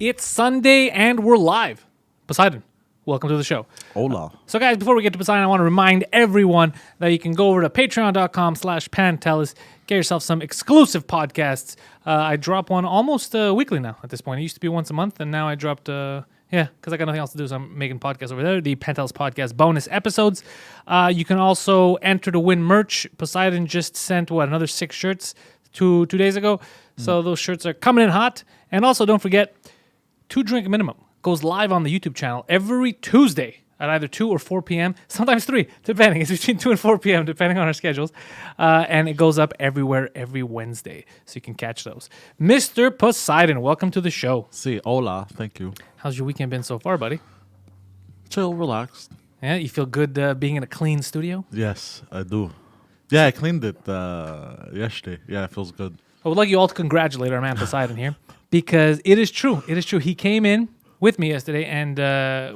It's Sunday and we're live. Poseidon, welcome to the show. Hola. So guys, before we get to Poseidon, I want to remind everyone that you can go over to patreon.com/Pantelis, get yourself some exclusive podcasts. I drop one almost weekly now at this point. It used to be once a month, and now I dropped, because I got nothing else to do, so I'm making podcasts over there, the Pantelis Podcast bonus episodes. You can also enter to win merch. Poseidon just sent, another 6 shirts 2 days ago. So those shirts are coming in hot. And also, don't forget, 2 Drink Minimum goes live on the YouTube channel every Tuesday at either 2 or 4 p.m., sometimes 3, depending. It's between 2 and 4 p.m., depending on our schedules. And it goes up everywhere every Wednesday, so you can catch those. Mr. Poseidon, welcome to the show. Sí, hola. Thank you. How's your weekend been so far, buddy? Chill, relaxed. Yeah, you feel good being in a clean studio? Yes, I do. Yeah, I cleaned it yesterday. Yeah, it feels good. I would like you all to congratulate our man Poseidon here, because it is true. It is true. He came in with me yesterday, and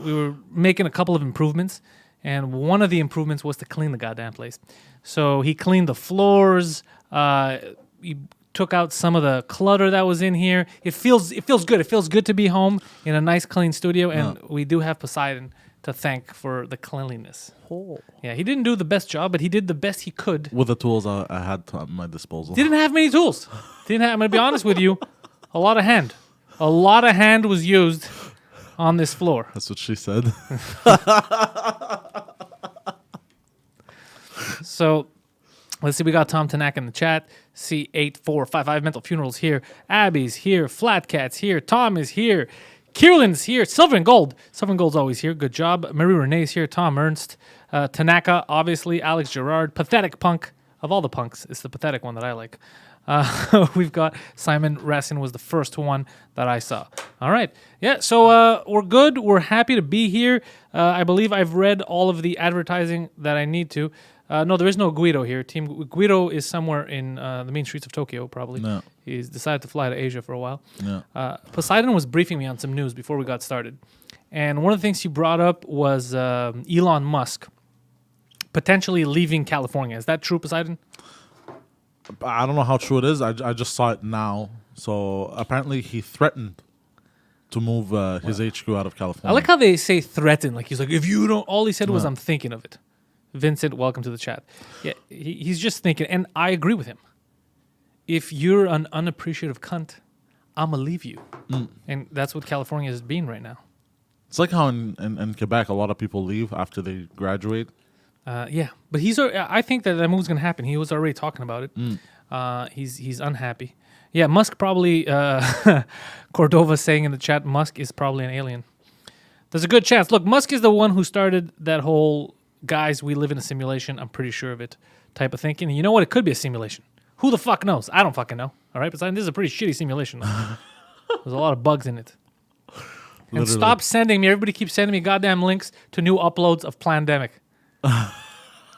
we were making a couple of improvements, and one of the improvements was to clean the goddamn place. So he cleaned the floors. He took out some of the clutter that was in here. It feels good. It feels good to be home in a nice, clean studio, and we do have Poseidon to thank for the cleanliness. Oh. Yeah, he didn't do the best job, but he did the best he could. With the tools I had at my disposal. Didn't have many tools. I'm going to be honest with you. A lot of hand. A lot of hand was used on this floor. That's what she said. So, let's see. We got Tom Tanaka in the chat. C8455 Mental Funerals here. Abby's here. Flat Cat's here. Tom is here. Kierland's here. Silver and Gold. Silver and Gold's always here. Good job. Marie Renee's here. Tom Ernst. Tanaka, obviously. Alex Gerard. Pathetic Punk. Of all the punks, it's the pathetic one that I like. We've got Simon Rassin was the first one that I saw. All right. Yeah, so we're good. We're happy to be here. I believe I've read all of the advertising that I need to. No, there is no Guido here. Team Guido is somewhere in the main streets of Tokyo, probably. No. He's decided to fly to Asia for a while. No. Poseidon was briefing me on some news before we got started. And one of the things he brought up was Elon Musk potentially leaving California. Is that true, Poseidon? I don't know how true it is. I just saw it now. So apparently he threatened to move his HQ out of California. I like how they say threaten. Like he's like, if you don't, all he said was, I'm thinking of it. Vincent, welcome to the chat. Yeah, he's just thinking, and I agree with him. If you're an unappreciative cunt, I'm going to leave you. And that's what California is being right now. It's like how in Quebec, a lot of people leave after they graduate. Yeah, but I think that move's going to happen. He was already talking about it. He's unhappy. Yeah, Musk probably, Cordova saying in the chat, Musk is probably an alien. There's a good chance. Look, Musk is the one who started that whole, guys, we live in a simulation, I'm pretty sure of it, type of thinking. And you know what? It could be a simulation. Who the fuck knows? I don't fucking know. All right, but this is a pretty shitty simulation. There's a lot of bugs in it. And Literally. stop sending me, everybody keeps sending me goddamn links to new uploads of Plandemic.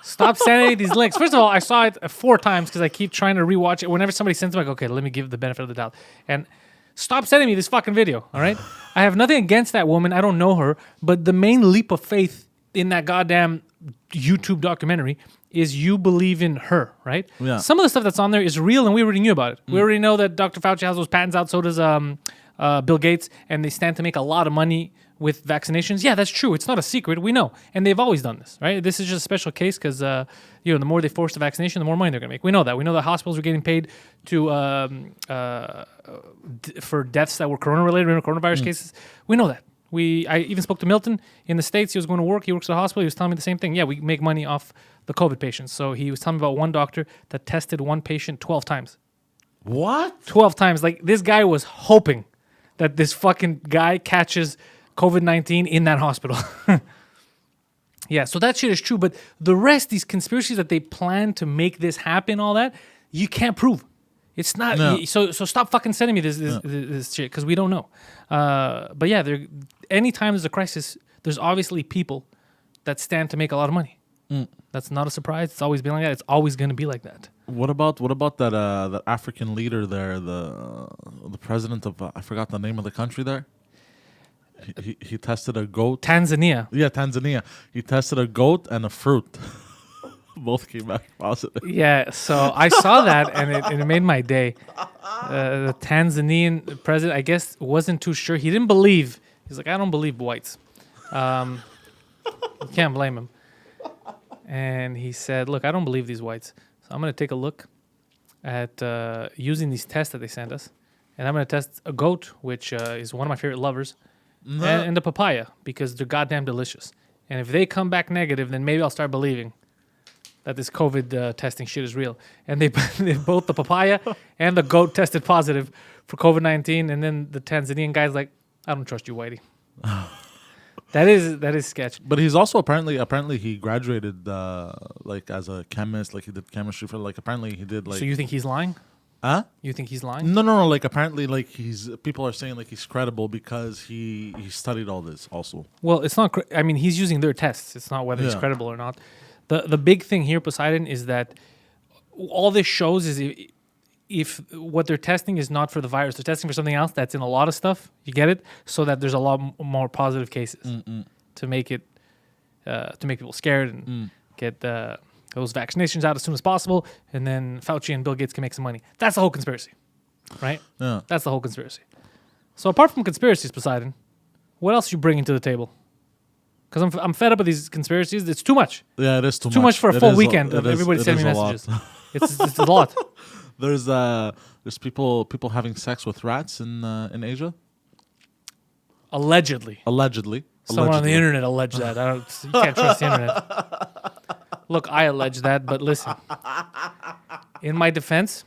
Stop sending me these links. First of all, I saw it 4 times because I keep trying to rewatch it. Whenever somebody sends me, I go, okay, let me give the benefit of the doubt. And stop sending me this fucking video, all right? I have nothing against that woman. I don't know her. But the main leap of faith in that goddamn YouTube documentary is you believe in her, right? Yeah. Some of the stuff that's on there is real, and we already knew about it. We already know that Dr. Fauci has those patents out, so does Bill Gates, and they stand to make a lot of money with vaccinations. Yeah, that's true. It's not a secret. We know. And they've always done this, right? This is just a special case because, the more they force the vaccination, the more money they're going to make. We know that. We know that hospitals are getting paid for deaths that were corona-related, coronavirus cases. We know that. I even spoke to Milton in the States. He was going to work. He works at a hospital. He was telling me the same thing. Yeah, we make money off the COVID patients. So he was telling me about one doctor that tested one patient 12 times. What? 12 times. Like, this guy was hoping that this fucking guy catches COVID-19 in that hospital. Yeah, so that shit is true. But the rest, these conspiracies that they plan to make this happen, all that, you can't prove. It's not. No. So stop fucking sending me this shit because we don't know. But yeah, anytime there's a crisis, there's obviously people that stand to make a lot of money. That's not a surprise. It's always been like that. It's always going to be like that. What about that African leader there, the president of I forgot the name of the country there. He tested a goat. Tanzania. Yeah, Tanzania. He tested a goat and a fruit Both came back positive. Yeah, so I saw that and it made my day. The Tanzanian president, I guess, wasn't too sure. He didn't believe. He's like, I don't believe whites. You can't blame him. And he said, look, I don't believe these whites. So I'm going to take a look at using these tests that they sent us. And I'm going to test a goat, which is one of my favorite lovers, and the papaya, because they're goddamn delicious. And if they come back negative, then maybe I'll start believing that this COVID testing shit is real. And they both the papaya and the goat tested positive for COVID-19. And then the Tanzanian guy's like, I don't trust you, Whitey. That is sketch. But he's also apparently he graduated like as a chemist, like he did chemistry for like apparently he did like. So you think he's lying? Huh? You think he's lying? No. Like apparently, like people are saying like he's credible because he studied all this also. Well, it's not. I mean, he's using their tests. It's not whether he's credible or not. The big thing here, Poseidon, is that all this shows is if what they're testing is not for the virus, they're testing for something else that's in a lot of stuff. You get it? So that there's a lot more positive cases to make it to make people scared and get those vaccinations out as soon as possible, and then Fauci and Bill Gates can make some money. That's the whole conspiracy, right? Yeah. That's the whole conspiracy. So apart from conspiracies, Poseidon, what else you bringing to the table? Because I'm fed up with these conspiracies. It's too much. Yeah, it is too much. Too much for a full weekend of everybody sending me messages. It's a lot. There's people having sex with rats in Asia. Allegedly. Someone on the internet alleged that. You can't trust the internet. Look, I allege that, but listen. In my defense,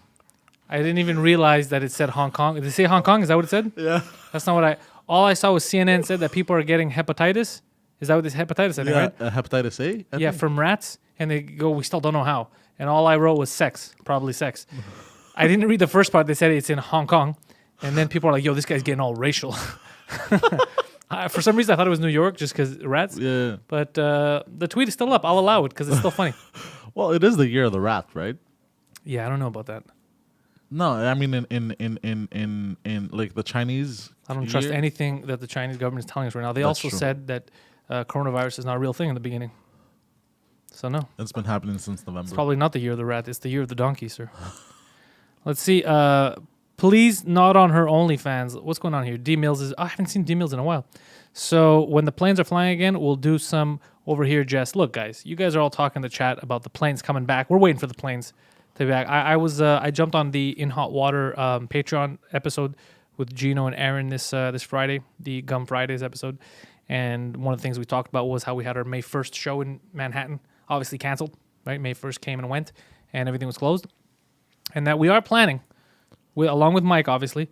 I didn't even realize that it said Hong Kong. Did it say Hong Kong? Is that what it said? Yeah. That's not what all I saw was CNN said that people are getting hepatitis. Is that what this hepatitis? I think, right? Hepatitis A? Yeah, from rats. And they go, we still don't know how. And all I wrote was sex, probably sex. I didn't read the first part. They said it's in Hong Kong. And then people are like, yo, this guy's getting all racial. For some reason, I thought it was New York just because rats. Yeah. But the tweet is still up. I'll allow it because it's still funny. Well, it is the year of the rat, right? Yeah, I don't know about that. No, I mean in like the Chinese. I don't trust anything that the Chinese government is telling us right now. They also said that coronavirus is not a real thing in the beginning. So no. It's been happening since November. It's probably not the year of the rat. It's the year of the donkey, sir. Let's see. Please not on her OnlyFans. What's going on here? D Mills is. I haven't seen D Mills in a while. So when the planes are flying again, we'll do some over here, Jess. Look, guys, you guys are all talking in the chat about the planes coming back. We're waiting for the planes to be back. I jumped on the In Hot Water Patreon episode with Gino and Aaron this Friday, the Gum Fridays episode. And one of the things we talked about was how we had our May 1st show in Manhattan, obviously canceled, right? May 1st came and went, and everything was closed. And that we are planning, along with Mike, obviously,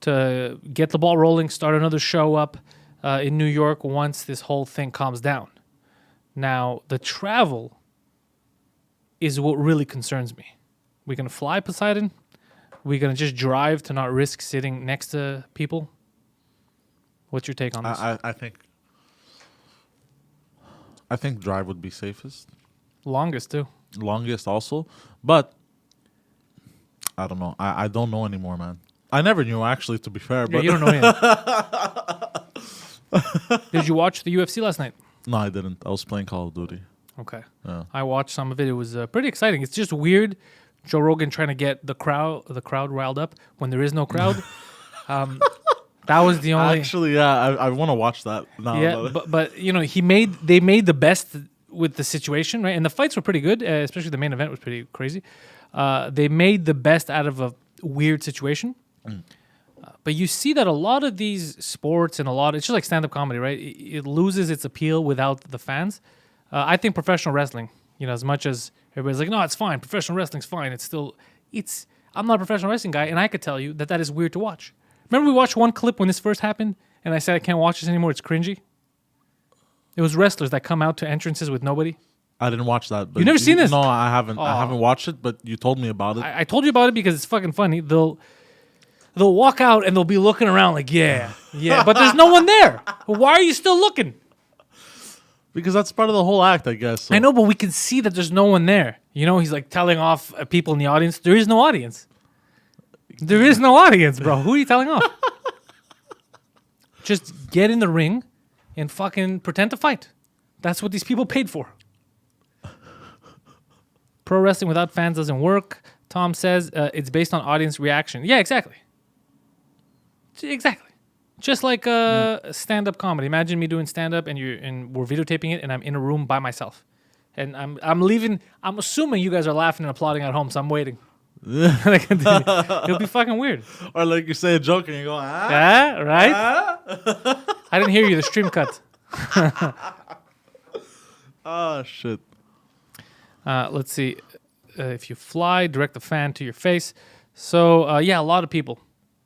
to get the ball rolling, start another show up in New York once this whole thing calms down. Now, the travel is what really concerns me. We're going to fly, Poseidon? We're going to just drive to not risk sitting next to people? What's your take on this? I think drive would be safest. Longest, too. Longest also. But I don't know. I don't know anymore, man. I never knew, actually, to be fair. Yeah, but you don't know yet. Did you watch the UFC last night? No, I didn't. I was playing Call of Duty. Okay. Yeah. I watched some of it. It was pretty exciting. It's just weird, Joe Rogan trying to get the crowd riled up when there is no crowd. That was the only. Actually, yeah, I want to watch that now. Yeah, but you know, they made the best with the situation, right? And the fights were pretty good, especially the main event was pretty crazy. They made the best out of a weird situation. But you see that a lot of these sports and it's just like stand-up comedy, right? It loses its appeal without the fans. I think professional wrestling, you know, as much as everybody's like, no, it's fine. Professional wrestling's fine. I'm not a professional wrestling guy, and I could tell you that is weird to watch. Remember we watched one clip when this first happened, and I said I can't watch this anymore. It's cringy. It was wrestlers that come out to entrances with nobody. I didn't watch that. But You've never seen this? No, I haven't. Oh. I haven't watched it, but you told me about it. I told you about it because it's fucking funny. They'll walk out and they'll be looking around like, yeah, but there's no one there. Why are you still looking? Because that's part of the whole act, I guess. So. I know, but we can see that there's no one there. You know, he's like telling off people in the audience. There is no audience. There is no audience, bro. Who are you telling off? Just get in the ring and fucking pretend to fight. That's what these people paid for. Pro wrestling without fans doesn't work. Tom says it's based on audience reaction. Yeah, exactly. Exactly. Just like stand-up comedy. Imagine me doing stand-up and we're videotaping it and I'm in a room by myself. And I'm leaving. I'm assuming you guys are laughing and applauding at home, so I'm waiting. It'll be fucking weird. Or like you say a joke and you go, Right? I didn't hear you. The stream cut. Oh, shit. Let's see. If you fly, direct the fan to your face. So, a lot of people.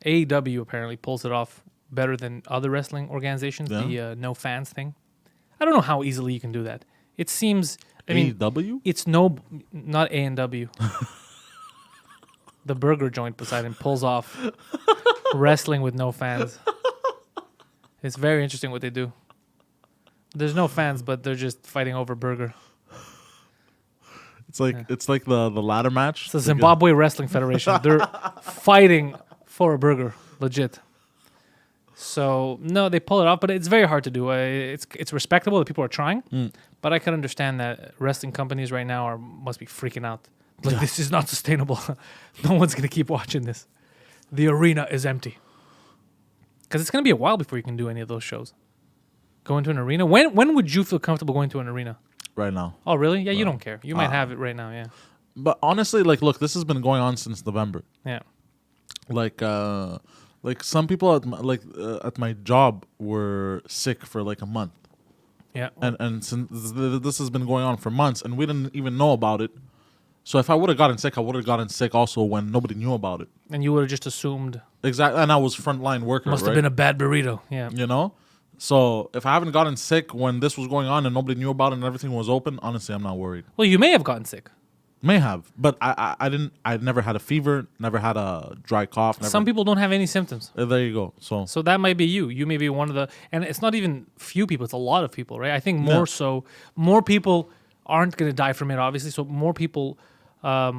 AEW apparently pulls it off better than other wrestling organizations, the no fans thing. I don't know how easily you can do that. It seems... AEW? It's not A&W. The burger joint Poseidon pulls off wrestling with no fans. It's very interesting what they do. There's no fans, but they're just fighting over burger. It's like the ladder match. It's the Zimbabwe Wrestling Federation. They're fighting for a burger, legit. So no, they pull it off, but it's very hard to do. It's respectable that people are trying, but I can understand that wrestling companies right now must be freaking out. Like, this is not sustainable. No one's gonna keep watching this. The arena is empty because it's gonna be a while before you can do any of those shows. Go into an arena. When would you feel comfortable going to an arena? Right now. Oh, really? Yeah, you don't care. You might have it right now. Yeah. But honestly, like, look, this has been going on since November. Yeah. Like some people at my job were sick for like a month. Yeah. And since this has been going on for months, and we didn't even know about it. So if I would have gotten sick, I would have gotten sick also when nobody knew about it. And you would have just assumed. Exactly. And I was frontline worker. Must have been a bad burrito. Yeah. You know? So if I haven't gotten sick when this was going on and nobody knew about it and everything was open, honestly, I'm not worried. Well, you may have gotten sick. May have, but I didn't. I never had a fever, never had a dry cough. Never. Some people don't have any symptoms. There you go. So that might be you. You may be one of the, and it's not even few people. It's a lot of people, right? I think more people aren't going to die from it, obviously. So more people are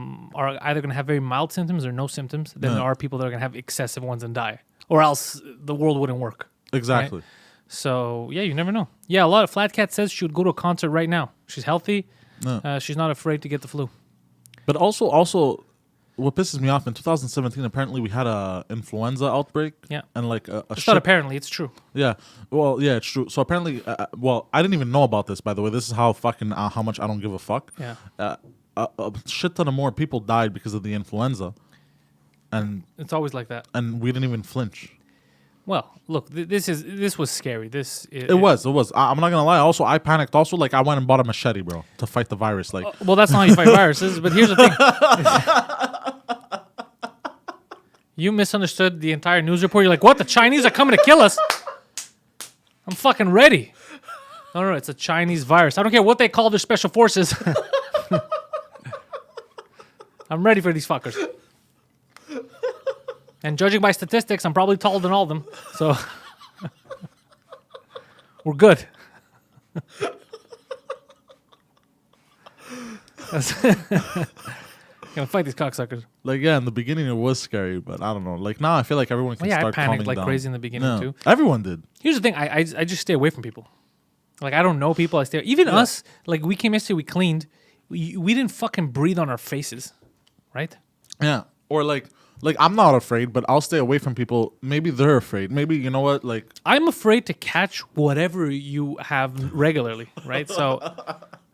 either going to have very mild symptoms or no symptoms than there are people that are going to have excessive ones and die, or else the world wouldn't work. Exactly. Right? So yeah, you never know. Yeah, a lot of Flat Cat says she would go to a concert right now. She's healthy. No. She's not afraid to get the flu. But also, what pisses me off in 2017, apparently we had a influenza outbreak. Yeah. And like it's not apparently, it's true. Yeah. Well, yeah, it's true. So apparently, I didn't even know about this, by the way. This is how fucking how much I don't give a fuck. Yeah. A shit ton of more people died because of the influenza, and it's always like that. And we didn't even flinch. Well, look, this was scary. It was. I'm not gonna lie. Also, I panicked. Also, like, I went and bought a machete, bro, to fight the virus. Like, well, that's not how you fight viruses. But here's the thing: you misunderstood the entire news report. You're like, "What? The Chinese are coming to kill us?" I'm fucking ready. No, it's a Chinese virus. I don't care what they call their special forces. I'm ready for these fuckers. And judging by statistics, I'm probably taller than all of them. So we're good. Gonna fight these cocksuckers. Like, yeah, in the beginning it was scary, but I don't know. Like, now I feel like everyone can start calming down. I panicked like crazy in the beginning too. Everyone did. Here's the thing: I just stay away from people. Like, I don't know people. I stay. Even us. Like, we came yesterday. We cleaned. We didn't fucking breathe on our faces, right? Yeah. Or like I'm not afraid, but I'll stay away from people. Maybe they're afraid. Maybe, you know what? Like, I'm afraid to catch whatever you have regularly, right? So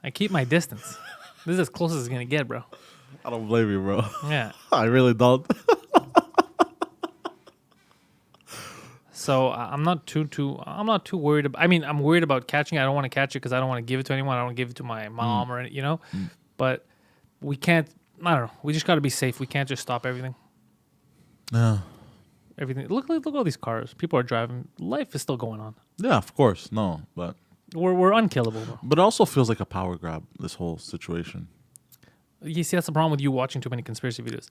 I keep my distance. This is as close as it's gonna get, bro. I don't blame you, bro. Yeah. I really don't. So I'm not too worried about. I mean, I'm worried about catching it. I don't want to catch it because I don't want to give it to anyone. I don't want to give it to my mom or you know. But we can't. I don't know. We just got to be safe. We can't just stop everything. Yeah. Everything. Look at all these cars. People are driving. Life is still going on. Yeah, of course. No, but we're unkillable. Though. But it also feels like a power grab. This whole situation. You see, that's the problem with you watching too many conspiracy videos.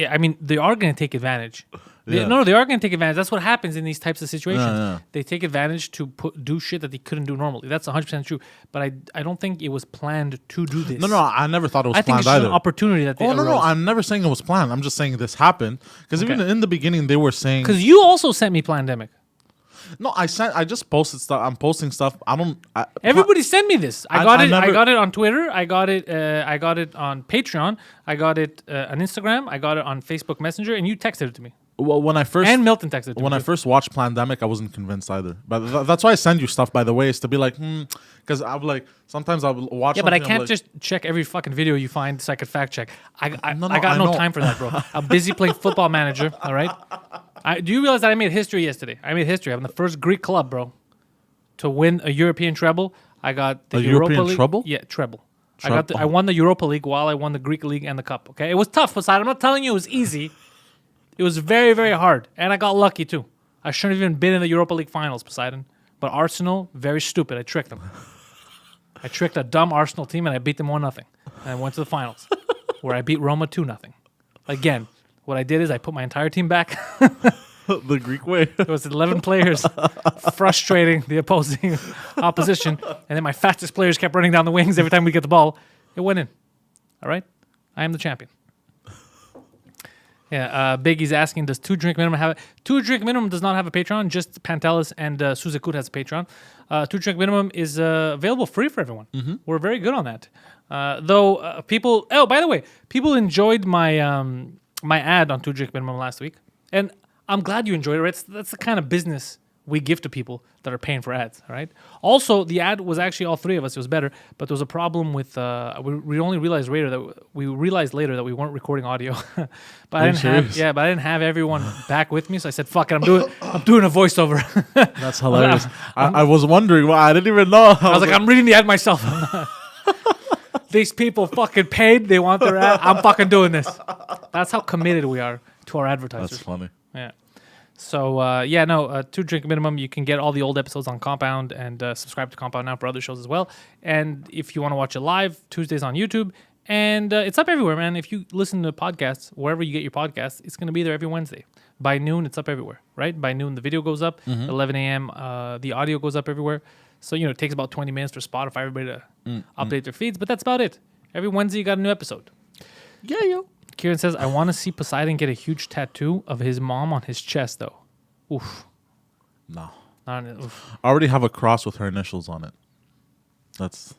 I mean, they are going to take advantage. They are going to take advantage. That's what happens in these types of situations. Yeah. They take advantage to do shit that they couldn't do normally. That's 100% true. But I don't think it was planned to do this. No, I never thought it was planned either. I think it's an opportunity that they arose. No, I'm never saying it was planned. I'm just saying this happened. Because even in the beginning, they were saying... Because you also sent me Plandemic. No, I just posted stuff. I'm posting stuff. Everybody send me this. I I never- got it on Twitter. I got it on Patreon. I got it on Instagram. I got it on Facebook Messenger, and you texted it to me. Well, when I first And Milton texted it to when me. I first watched Plandemic, I wasn't convinced either. But that's why I send you stuff, by the way, is to be like, because I'm like, sometimes I'll watch. Yeah, but I something, I'm can't like, just check every fucking video you find so I could fact check. I got I no know. time for that, bro. I'm busy playing Football Manager. All right. Do you realize that I made history yesterday? I made history. I'm the first Greek club, bro, to win a European treble. I got the A Europa European League. treble? Yeah, treble. Treble. I won the Europa League while I won the Greek League and the Cup. Okay, it was tough, Poseidon. I'm not telling you it was easy. It was very, very hard, and I got lucky too. I shouldn't have even been in the Europa League finals, Poseidon. But Arsenal, very stupid. I tricked them. I tricked a dumb Arsenal team, and I beat them 1-0. And I went to the finals, where I beat Roma 2-0. Again, what I did is I put my entire team back. the Greek way. It was 11 players frustrating the opposition. And then my fastest players kept running down the wings every time we get the ball. It went in. All right? I am the champion. Yeah, Biggie's asking, does 2 Drink Minimum have it? 2 Drink Minimum does not have a Patreon. Just Pantelis and Suzakut has a Patreon. 2 Drink Minimum is available free for everyone. Mm-hmm. We're very good on that. Though people... Oh, by the way, people enjoyed my my ad on 2 Drink Minimum last week. And I'm glad you enjoyed it, right? That's the kind of business we give to people that are paying for ads, all right? Also, the ad was actually all 3 of us. It was better, but there was a problem with... we only realized later that we weren't recording audio. But I didn't have everyone back with me, so I said, "Fuck it, I'm doing a voiceover." That's hilarious. I was wondering why. I didn't even know. I was like, I'm reading the ad myself. These people fucking paid. They want their ad. I'm fucking doing this. That's how committed we are to our advertisers. That's funny. Yeah. So, 2 Drink Minimum. You can get all the old episodes on Compound and subscribe to Compound now for other shows as well. And if you want to watch it live, Tuesdays on YouTube. And it's up everywhere, man. If you listen to podcasts, wherever you get your podcasts, it's going to be there every Wednesday. By noon, it's up everywhere, right? By noon, the video goes up. 11 a.m., the audio goes up everywhere. So, it takes about 20 minutes for Spotify, everybody to update their feeds. But that's about it. Every Wednesday, you got a new episode. Yeah, yo. Kieran says, I want to see Poseidon get a huge tattoo of his mom on his chest, though. Oof. No. Oof. I already have a cross with her initials on it. That's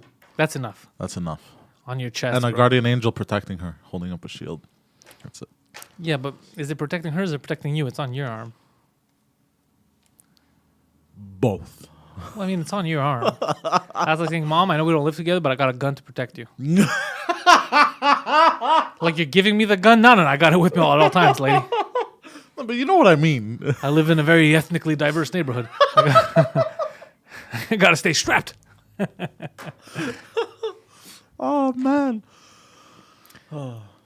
enough. That's enough. On your chest, And a bro. guardian angel protecting her, holding up a shield. That's it. Yeah, but is it protecting her or is it protecting you? It's on your arm. Both. Well, I mean, it's on your arm. That's like saying, Mom, I know we don't live together, but I got a gun to protect you. Like you're giving me the gun? No, I got it with me at all times, lady. No, but you know what I mean. I live in a very ethnically diverse neighborhood. I got to stay strapped. Oh, man.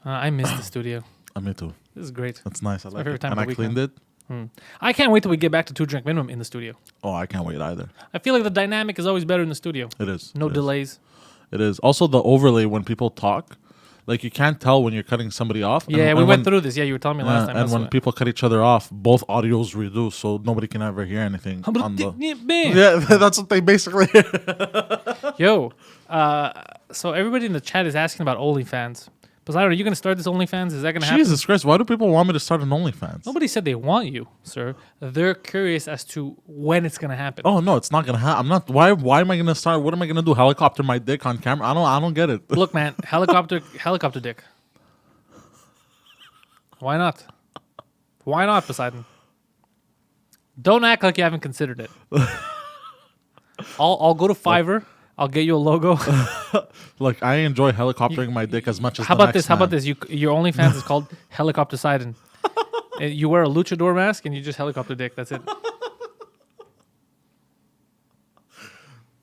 I miss the studio. Me too. This is great. That's nice. I like favorite it. time And of I the week, cleaned it. I can't wait till we get back to 2 Drink Minimum in the studio. Oh, I can't wait either. I feel like the dynamic is always better in the studio. It is. No It is. delays. It is. Also, the overlay when people talk, like you can't tell when you're cutting somebody off. Yeah, we went through this. Yeah, you were telling me last time. And That's when what- people cut each other off, both audios reduce, so nobody can ever hear anything. On the, Yeah. yeah, that's what they basically hear. Yo, so everybody in the chat is asking about OnlyFans. Poseidon, are you going to start this OnlyFans? Is that going to happen? Jesus Christ, why do people want me to start an OnlyFans? Nobody said they want you, sir. They're curious as to when it's going to happen. Oh no, it's not gonna happen. I'm not. Why am I gonna start? What am I gonna do? Helicopter my dick on camera? I don't get it. Look, man, helicopter dick. Why not? Why not, Poseidon? Don't act like you haven't considered it. I'll go to Fiverr. I'll get you a logo. Like I enjoy helicoptering my dick as much as. How the about next this? How man. about this? Your OnlyFans is called Helicopter Poseidon. You wear a luchador mask and you just helicopter dick. That's it.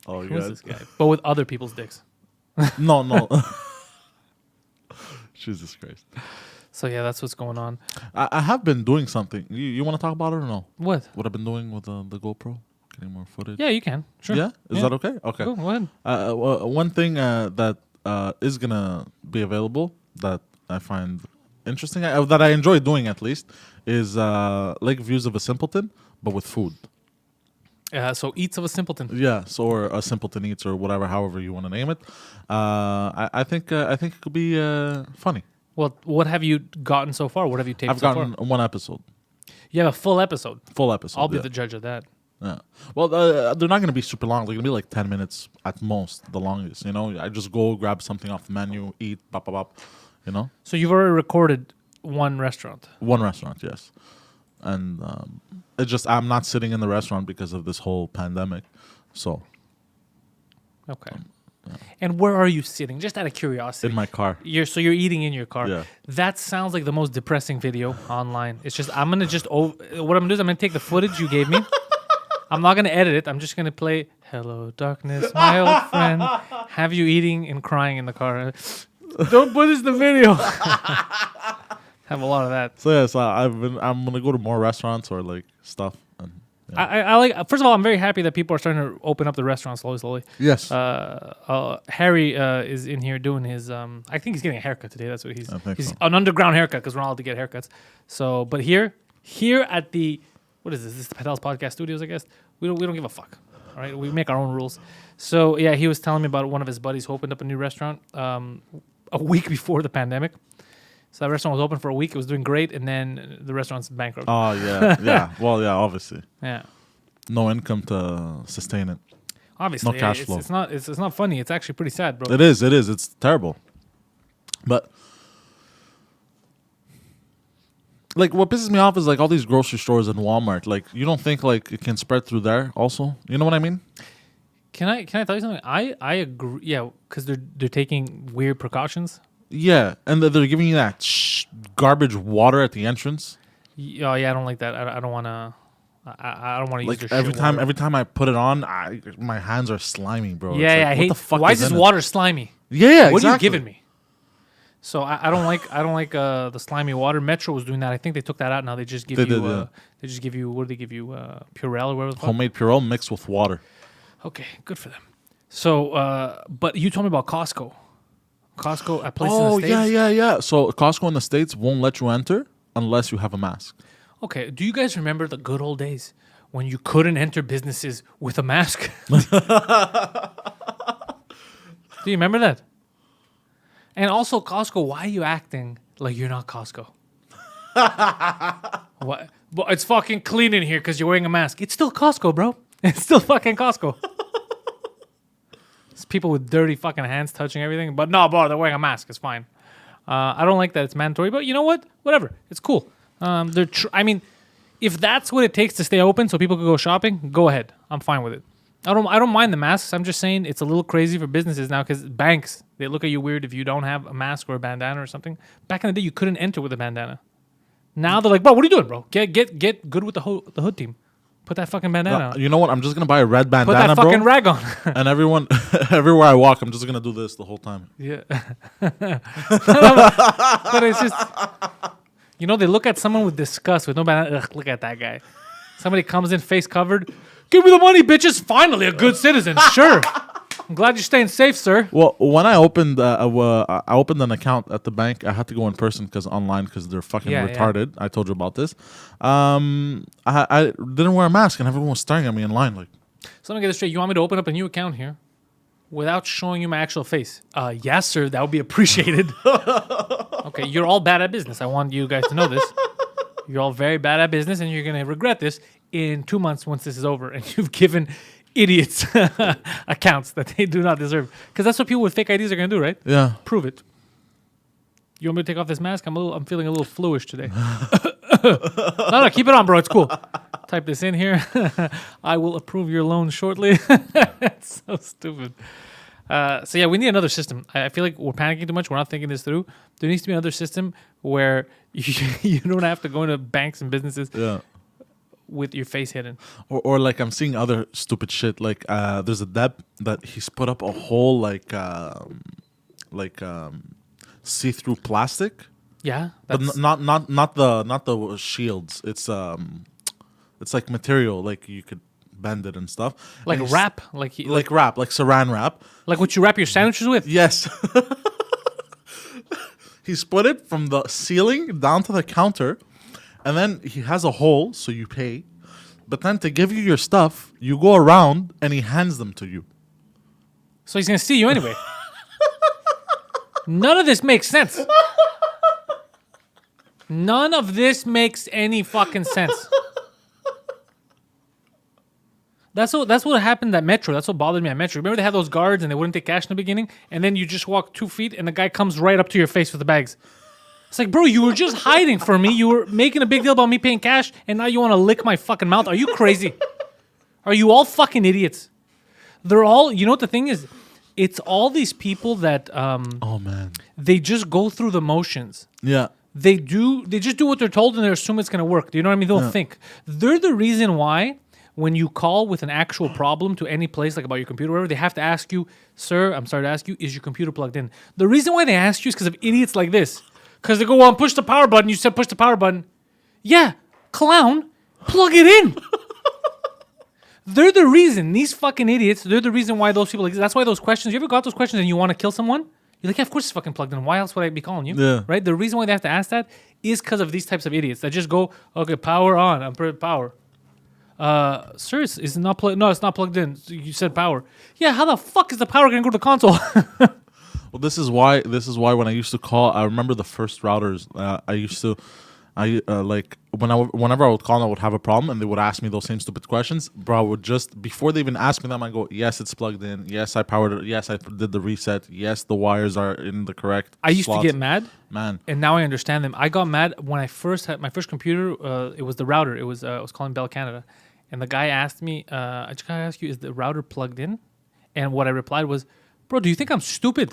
Oh, Who's yeah. this guy? But with other people's dicks. No. Jesus Christ. So yeah, that's what's going on. I have been doing something. You want to talk about it or no? What? What I've been doing with the GoPro? Getting more footage. Yeah, you can. Sure. Yeah? Is that okay? Okay. Go ahead. One thing that is gonna be available that I find interesting, that I enjoy doing at least, is Lake Views of a Simpleton, but with food. So Eats of a Simpleton. Yeah, so or a Simpleton Eats or whatever, however you want to name it. I think it could be funny. Well, what have you gotten so far? What have you taped I've so gotten far? one episode, You have a full episode. full episode. I'll be yeah. the judge of that. Yeah. Well, they're not going to be super long. They're going to be like 10 minutes at most, the longest. You know, I just go grab something off the menu, eat, bop, bop, bop. You know? So you've already recorded one restaurant. One restaurant, yes. And it's just, I'm not sitting in the restaurant because of this whole pandemic. So. Okay. And where are you sitting? Just out of curiosity. In my car. So you're eating in your car. Yeah. That sounds like the most depressing video online. It's just what I'm gonna do is I'm gonna take the footage you gave me. I'm not gonna edit it. I'm just gonna play "Hello Darkness, my old friend." Have you eating and crying in the car? Don't put this in the video. Have a lot of that. So yeah, I'm gonna go to more restaurants or like stuff. And, yeah. I like. First of all, I'm very happy that people are starting to open up the restaurants slowly. Yes. Harry is in here doing his. I think he's getting a haircut today. That's what he's. He's so. an underground haircut because we're not allowed to get haircuts. So, but here at the what is this? This is the Pantelis Podcast Studios, I guess. We don't give a fuck. All right, we make our own rules. So yeah, he was telling me about one of his buddies who opened up a new restaurant a week before the pandemic. So that restaurant was open for a week. It was doing great, and then the restaurant's bankrupt. Oh yeah, yeah. Well, yeah, obviously. Yeah. No income to sustain it. Obviously, no cash flow. It's not funny. It's actually pretty sad, bro. It is. It's terrible. But like, what pisses me off is like all these grocery stores and Walmart. Like, you don't think like it can spread through there also? You know what I mean? Can I tell you something? I agree. Yeah, because they're taking weird precautions. Yeah, and they're giving you that garbage water at the entrance. Oh yeah, I don't like that. I don't want to. I don't want to use Like their shit water. every time I put it on, my hands are slimy, bro. Yeah, It's yeah. like, I what hate. the fuck Why is this in it? water slimy? Yeah, What exactly. are you giving me? So I don't like the slimy water. Metro was doing that. I think they took that out now. They just give They you. did, yeah. They just give you. What do they give you? Purell or whatever the fuck. Homemade Purell mixed with water. Okay, good for them. So, but you told me about Costco. Costco, a place in Oh the States. yeah. So Costco in the States won't let you enter unless you have a mask. Okay, do you guys remember the good old days when you couldn't enter businesses with a mask? Do you remember that? And also, Costco, why are you acting like you're not Costco? What? But it's fucking clean in here because you're wearing a mask. It's still Costco, bro. It's still fucking Costco. It's people with dirty fucking hands touching everything. But no, bro, they're wearing a mask. It's fine. I don't like that it's mandatory, but you know what? Whatever. It's cool. I mean, if that's what it takes to stay open so people can go shopping, go ahead. I'm fine with it. I don't mind the masks. I'm just saying it's a little crazy for businesses now because banks, they look at you weird if you don't have a mask or a bandana or something. Back in the day, you couldn't enter with a bandana. Now they're like, bro, what are you doing, bro? Get good with the hood team. Put that fucking bandana on. You know what? I'm just gonna buy a red Put bandana, that fucking bro. rag on. And everywhere I walk, I'm just gonna do this the whole time. Yeah. But it's just, you know, they look at someone with disgust with no bandana. Ugh, look at that guy. Somebody comes in face covered. Give me the money, bitches. Finally, a good citizen. Sure. I'm glad you're staying safe, sir. Well, when I opened an account at the bank, I had to go in person because they're fucking retarded. Yeah. I told you about this. I didn't wear a mask and everyone was staring at me in line like. So let me get this straight. You want me to open up a new account here without showing you my actual face? Yes, sir. That would be appreciated. Okay, you're all bad at business. I want you guys to know this. You're all very bad at business, and you're gonna regret this in 2 months once this is over, and you've given idiots accounts that they do not deserve. Because that's what people with fake IDs are gonna do, right? Yeah. Prove it. You want me to take off this mask? I'm feeling a little fluish today. No, keep it on, bro. It's cool. Type this in here. I will approve your loan shortly. It's so stupid. So yeah, we need another system. I feel like we're panicking too much. We're not thinking this through. There needs to be another system where you don't have to go into banks and businesses. Yeah. With your face hidden, or like I'm seeing other stupid shit. Like there's a deb that he's put up a whole see-through plastic. Yeah, but not the shields. It's like material. Like you could bend it and stuff. Like wrap, like wrap, like saran wrap. Like what you wrap your sandwiches with. Yes. He's put it from the ceiling down to the counter. And then he has a hole, so you pay. But then to give you your stuff, you go around and he hands them to you. So he's going to see you anyway. None of this makes sense. None of this makes any fucking sense. That's what happened at Metro. That's what bothered me at Metro. Remember they had those guards and they wouldn't take cash in the beginning, and then you just walk 2 feet and the guy comes right up to your face with the bags. It's like, bro, you were just hiding from me. You were making a big deal about me paying cash, and now you want to lick my fucking mouth. Are you crazy? Are you all fucking idiots? They're all. You know what the thing is? It's all these people that. Oh man. They just go through the motions. Yeah. They just do what they're told and they assume it's gonna work. Do you know what I mean? They don't think. They're the reason why when you call with an actual problem to any place, like about your computer or whatever, they have to ask you, sir, I'm sorry to ask you, is your computer plugged in? The reason why they ask you is because of idiots like this. Because they go, well, push the power button. You said push the power button. Yeah, clown, plug it in. They're the reason. These fucking idiots, they're the reason why those people exist. That's why those questions, you ever got those questions and you want to kill someone? You're like, yeah, of course it's fucking plugged in. Why else would I be calling you? Yeah. Right? The reason why they have to ask that is because of these types of idiots that just go, okay, power on. I'm putting power. Sir, is it not plugged? No, it's not plugged in. You said power. Yeah, how the fuck is the power going to go to the console? Well, this is why when I used to call, I remember the first routers. Whenever I would call and I would have a problem and they would ask me those same stupid questions, bro, I would just, before they even ask me them, I go, yes, it's plugged in. Yes, I powered it. Yes, I did the reset. Yes, the wires are in the correct I used slots. to get mad. Man. And now I understand them. I got mad when I first had my first computer. It was the router. I was calling Bell Canada. And the guy asked me, I just gotta ask you, is the router plugged in? And what I replied was, bro, do you think I'm stupid?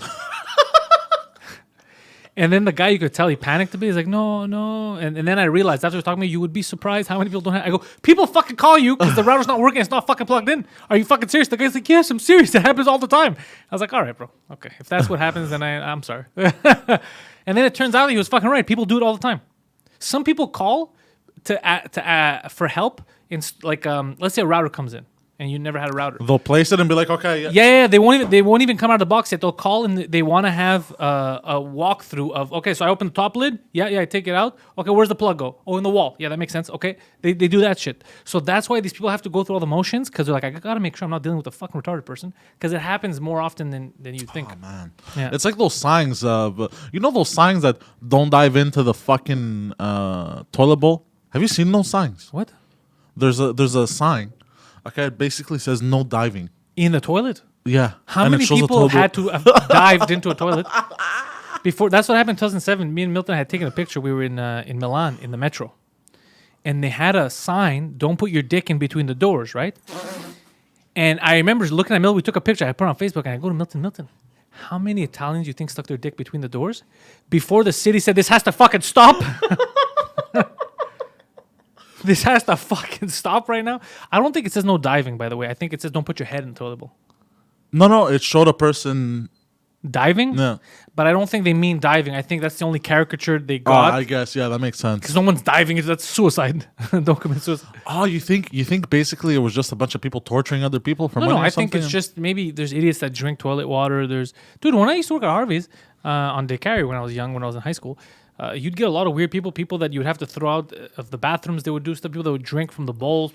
And then the guy, you could tell he panicked a bit. He's like, no. And then I realized after he was talking to me, you would be surprised how many people don't have. I go, people fucking call you because the router's not working. It's not fucking plugged in. Are you fucking serious? The guy's like, yes, I'm serious. It happens all the time. I was like, all right, bro. Okay. If that's what happens, then I'm sorry. And then it turns out he was fucking right. People do it all the time. Some people call for help. Let's say a router comes in. And you never had a router. They'll place it and be like, okay, yeah. Yeah, they won't even come out of the box yet. They'll call and they want to have a walkthrough of, okay, so I open the top lid. Yeah, I take it out. Okay, where's the plug go? Oh, in the wall. Yeah, that makes sense. Okay, they do that shit. So that's why these people have to go through all the motions because they're like, I got to make sure I'm not dealing with a fucking retarded person because it happens more often than you think. Oh, man. Yeah. It's like those signs of, those signs that don't dive into the fucking toilet bowl? Have you seen those signs? What? There's a sign. Okay, it basically says no diving. In the toilet? Yeah. How many people had to have dived into a toilet? Before that's what happened in 2007. Me and Milton had taken a picture. We were in Milan in the metro. And they had a sign, don't put your dick in between the doors, right? And I remember looking at Milton, we took a picture, I put it on Facebook, and I go to Milton, how many Italians do you think stuck their dick between the doors? Before the city said, this has to fucking stop. This has to fucking stop right now. I don't think it says no diving, by the way. I think it says don't put your head in the toilet bowl. No, it showed a person diving. Yeah, but I don't think they mean diving. I think that's the only caricature they oh, got. I guess yeah, that makes sense. Because no one's diving into that's suicide. Don't commit suicide. Oh, you think basically it was just a bunch of people torturing other people for money? No, or I something? think it's just maybe there's idiots that drink toilet water. Dude, when I used to work at Harvey's on day carry when I was young, when I was in high school. You'd get a lot of weird people that you would have to throw out of the bathrooms. They would do stuff. People that would drink from the bowls.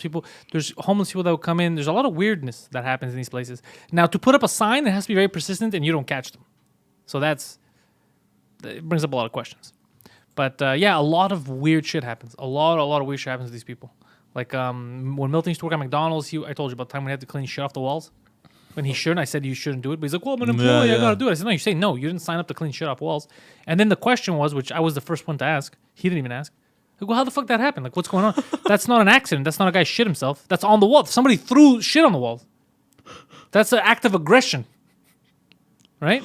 There's homeless people that would come in. There's a lot of weirdness that happens in these places. Now, to put up a sign, it has to be very persistent, and you don't catch them. So it brings up a lot of questions. But yeah, a lot of weird shit happens. A lot of weird shit happens to these people. Like when Milton used to work at McDonald's, I told you about the time we had to clean shit off the walls. When he shouldn't, I said you shouldn't do it. But he's like, well, I'm an employee, I gotta do it. I said, no, you say no. You didn't sign up to clean shit off walls. And then the question was, which I was the first one to ask, he didn't even ask. Like, well, how the fuck that happened? Like, what's going on? That's not an accident. That's not a guy shit himself. That's on the wall. Somebody threw shit on the wall. That's an act of aggression. Right?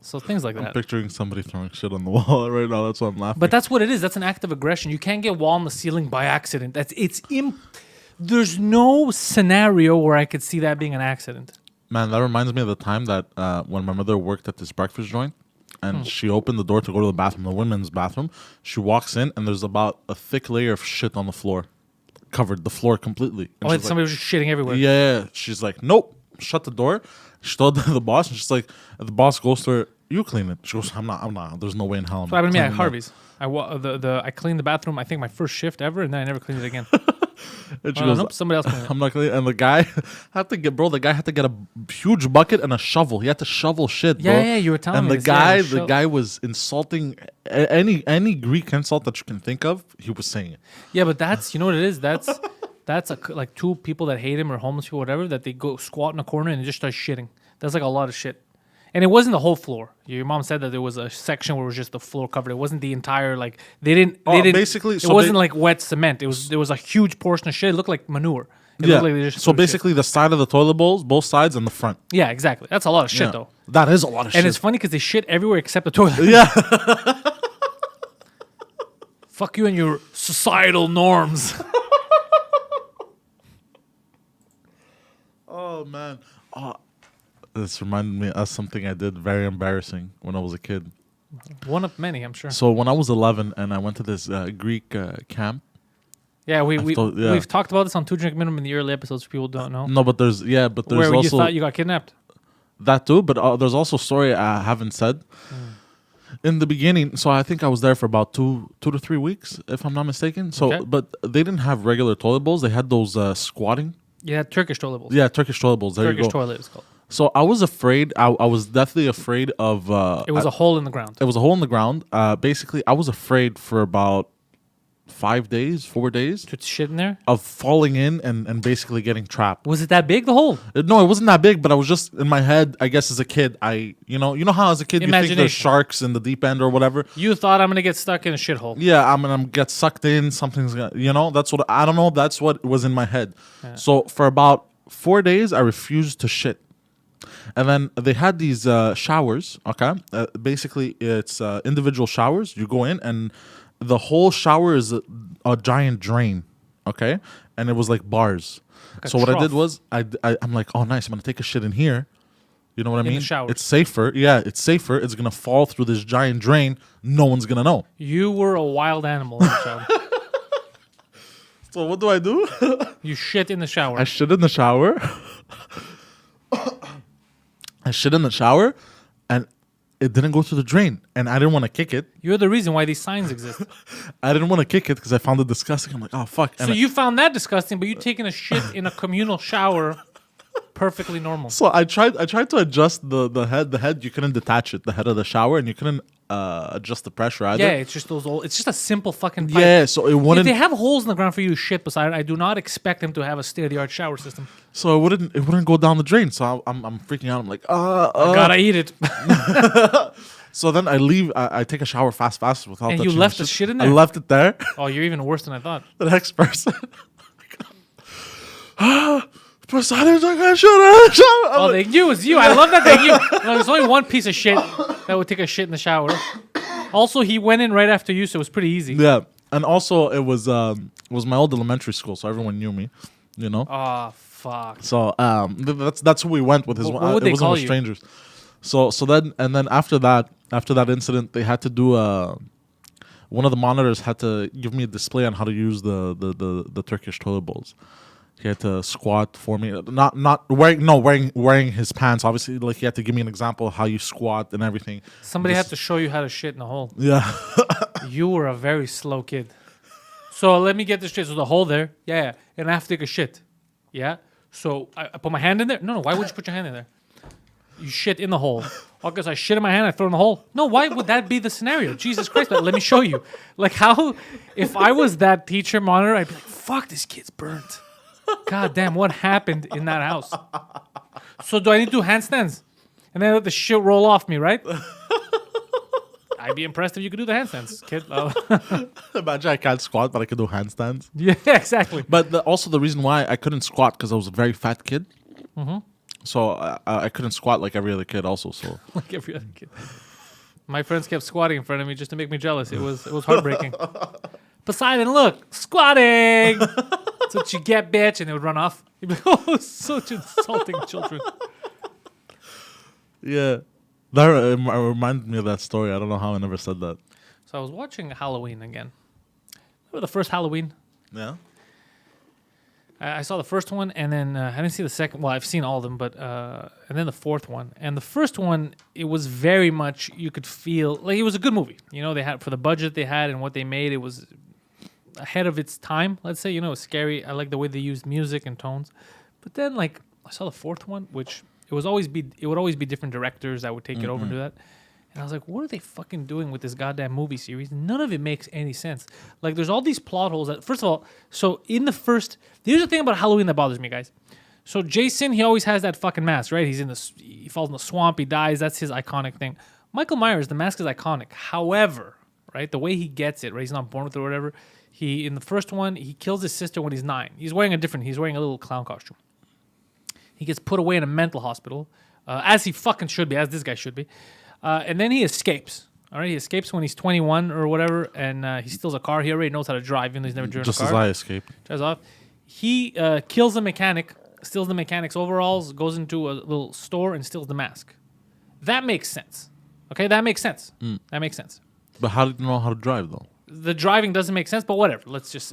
So things like that. I'm picturing somebody throwing shit on the wall right now. That's why I'm laughing. But that's what it is. That's an act of aggression. You can't get wall on the ceiling by accident. There's no scenario where I could see that being an accident. Man, that reminds me of the time that when my mother worked at this breakfast joint and she opened the door to go to the bathroom, the women's bathroom. She walks in and there's about a thick layer of shit on the floor. Covered the floor completely. And somebody was just shitting everywhere. Yeah. She's like, nope, shut the door. She told the boss and she's like, the boss goes to her, you clean it. She goes, I'm not. There's no way in hell. That's what happened to me at Harvey's. I cleaned the bathroom, I think my first shift ever, and then I never cleaned it again. And she goes, nope, somebody else cleaned it. I'm not cleaning. And the guy had to get a huge bucket and a shovel. He had to shovel shit, bro. Yeah, you were telling me. And the guy was insulting any Greek insult that you can think of. He was saying it. Yeah, but that's, you know what it is? That's that's like two people that hate him or homeless people, whatever, that they go squat in a corner and they just start shitting. That's like a lot of shit. And it wasn't the whole floor. Your mom said that there was a section where it was just the floor covered. It wasn't the entire like they didn't basically. It wasn't like wet cement. There was a huge portion of shit. It looked like manure. It Yeah. looked like they just So threw basically, the side of the toilet bowls, both sides, and the front. shit. Yeah, exactly. That's a lot of shit though. That is a lot of shit. And it's funny because they shit everywhere except the toilet. Yeah. Fuck you and your societal norms. Oh man. This reminded me of something I did very embarrassing when I was a kid. One of many, I'm sure. So when I was 11 and I went to this Greek camp. Yeah, we've talked about this on Two Drink Minimum in the early episodes for people who don't know. No, but there's Where also you thought you got kidnapped. that too. But there's also a story I haven't said. In the beginning, so I think I was there for about 2 to 3 weeks, if I'm not mistaken. So, Okay. but they didn't have regular toilet bowls. They had those squatting. Yeah, Turkish toilet bowls. Yeah, Turkish toilet bowls. There Turkish you go. toilet is called. So I was afraid. I was definitely afraid of. It was a hole in the ground. It was a hole in the ground. Basically, I was afraid for about 4 days To shit in there. of falling in and basically getting trapped. Was it that big, the hole? No, it wasn't that big, but I was just in my head. I guess as a kid, you know how as a kid you think there's Imagination. sharks in the deep end or whatever. You thought I'm gonna get stuck in a shithole. Yeah, I'm gonna get sucked in. Something's gonna, that's what I don't know. That's what was in my head. Yeah. So for about 4 days, I refused to shit. And then they had these showers. Okay, basically it's individual showers. You go in, and the whole shower is a giant drain. Okay, and it was like bars. Like a So what I did trough. was I'm like, oh nice, I'm gonna take a shit in here. You know what I the mean? showers. It's safer. Yeah, it's safer. It's gonna fall through this giant drain. No one's gonna know. You were a wild animal, child. So what do I do? You shit in the shower. I shit in the shower. And it didn't go through the drain. And I didn't want to kick it. You're the reason why these signs exist. I didn't want to kick it because I found it disgusting. I'm like, oh fuck. So you found that disgusting, but you taking a shit in a communal shower, perfectly normal. So I tried to adjust the head. The head, you couldn't detach it, the head of the shower, and you couldn't adjust the pressure either. Yeah, it's just those old. It's just a simple fucking pipe. Yeah, so it If wouldn't. they have holes in the ground for you to shit beside it, I do not expect them to have a state-of-the-art shower system. So it wouldn't go down the drain. So I'm freaking out. I'm like, Gotta eat it. So then I leave. I take a shower fast without. And you touching left the shit in there? I left it there. Oh, you're even worse than I thought. The next person. Poseidon's not gonna shoot her. Oh, they knew it was you. I love that they knew. No, there's only one piece of shit that would take a shit in the shower. Also, he went in right after you, so it was pretty easy. Yeah, and also it was my old elementary school, so everyone knew me. You know. Oh, fuck. So that's who we went with. His What would it they wasn't call with you? strangers. So then after that incident, they had to do one of the monitors had to give me a display on how to use the Turkish toilet bowls. He had to squat for me, not wearing his pants. Obviously, like he had to give me an example of how you squat and everything. Somebody had to show you how to shit in a hole. Yeah. You were a very slow kid. So let me get this straight. So the hole there, yeah, and I have to take a shit. Yeah. So I put my hand in there. No, why would you put your hand in there? You shit in the hole. Well, because I shit in my hand, I throw it in the hole. No, why would that be the scenario? Jesus Christ, but let me show you. Like how, if I was that teacher monitor, I'd be like, fuck, this kid's burnt. God damn, what happened in that house? So do I need to do handstands? And then let the shit roll off me, right? I'd be impressed if you could do the handstands, kid. Imagine I can't squat, but I can do handstands. Yeah, exactly. But also the reason why I couldn't squat because I was a very fat kid. Mm-hmm. So I couldn't squat like every other kid. Also, so Like every other kid. My friends kept squatting in front of me just to make me jealous. It was heartbreaking. Poseidon, look, squatting. That's what you get, bitch. And they would run off. You'd be like, oh, such insulting children. yeah, that reminded me of that story. I don't know how I never said that. So I was watching Halloween again. Remember the first Halloween? Yeah. I saw the first one, and then I didn't see the second. Well, I've seen all of them, but and then the fourth one. And the first one, it was very much you could feel like it was a good movie. You know, they had for the budget they had and what they made, it was ahead of its time. Let's say, it was scary. I like the way they used music and tones. But then, I saw the fourth one, which it would always be different directors that would take it over and do that. And I was like, what are they fucking doing with this goddamn movie series? None of it makes any sense. Like, there's all these plot holes. First of all, here's the thing about Halloween that bothers me, guys. So Jason, he always has that fucking mask, right? He falls in the swamp, he dies. That's his iconic thing. Michael Myers, the mask is iconic. However, right, the way he gets it, right, he's not born with it or whatever. In the first one, he kills his sister when he's 9. He's wearing a little clown costume. He gets put away in a mental hospital, as he fucking should be, as this guy should be. And then he escapes. All right, he escapes when he's 21 or whatever, and he steals a car. He already knows how to drive, even though he's never driven a car. Just as I escaped. Drives off. He kills the mechanic, steals the mechanic's overalls, goes into a little store and steals the mask. That makes sense. Okay, that makes sense. That makes sense. But how did you know how to drive, though? The driving doesn't make sense, but whatever. Let's just...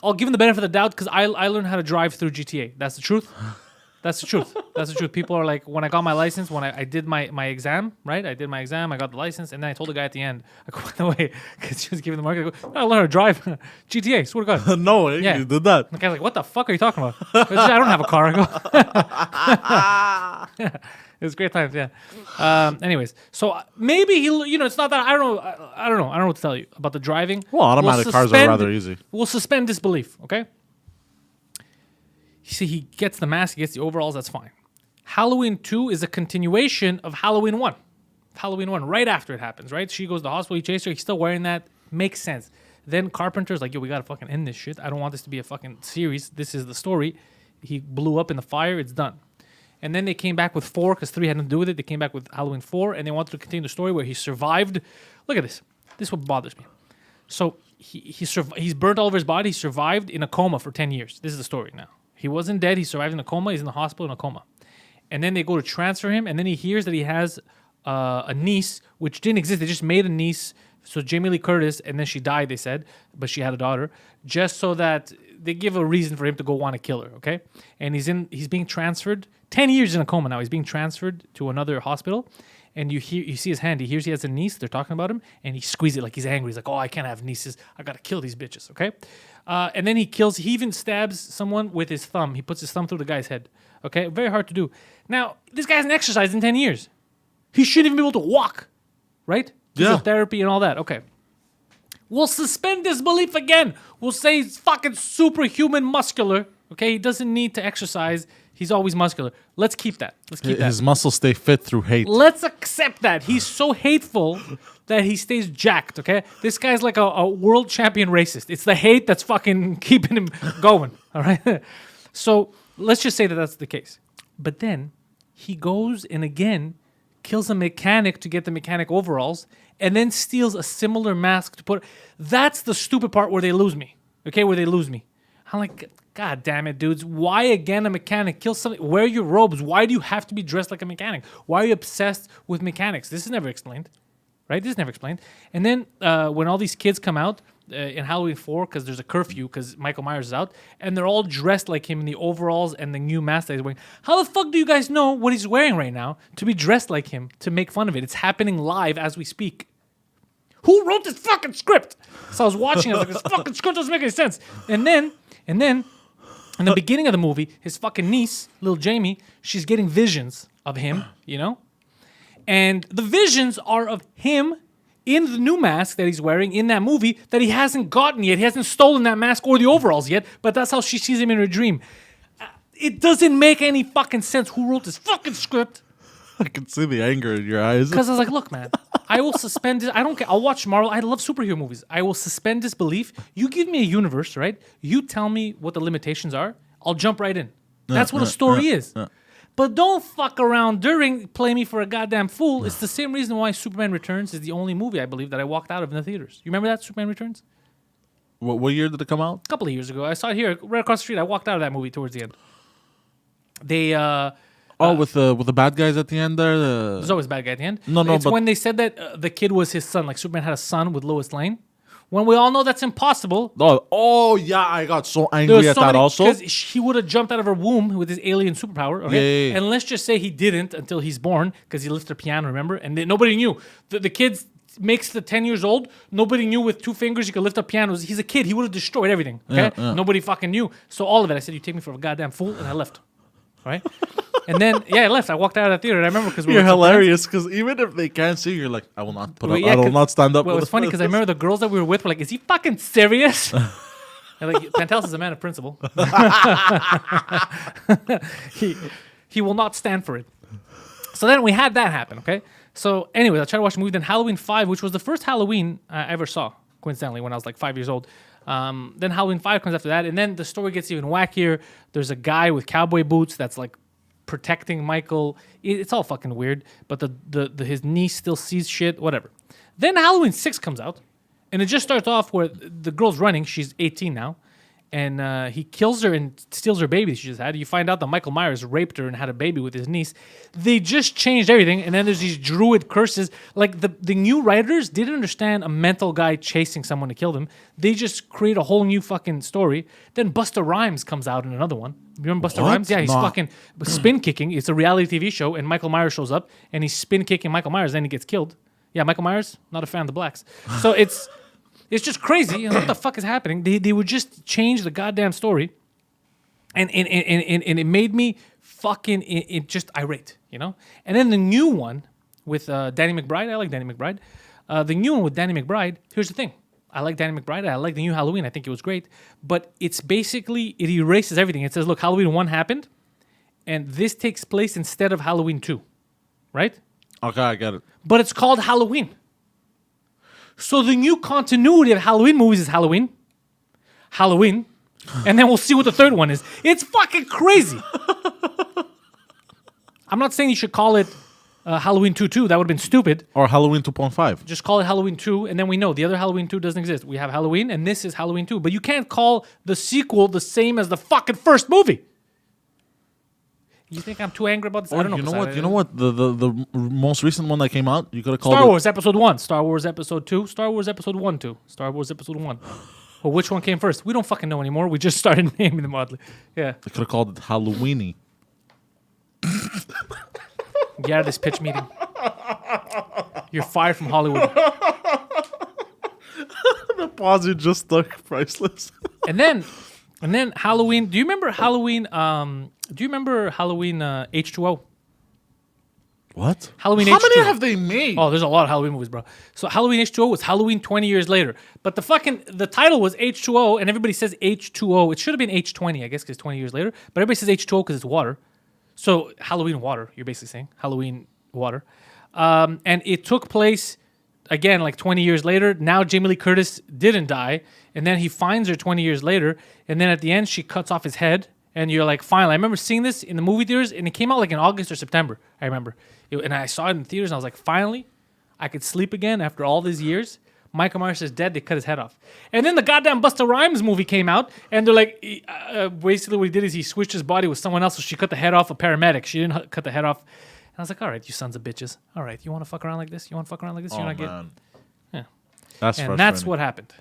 I'll give him the benefit of the doubt because I learned how to drive through GTA. That's the truth. That's the truth. That's the truth. People are like, when I got my license, when I did my exam, right? I did my exam, I got the license, and then I told the guy at the end, I go, by the way, because she was giving the market, I go, I learned how to drive GTA, swear to God. No way, you did that. The guy's like, what the fuck are you talking about? I don't have a car. I go, it was great times, yeah. Anyways, so maybe it's not that, I don't know what to tell you about the driving. Well, automatic cars are rather easy. We'll suspend disbelief, okay? See, he gets the mask, he gets the overalls, that's fine. Halloween 2 is a continuation of Halloween 1. Halloween 1, right after it happens, right? She goes to the hospital, he chases her, he's still wearing that. Makes sense. Then Carpenter's like, yo, we gotta fucking end this shit. I don't want this to be a fucking series. This is the story. He blew up in the fire, it's done. And then they came back with 4, because 3 had nothing to do with it. They came back with Halloween 4, and they wanted to continue the story where he survived. Look at this. This is what bothers me. So he's burnt all over his body. He survived in a coma for 10 years. This is the story now. He wasn't dead. He survived in a coma. He's in the hospital in a coma. And then they go to transfer him, and then he hears that he has a niece, which didn't exist. They just made a niece. So Jamie Lee Curtis, and then she died, they said, but she had a daughter, just so that they give a reason for him to go want to kill her, okay? And he's being transferred, 10 years in a coma now. He's being transferred to another hospital, and you see his hand. He hears he has a niece. They're talking about him, and he squeezes it like he's angry. He's like, oh, I can't have nieces. I got to kill these bitches, okay? And then he even stabs someone with his thumb. He puts his thumb through the guy's head, okay? Very hard to do. Now, this guy hasn't exercised in 10 years. He shouldn't even be able to walk, right? Physiotherapy and all that, okay. We'll suspend disbelief again. We'll say he's fucking superhuman muscular, okay? He doesn't need to exercise. He's always muscular. Let's keep that. His muscles stay fit through hate. Let's accept that. He's so hateful that he stays jacked, okay? This guy's like a world champion racist. It's the hate that's fucking keeping him going, all right? So let's just say that that's the case. But then he goes and again kills a mechanic to get the mechanic overalls and then steals a similar mask to put... That's the stupid part where they lose me, okay? Where they lose me. I'm like... God damn it, dudes. Why again a mechanic? Kill something. Wear your robes. Why do you have to be dressed like a mechanic? Why are you obsessed with mechanics? This is never explained. Right? This is never explained. And then when all these kids come out in Halloween 4, because there's a curfew, because Michael Myers is out, and they're all dressed like him in the overalls and the new mask that he's wearing. How the fuck do you guys know what he's wearing right now to be dressed like him, to make fun of it? It's happening live as we speak. Who wrote this fucking script? So I was watching, I was like, this fucking script doesn't make any sense. And then... in the beginning of the movie, his fucking niece, little Jamie, she's getting visions of him, you know? And the visions are of him in the new mask that he's wearing in that movie that he hasn't gotten yet. He hasn't stolen that mask or the overalls yet, but that's how she sees him in her dream. It doesn't make any fucking sense. Who wrote this fucking script? I can see the anger in your eyes. Because I was like, look, man, I will suspend this. I don't care. I'll watch Marvel. I love superhero movies. I will suspend disbelief. You give me a universe, right? You tell me what the limitations are. I'll jump right in. That's what a story is. But don't fuck around play me for a goddamn fool. It's the same reason why Superman Returns is the only movie, I believe, that I walked out of in the theaters. You remember that, Superman Returns? What year did it come out? A couple of years ago. I saw it here, right across the street. I walked out of that movie towards the end. They... with the bad guys at the end there? There's always a bad guy at the end. No, it's when they said that the kid was his son. Like Superman had a son with Lois Lane. When we all know that's impossible. Oh yeah, I got so angry at that also. Because he would have jumped out of her womb with his alien superpower. Okay? Yeah. And let's just say he didn't until he's born because he lifted a piano, remember? And nobody knew. The kid makes the 10 years old. Nobody knew with 2 fingers he could lift up pianos. He's a kid. He would have destroyed everything. Okay? Yeah. Nobody fucking knew. So all of it, I said, you take me for a goddamn fool, and I left. right? And then I left. I walked out of the theater. And I remember because You're hilarious because even if they can't see you, you're like, I will not put up. I will not stand up. Well, it was funny because I remember the girls that we were with were like, "Is he fucking serious?" And like Pantelis is a man of principle. he will not stand for it. So then we had that happen. Okay. So anyway, I tried to watch the movie. Then Halloween 5, which was the first Halloween I ever saw, coincidentally, when I was like 5 years old. Then Halloween 5 comes after that, and then the story gets even wackier. There's a guy with cowboy boots that's like protecting Michael. It's all fucking weird. But his niece still sees shit. Whatever. Then Halloween 6 comes out. And it just starts off where the girl's running. She's 18 now. And he kills her and steals her baby she just had. You find out that Michael Myers raped her and had a baby with his niece. They just changed everything. And then there's these druid curses. Like the new writers didn't understand a mental guy chasing someone to kill them. They just create a whole new fucking story. Then Busta Rhymes comes out in another one. You remember Busta Rhymes? Yeah, he's fucking spin kicking. It's a reality TV show. And Michael Myers shows up. And he's spin kicking Michael Myers. Then he gets killed. Yeah, Michael Myers, not a fan of the blacks. So it's just crazy. What the fuck is happening? They would just change the goddamn story, and it made me fucking just irate, And then the new one with Danny McBride. I like Danny McBride. The new one with Danny McBride. Here's the thing. I like Danny McBride. I like the new Halloween. I think it was great. But it's basically, it erases everything. It says, look, Halloween 1 happened, and this takes place instead of Halloween 2. Right? Okay, I get it. But it's called Halloween. So the new continuity of Halloween movies is Halloween, and then we'll see what the third one is. It's fucking crazy. I'm not saying you should call it Halloween 2. That would have been stupid. Or Halloween 2.5. Just call it Halloween 2, and then we know the other Halloween 2 doesn't exist. We have Halloween, and this is Halloween 2. But you can't call the sequel the same as the fucking first movie. You think I'm too angry about this? I don't know. You know what? The most recent one that came out, you could have called Star Wars Episode 1, Star Wars Episode 2, Star Wars Episode 1, 2, Star Wars Episode 1. Well, which one came first? We don't fucking know anymore. We just started naming them oddly. Yeah. They could have called it Halloweeny. Get out of this pitch meeting. You're fired from Hollywood. The pause you just stuck priceless. And then Halloween. Do you remember Halloween? H2O? What? Halloween How H2O. many have they made? Oh, there's a lot of Halloween movies, bro. So Halloween H2O was Halloween 20 years later. But the title was H2O, and everybody says H2O. It should have been H20, I guess, because 20 years later. But everybody says H2O because it's water. So Halloween water, you're basically saying. Halloween water. And it took place, again, like 20 years later. Now Jamie Lee Curtis didn't die. And then he finds her 20 years later. And then at the end, she cuts off his head. And you're like, finally. I remember seeing this in the movie theaters, and it came out like in August or September. I remember. And I saw it in the theaters, and I was like, finally, I could sleep again after all these years. Michael Myers is dead. They cut his head off. And then the goddamn Busta Rhymes movie came out, and they're like, basically what he did is he switched his body with someone else, so she cut the head off a paramedic. She didn't cut the head off. And I was like, all right, you sons of bitches. All right, you want to fuck around like this? You're not man. Yeah. That's what happened.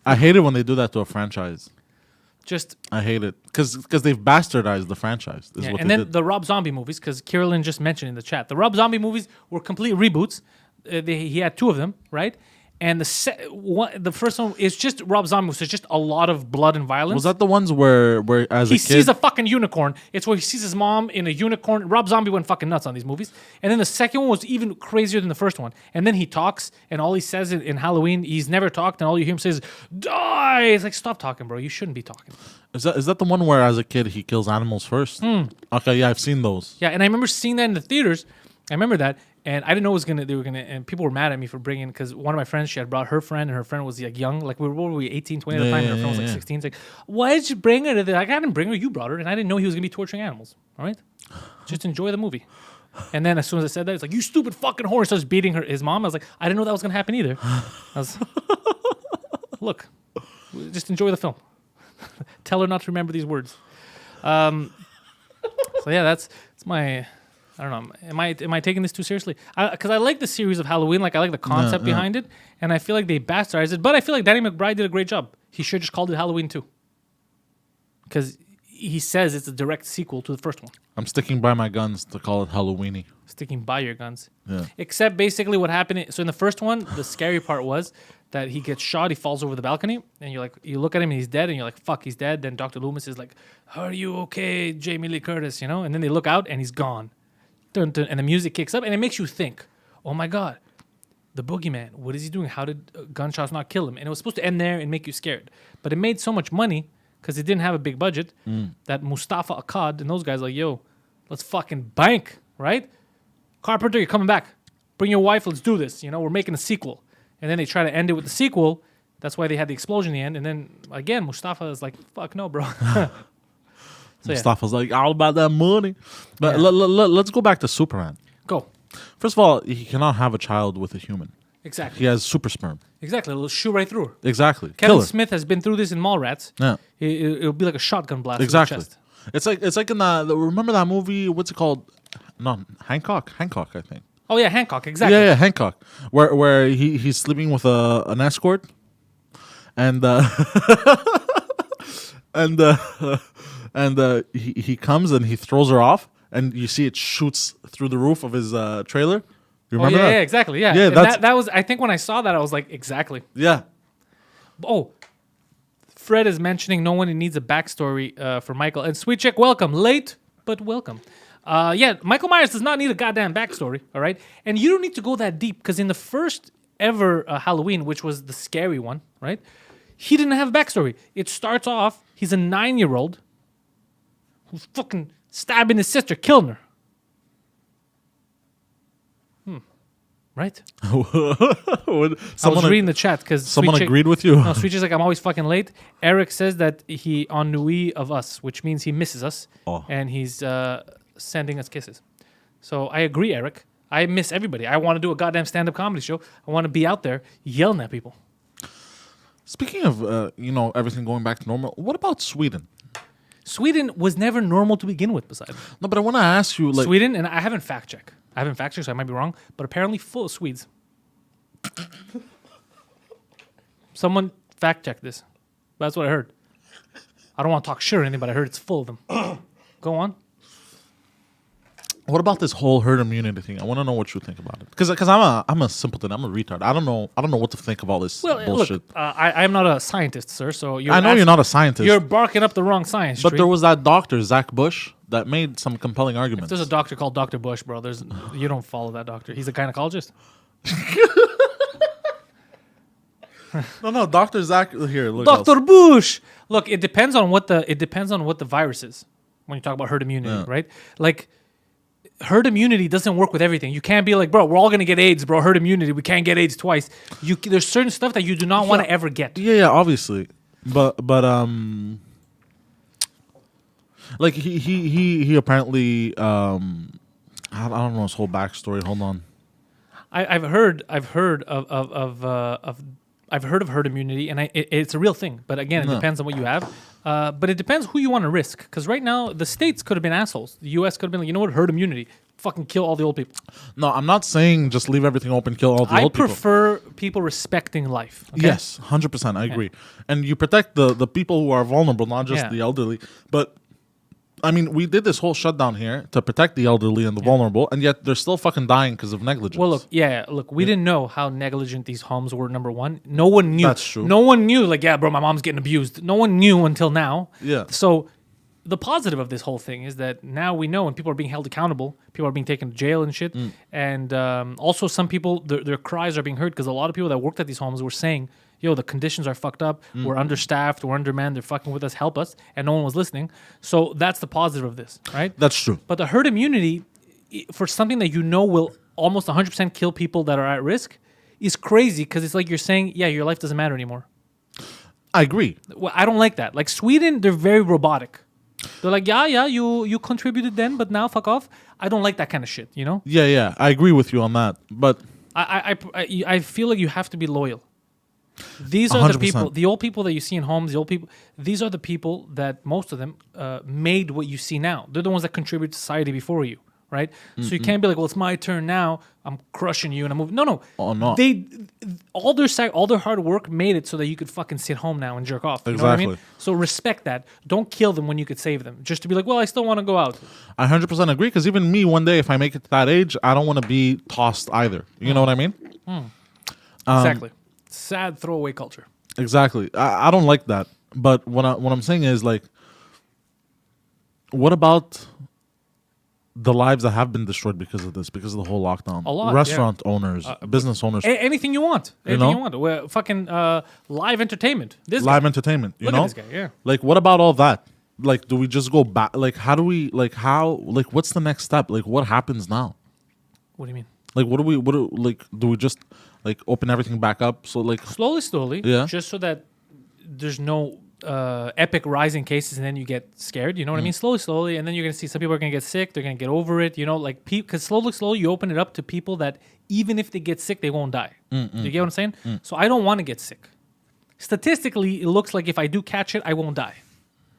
I hate it when they do that to a franchise. I hate it because they've bastardized the franchise. And then the Rob Zombie movies, because Carolyn just mentioned in the chat, the Rob Zombie movies were complete reboots. He had 2 of them, right? And the first one is just Rob Zombie, so it's just a lot of blood and violence. Was that the ones where as he a kid sees a fucking unicorn? It's where he sees his mom in a unicorn. Rob Zombie went fucking nuts on these movies. And then the second one was even crazier than the first one. And then he talks, and all he says in Halloween, he's never talked, and all you hear him say is, die! It's like, stop talking, bro. You shouldn't be talking. Is that the one where as a kid he kills animals first? Okay, yeah, I've seen those. Yeah, and I remember seeing that in the theaters. I remember that. And I didn't know they were gonna, and people were mad at me for bringing, because one of my friends, she had brought her friend, and her friend was like young, like what were we, 18, 20 at the time, and her friend was like 16. It's like, why did you bring her to the, like, I didn't bring her, you brought her, and I didn't know he was gonna be torturing animals. All right, just enjoy the movie. And then as soon as I said that, it's like, you stupid fucking whore, starts beating his mom. I was like, I didn't know that was gonna happen either. Look, just enjoy the film. Tell her not to remember these words. So yeah, that's my. I don't know. Am I taking this too seriously? Because I like the series of Halloween. Like, I like the concept behind it, and I feel like they bastardized it. But I feel like Danny McBride did a great job. He should just called it Halloween 2. Because he says it's a direct sequel to the first one. I'm sticking by my guns to call it Halloweeny. Sticking by your guns. Yeah. Except basically what happened. So in the first one, the scary part was that he gets shot. He falls over the balcony, and you look at him and he's dead, and you're like, fuck, he's dead. Then Dr. Loomis is like, are you okay, Jamie Lee Curtis? And then they look out and he's gone. Dun, dun, and the music kicks up, and it makes you think, oh my god, the boogeyman, what is he doing? How did gunshots not kill him? And it was supposed to end there and make you scared, but it made so much money because it didn't have a big budget that Mustafa Akkad and those guys like, yo, let's fucking bank, right? Carpenter, you're coming back. Bring your wife. Let's do this. We're making a sequel. And then they try to end it with the sequel. That's why they had the explosion in the end. And then again, Mustafa is like, fuck no, bro. Mustafa's like, all about that money. But let's go back to Superman. Go. First of all, he cannot have a child with a human. Exactly. He has super sperm. Exactly. It'll shoot right through her. Exactly. Kevin Smith has been through this in Mallrats. Yeah. It'll be like a shotgun blast. Exactly. To the chest. It's like in remember that movie? What's it called? No, Hancock, I think. Oh yeah, Hancock. Exactly. Yeah, Hancock. Where he's sleeping with an escort, and he comes and he throws her off, and you see it shoots through the roof of his trailer. You remember that? Yeah, exactly. Yeah, yeah. That was. I think when I saw that, I was like, exactly. Yeah. Oh, Fred is mentioning no one needs a backstory for Michael. And Sweet Chick, welcome. Late, but welcome. Michael Myers does not need a goddamn backstory, all right? And you don't need to go that deep, because in the first ever Halloween, which was the scary one, right? He didn't have a backstory. It starts off, he's a 9-year-old who's fucking stabbing his sister, killing her. Right? I was reading the chat because someone agreed with you. No, Sweet Chick's like, I'm always fucking late. Eric says that he ennui of us, which means he misses us, and he's sending us kisses. So I agree, Eric. I miss everybody. I want to do a goddamn stand-up comedy show. I want to be out there yelling at people. Speaking of, everything going back to normal, what about Sweden? Sweden was never normal to begin with, besides. No, but I want to ask you, like... Sweden, and I haven't fact-checked. So I might be wrong, but apparently full of Swedes. Someone fact-check this. That's what I heard. I don't want to talk shit or anything, but I heard it's full of them. Go on. What about this whole herd immunity thing? I want to know what you think about it. Because I'm a simpleton. I'm a retard. I don't know what to think of all this bullshit. Look, I'm not a scientist, sir. So I know you're not a scientist. You're barking up the wrong science. But there was that doctor, Zach Bush, that made some compelling arguments. If there's a doctor called Dr. Bush, bro, you don't follow that doctor. He's a gynecologist. No, Dr. Zach here. Look, Dr. Bush. Look, it depends on what the virus is when you talk about herd immunity, right? Like, herd immunity doesn't work with everything. You can't be like, bro, we're all gonna get AIDS, bro. Herd immunity, we can't get AIDS twice. There's certain stuff that you do not want to ever get. Yeah, obviously, but like he apparently I don't know his whole backstory. Hold on. I've heard of herd immunity, and it's a real thing. But again, it depends on what you have. But it depends who you want to risk. Because right now, the states could have been assholes. The U.S. could have been like, you know what, herd immunity. Fucking kill all the old people. No, I'm not saying just leave everything open, kill all the old people. I prefer people respecting life. Okay? Yes, 100%. I agree. And you protect the people who are vulnerable, not just the elderly. But I mean, we did this whole shutdown here to protect the elderly and the vulnerable, and yet they're still fucking dying because of negligence. Well, look, we didn't know how negligent these homes were, number one. No one knew. That's true. No one knew, like, yeah, bro, my mom's getting abused. No one knew until now. Yeah. So the positive of this whole thing is that now we know, and people are being held accountable. People are being taken to jail and shit. And also some people, their cries are being heard, because a lot of people that worked at these homes were saying, yo, the conditions are fucked up. We're understaffed. We're undermanned. They're fucking with us. Help us. And no one was listening. So that's the positive of this, right? That's true. But the herd immunity, for something that you know will almost 100% kill people that are at risk, is crazy, because it's like you're saying, yeah, your life doesn't matter anymore. I agree. Well, I don't like that. Like Sweden, they're very robotic. They're like, yeah, you contributed then, but now fuck off. I don't like that kind of shit, you know? Yeah. I agree with you on that. But I feel like you have to be loyal. These are 100%. the people, the old people that you see in homes, the old people, these are the people that most of them made what you see now. They're the ones that contribute to society before you, right? So you can't be like, well, it's my turn now. I'm crushing you and I'm moving. No. Oh, no. All their hard work made it so that you could fucking sit home now and jerk off. You know what I mean? So respect that. Don't kill them when you could save them. Just to be like, well, I still want to go out. I 100% agree, because even me, one day, if I make it to that age, I don't want to be tossed either. You know what I mean? Exactly. Sad throwaway culture. Exactly. I don't like that. But what I'm saying is, like, what about the lives that have been destroyed because of this, because of the whole lockdown? A lot, Restaurant owners, business owners. Anything you want. Anything you want. Well, fucking live entertainment. Entertainment, you Look know? at this guy, yeah. Like, what about all that? Like, do we just go back? Like, what's the next step? Like, what happens now? What do you mean? Like, do we just, like, open everything back up? So, like... Slowly. Yeah. Just so that there's no epic rise in cases and then you get scared. You know what I mean? Slowly. And then you're going to see some people are going to get sick. They're going to get over it. You know, like, because slowly, you open it up to people that even if they get sick, they won't die. You get what I'm saying? So I don't want to get sick. Statistically, it looks like if I do catch it, I won't die.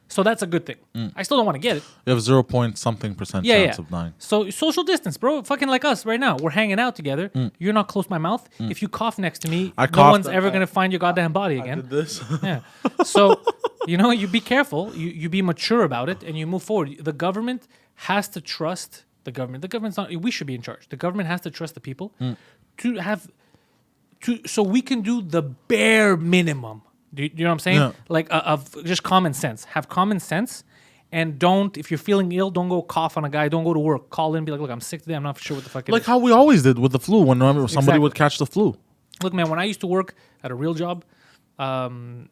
So that's a good thing. I still don't want to get it. You have 0.something% chance of dying. So social distance, bro. Fucking like us right now. We're hanging out together. You're not close to my mouth. If you cough next to me, no one's ever going to find your goddamn body again. I did this. Yeah. So, you be careful. You be mature about it and you move forward. The government has to trust the government. The government's not, we should be in charge. The government has to trust the people so we can do the bare minimum. Do you know what I'm saying? Yeah. Like of just common sense. Have common sense, and don't. If you're feeling ill, don't go cough on a guy. Don't go to work. Call in, and be like, "Look, I'm sick today. I'm not sure what the fuck it is." Like how we always did with the flu. When somebody would catch the flu. Look, man. When I used to work at a real job, the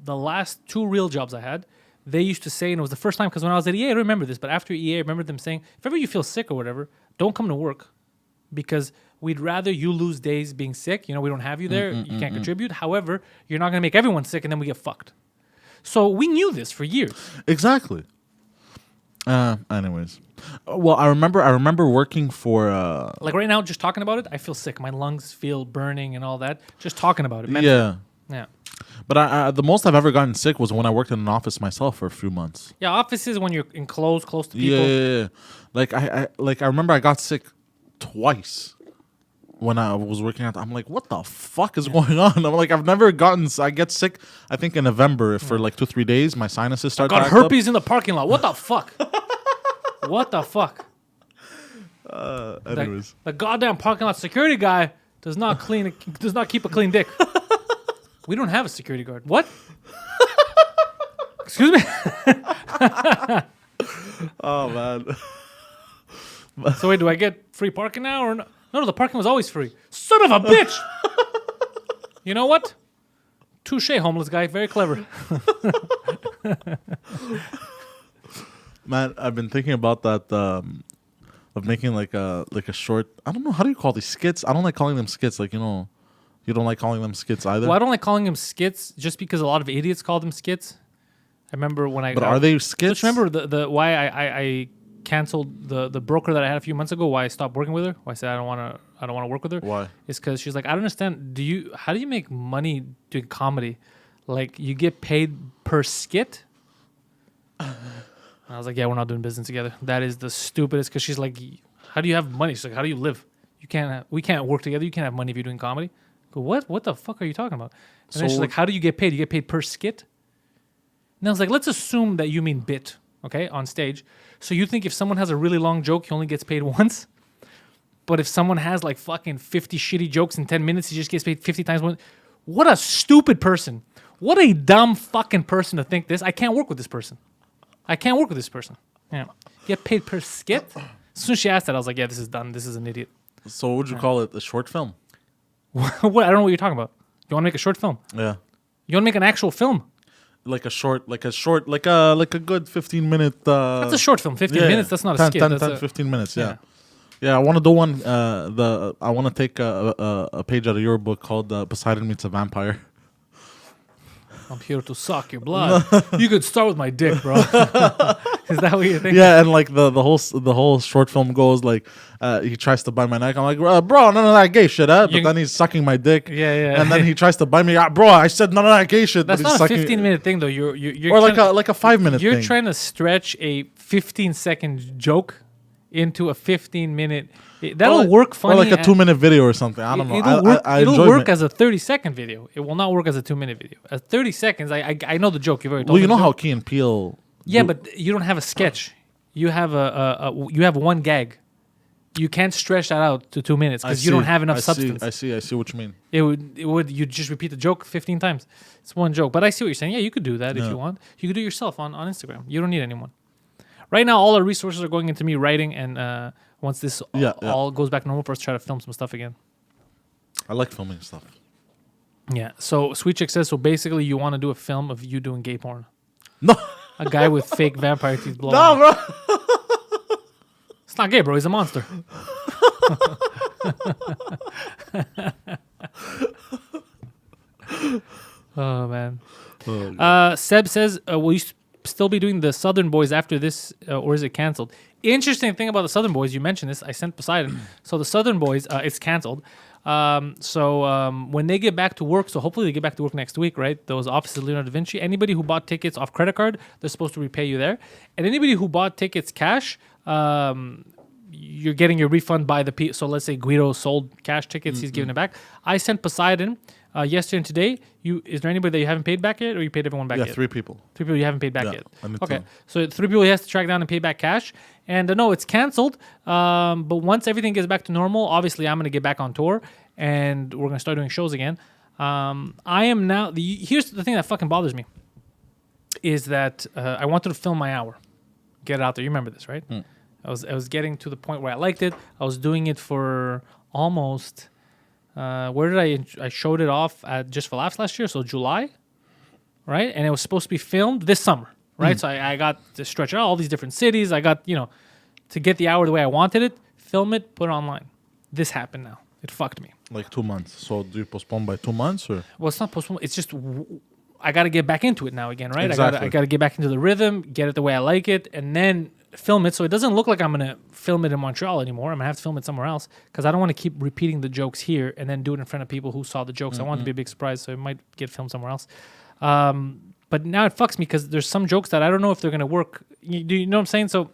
last 2 real jobs I had, they used to say, and it was the first time because when I was at EA, I remember this. But after EA, I remember them saying, "If ever you feel sick or whatever, don't come to work, because we'd rather you lose days being sick. We don't have you there. You can't contribute. However, you're not going to make everyone sick and then we get fucked." So we knew this for years. Exactly. Anyways. Well, I remember working for... like right now, just talking about it, I feel sick. My lungs feel burning and all that. Just talking about it. Yeah. Yeah. But the most I've ever gotten sick was when I worked in an office myself for a few months. Yeah, offices when you're enclosed, close to people. Yeah. Like I remember I got sick twice. When I was working out, I'm like, what the fuck is going on? I'm like, I've never I get sick, I think in November for like 2-3 days. My sinuses start to got herpes in the parking lot. What the fuck? What the fuck? Anyways. The goddamn parking lot security guy does not keep a clean dick. We don't have a security guard. What? Excuse me? Oh, man. So wait, do I get free parking now or no? No, the parking was always free. Son of a bitch! You know what? Touche, homeless guy. Very clever. Man, I've been thinking about that of making like a short. I don't know, how do you call these skits? I don't like calling them skits. Like, you don't like calling them skits either. Well, I don't like calling them skits just because a lot of idiots call them skits. I remember when I. But are they skits? Just remember the why I canceled the broker that I had a few months ago. Why I stopped working with her. Why I said I don't want to work with her. Why? It's because she's like, I don't understand. How do you make money doing comedy? Like, you get paid per skit? I was like, yeah, we're not doing business together. That is the stupidest. Because she's like, how do you have money? She's like, how do you live? We can't work together. You can't have money if you're doing comedy. I go, what? What the fuck are you talking about? And then she's like, how do you get paid? You get paid per skit? And I was like, let's assume that you mean bit, okay, on stage. So you think if someone has a really long joke, he only gets paid once? But if someone has like fucking 50 shitty jokes in 10 minutes, he just gets paid 50 times one. What a stupid person. What a dumb fucking person to think this. I can't work with this person. Yeah. Get paid per skit? As soon as she asked that, I was like, yeah, this is done. This is an idiot. So what would you call it? A short film? What? I don't know what you're talking about. You want to make a short film? Yeah. You want to make an actual film? Like a good 15-minute... That's a short film. 15 minutes, that's not a skit. 10, 15 minutes, yeah. Yeah, I want to do one. I want to take a page out of your book called Poseidon Meets a Vampire. I'm here to suck your blood. You could start with my dick, bro. Is that what you think? Yeah, and like the whole short film goes like he tries to bite my neck. I'm like, bro, none of that gay shit, But then he's sucking my dick. Yeah. And then he tries to bite me. Bro, I said none of that gay shit. That's but not a 15-minute thing, though. You're or like a 5-minute thing. You're trying to stretch a 15-second joke into a 15-minute. That'll work funny. Or like a 2-minute video or something. I don't know. It'll work as a 30-second video. It will not work as a 2-minute video. At 30 seconds, I know the joke. You've already told me. Well, you know how Key and Peele. Yeah, but you don't have a sketch. You have you have one gag. You can't stretch that out to 2 minutes because you don't have enough substance. I see what you mean. It would you just repeat the joke 15 times. It's one joke. But I see what you're saying. Yeah, you could do that if you want. You could do it yourself on Instagram. You don't need anyone. Right now, all our resources are going into me writing, and once this all goes back normal, for us to try to film some stuff again. I like filming stuff. Yeah. So Sweet Chick says, so basically you want to do a film of you doing gay porn. No. A guy with fake vampire teeth blowing. No, bro. It's not gay, bro. He's a monster. Oh, man. Seb says, will you still be doing the Southern Boys after this, or is it canceled? Interesting thing about the Southern Boys, you mentioned this. I sent Poseidon. So the Southern Boys, it's canceled. When they get back to work, so hopefully they get back to work next week, right? Those offices of Leonardo da Vinci, anybody who bought tickets off credit card, they're supposed to repay you there. And anybody who bought tickets cash, you're getting your refund by the so let's say Guido sold cash tickets, he's giving it back. I sent Poseidon yesterday and today. Is there anybody that you haven't paid back yet, or you paid everyone back yet? 3 people. 3 people you haven't paid back yet. Okay, 2. so 3 people he has to track down and pay back cash. And no, it's canceled. But once everything gets back to normal, obviously I'm going to get back on tour and we're going to start doing shows again. I am now. Here's the thing that fucking bothers me is that I wanted to film my hour, get it out there. You remember this, right? I was getting to the point where I liked it. I was doing it for almost. Where did I showed it off at Just for Laughs last year, so July, right? And it was supposed to be filmed this summer, right? So I got to stretch out all these different cities. I got to get the hour the way I wanted it, film it, put it online. This happened now. It fucked me. Like 2 months. So do you postpone by 2 months or? Well, it's not postponed. It's just I got to get back into it now again, right? Exactly. I got to get back into the rhythm, get it the way I like it, and then film it. So it doesn't look like I'm going to film it in Montreal anymore. I'm going to have to film it somewhere else because I don't want to keep repeating the jokes here and then do it in front of people who saw the jokes. I want it to be a big surprise, so it might get filmed somewhere else. But now it fucks me because there's some jokes that I don't know if they're going to work. You know what I'm saying? So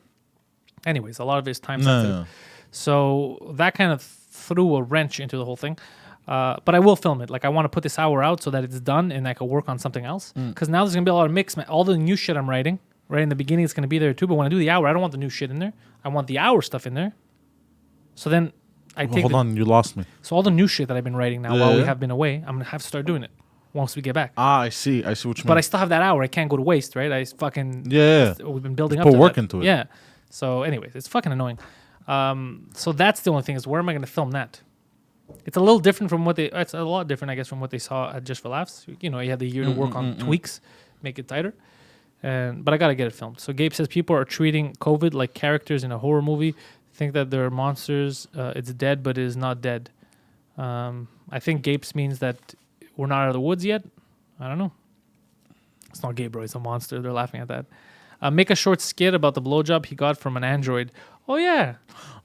anyways, a lot of it is time sensitive. No. So that kind of threw a wrench into the whole thing. But I will film it. Like I want to put this hour out so that it's done and I can work on something else. Because now there's going to be a lot of mix. All the new shit I'm writing, right in the beginning, it's going to be there too. But when I do the hour, I don't want the new shit in there. I want the hour stuff in there. So then I take. Hold on, you lost me. So all the new shit that I've been writing now while we have been away, I'm going to have to start doing it once we get back. I see what you mean. But I still have that hour. I can't go to waste, right? I fucking we've been building up. Put work into it. Yeah. So anyways, it's fucking annoying. So that's the only thing is where am I going to film that? It's a little different from it's a lot different, I guess, from what they saw at Just for Laughs. You had the year to work on tweaks, make it tighter. But I got to get it filmed. So Gabe says people are treating COVID like characters in a horror movie, think that they're monsters. It's dead, but it is not dead. I think Gabe's means that we're not out of the woods yet. I don't know. It's not Gabe, bro. He's a monster. They're laughing at that. Make a short skit about the blowjob he got from an android. Oh, yeah.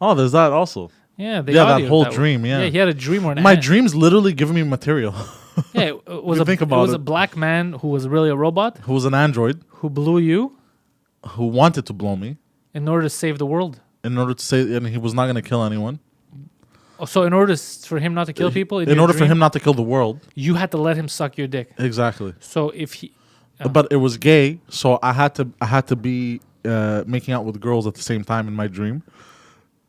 Oh, there's that also. Yeah, that whole dream. Yeah, he had a dream where my dream's literally giving me material. Yeah, it was a black man who was really a robot, who was an android, who blew you, who wanted to blow me in order to save the world. And he was not going to kill anyone. Oh, so in order for him not to kill people, in order for him not to kill the world, you had to let him suck your dick. Exactly. So if he, but it was gay, so I had to be making out with girls at the same time in my dream.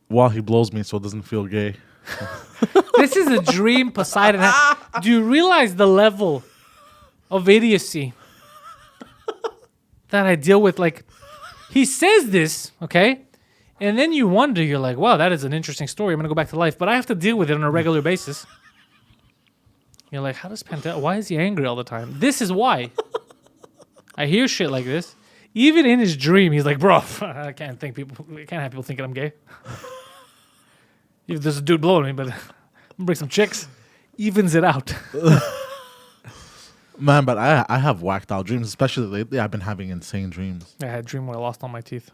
While he blows me, so it doesn't feel gay. This is a dream Poseidon had. Do you realize the level of idiocy that I deal with? Like, he says this, okay? And then you wonder, you're like, wow, that is an interesting story. I'm going to go back to life. But I have to deal with it on a regular basis. You're like, how does Pantelis, why is he angry all the time? This is why. I hear shit like this. Even in his dream, he's like, bro, I can't have people thinking I'm gay. If there's a dude blowing me, but I'm gonna bring some chicks. Evens it out. Man, but I have whacked out dreams, especially lately. I've been having insane dreams. I had a dream where I lost all my teeth.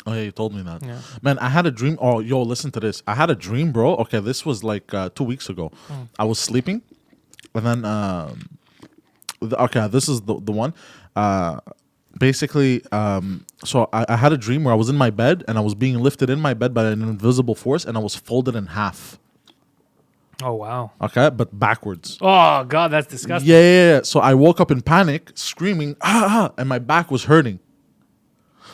Oh, yeah, you told me that. Yeah. Man, I had a dream. Oh, yo, listen to this. I had a dream, bro. Okay, this was like 2 weeks ago. I was sleeping, and then, okay, this is the one. basically, so I had a dream where I was in my bed and I was being lifted in my bed by an invisible force, and I was folded in half. Oh wow. Okay, but backwards. Oh god, that's disgusting. Yeah. So I woke up in panic, screaming, and my back was hurting.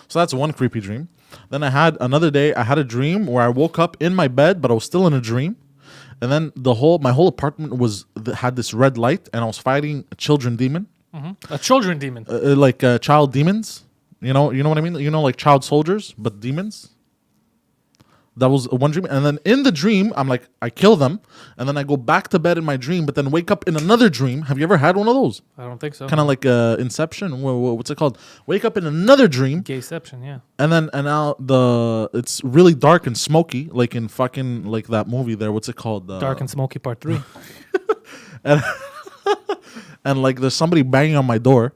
So that's one creepy dream. Then I had another day. I had a dream where I woke up in my bed, but I was still in a dream. And then my whole apartment had this red light, and I was fighting a children demon. A children demon. Like child demons. You know what I mean? You know, like child soldiers, but demons. That was one dream. And then in the dream, I'm like, I kill them. And then I go back to bed in my dream, but then wake up in another dream. Have you ever had one of those? I don't think so. Kind of like Inception. What's it called? Wake up in another dream. Gayception, yeah. And now it's really dark and smoky, like in fucking like that movie there. What's it called? Dark and Smoky Part 3. And like there's somebody banging on my door,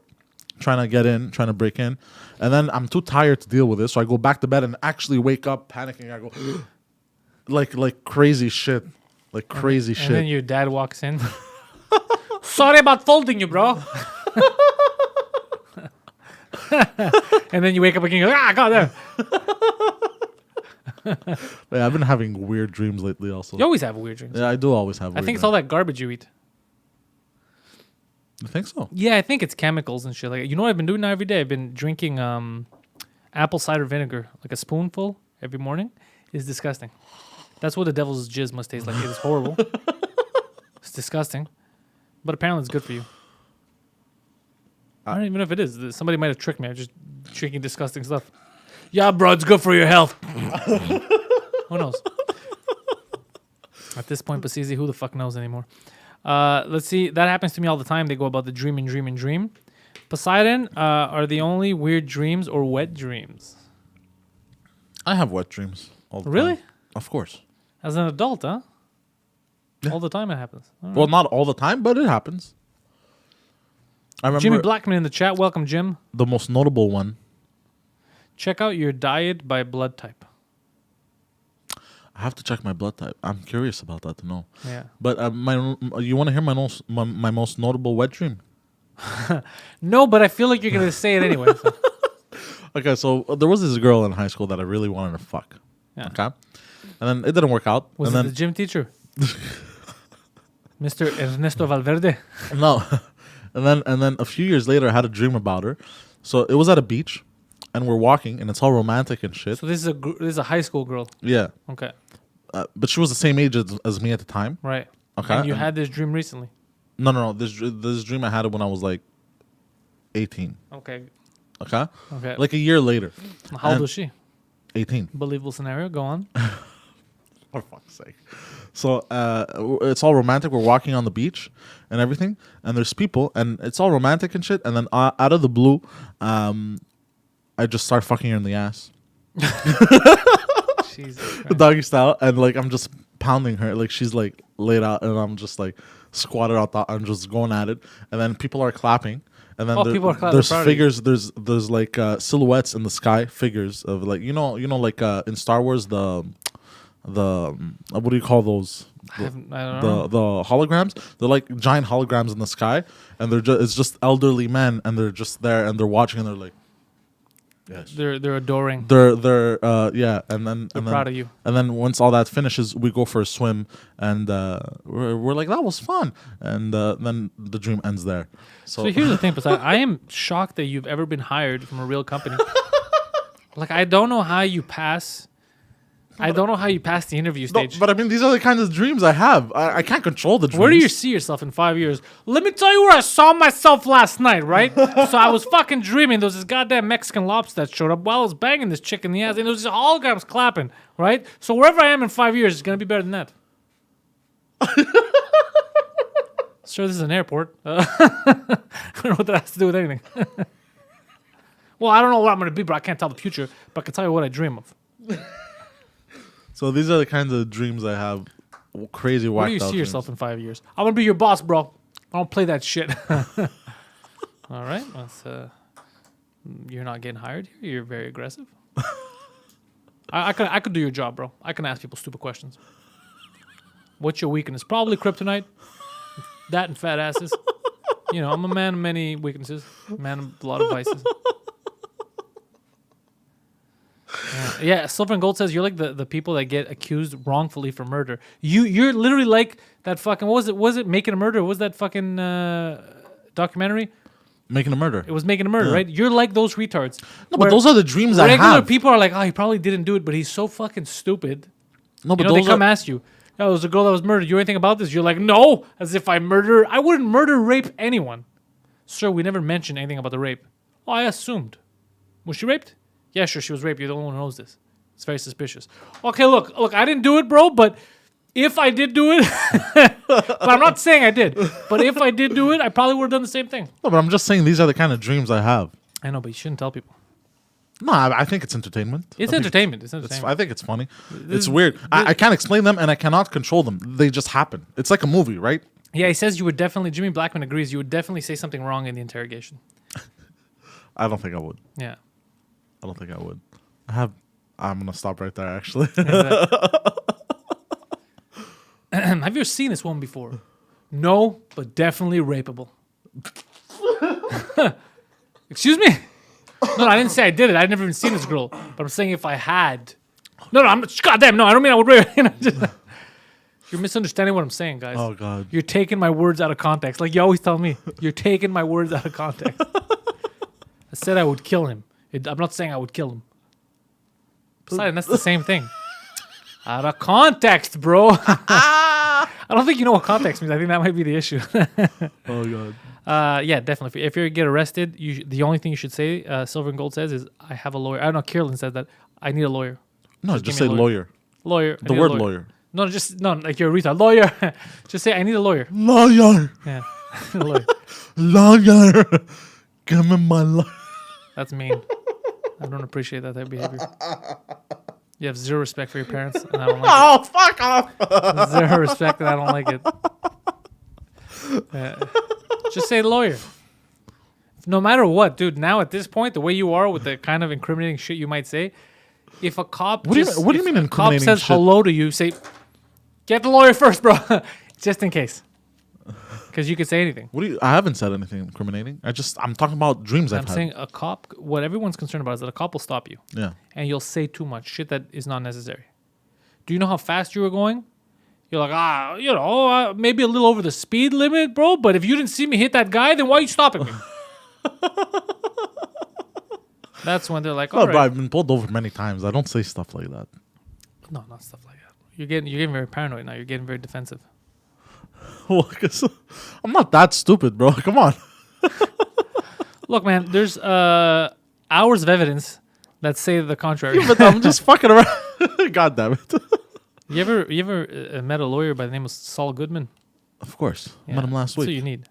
trying to break in. And then I'm too tired to deal with this, so I go back to bed and actually wake up panicking. I go like crazy shit. Like crazy shit. And then your dad walks in. Sorry about folding you, bro. And then you wake up again and you're like, god damn. Yeah, I've been having weird dreams lately also. You always have weird dreams. Yeah, I do always have weird I think it's dreams. all that garbage you eat. You think so? Yeah, I think it's chemicals and shit. Like, you know what I've been doing now every day? I've been drinking apple cider vinegar, like a spoonful every morning. It's disgusting. That's what the devil's jizz must taste like. It is horrible. It's disgusting. But apparently it's good for you. I don't even know if it is. Somebody might have tricked me. I'm just drinking disgusting stuff. Yeah, bro, it's good for your health. Who knows? At this point, Basizi, who the fuck knows anymore? Let's see. That happens to me all the time. They go about the dream. Poseidon, are the only weird dreams or wet dreams? I have wet dreams all the Really? time. Of course. As an adult, huh? Yeah. All the time it happens. All right. Well, not all the time, but it happens. I remember Jimmy Blackman in the chat. Welcome, Jim. the most notable one. Check out your diet by blood type. I have to check my blood type. I'm curious about that to know. Yeah. But you want to hear my most notable wet dream? No, but I feel like you're going to say it anyway. So. Okay, so there was this girl in high school that I really wanted to fuck. Yeah. Okay, and then it didn't work out. Was and it then the gym teacher? Mr. Ernesto Valverde? no, and then a few years later, I had a dream about her. So it was at a beach, and we're walking, and it's all romantic and shit. So this is a high school girl. Yeah, Okay. but she was the same age as me at the time. Right. Okay, And you had this dream recently. No. This dream I had it when I was like 18. Okay. Okay, Okay. like a year later. How old and- was she? 18. Believable scenario. Go on. For fuck's sake. So it's all romantic. We're walking on the beach and everything, and there's people, and it's all romantic and shit. And then out of the blue, I just start fucking her in the ass, Jesus the Christ. doggy style, and like I'm just pounding her, like she's like laid out, and I'm just like squatted out. I'm just going at it, and then people are clapping. And then People are clapping. there's Proud of you. figures. There's like silhouettes in the sky. Figures of like you know like in Star Wars the what do you call those? I don't know. The holograms. They're like giant holograms in the sky, and it's just elderly men, and they're just there, and they're watching, and they're like, yes, They're adoring. they're yeah, and then Proud of you. And then once all that finishes, we go for a swim, and we're like that was fun, and then the dream ends there. So here's the thing, Poseidon. I am shocked that you've ever been hired from a real company. Like, I don't know how you pass. I don't know how you pass the interview No, stage. but I mean, these are the kinds of dreams I have. I can't control the dreams. Where do you see yourself in 5 years? Let me tell you where I saw myself last night, right? So I was fucking dreaming. There was this goddamn Mexican lobster that showed up while I was banging this chick in the ass, and there was these holograms clapping, right? So wherever I am in 5 years is going to be better than that. Sure, this is an airport. I don't know what that has to do with anything. Well, I don't know what I'm going to be, but I can't tell the future. But I can tell you what I dream of. So these are the kinds of dreams I have. Crazy, Where do you see yourself in 5 years? I want to be your boss, bro. I don't play that shit. All right. You're not getting hired here. You're very aggressive. I could do your job, bro. I can ask people stupid questions. What's your weakness? Probably kryptonite. That and fat asses. You know, I'm a man of many weaknesses. A man of a lot of vices. Yeah, Silver and Gold says you're like the people that get accused wrongfully for murder. You're literally like that fucking what was it? Was it Making a Murder? What was that fucking documentary? Making a Murder. It was Making a Murder, right? You're like those retards. No, but those are the dreams I regular have. people are like, oh, he probably didn't do it, but he's so fucking stupid. No, but they come ask you, oh, there was a girl that was murdered. You know anything about this? You're like, no, as if I wouldn't murder, rape anyone. Sir, we never mentioned anything about the rape. Oh, I assumed. Was she raped? Yeah, sure, she was raped. You're the only one who knows this. It's very suspicious. Okay, look, I didn't do it, bro, but if I did do it, but I'm not saying I did, but if I did do it, I probably would have done the same thing. No, but I'm just saying these are the kind of dreams I have. I know, but you shouldn't tell people. No, I think it's entertainment. It's entertainment. It's entertainment. I think it's funny. It's weird. I can't explain them and I cannot control them. They just happen. It's like a movie, right? Yeah, he says you would definitely, Jimmy Blackman agrees, you would definitely say something wrong in the interrogation. I don't think I would. Yeah. I don't think I would. I'm going to stop right there, actually. Have you ever seen this woman before? No, but definitely rapeable. Excuse me? No, I didn't say I did it. I'd never even seen this girl. But I'm saying if I had. No, I'm not. Goddamn, no, I don't mean I would rape. You're misunderstanding what I'm saying, guys. Oh, God. You're taking my words out of context. Like you always tell me. You're taking my words out of context. I said I would kill him. I'm not saying I would kill him. Besides, that's the same thing. Out of context, bro. I don't think you know what context means. I think that might be the issue. Oh, God. Yeah, definitely. If you get arrested, the only thing you should say, Silver and Gold says, is I have a lawyer. I don't know, Kierland says that. I need a lawyer. No, just say lawyer. Lawyer. The word lawyer. No, like you're a retard. Lawyer. Just say I need a lawyer. Lawyer. Yeah. Lawyer. Lawyer. Give me my lawyer. That's mean. I don't appreciate that type of behavior. You have zero respect for your parents, and I don't like it. Oh, fuck off. Zero respect, and I don't like it. Just say lawyer. No matter what, dude, now at this point, the way you are with the kind of incriminating shit you might say, if a cop what do you mean incriminating cop says shit? hello to you, say, get the lawyer first, bro. Just in case. Because you could say anything. I haven't said anything incriminating. I'm talking about dreams I've had. I'm saying a cop, what everyone's concerned about is that a cop will stop you. Yeah. And you'll say too much shit that is not necessary. Do you know how fast you were going? You're like, maybe a little over the speed limit, bro. But if you didn't see me hit that guy, then why are you stopping me? That's when they're like, all right. But I've been pulled over many times. I don't say stuff like that. No, not stuff like that. You're getting very paranoid now. You're getting very defensive. Well, 'cause I'm not that stupid, bro. Come on. Look, man, there's hours of evidence that say the contrary. But I'm just fucking around. God damn it. You ever met a lawyer by the name of Saul Goodman? Of course. Yeah, Met him last week. That's what you need.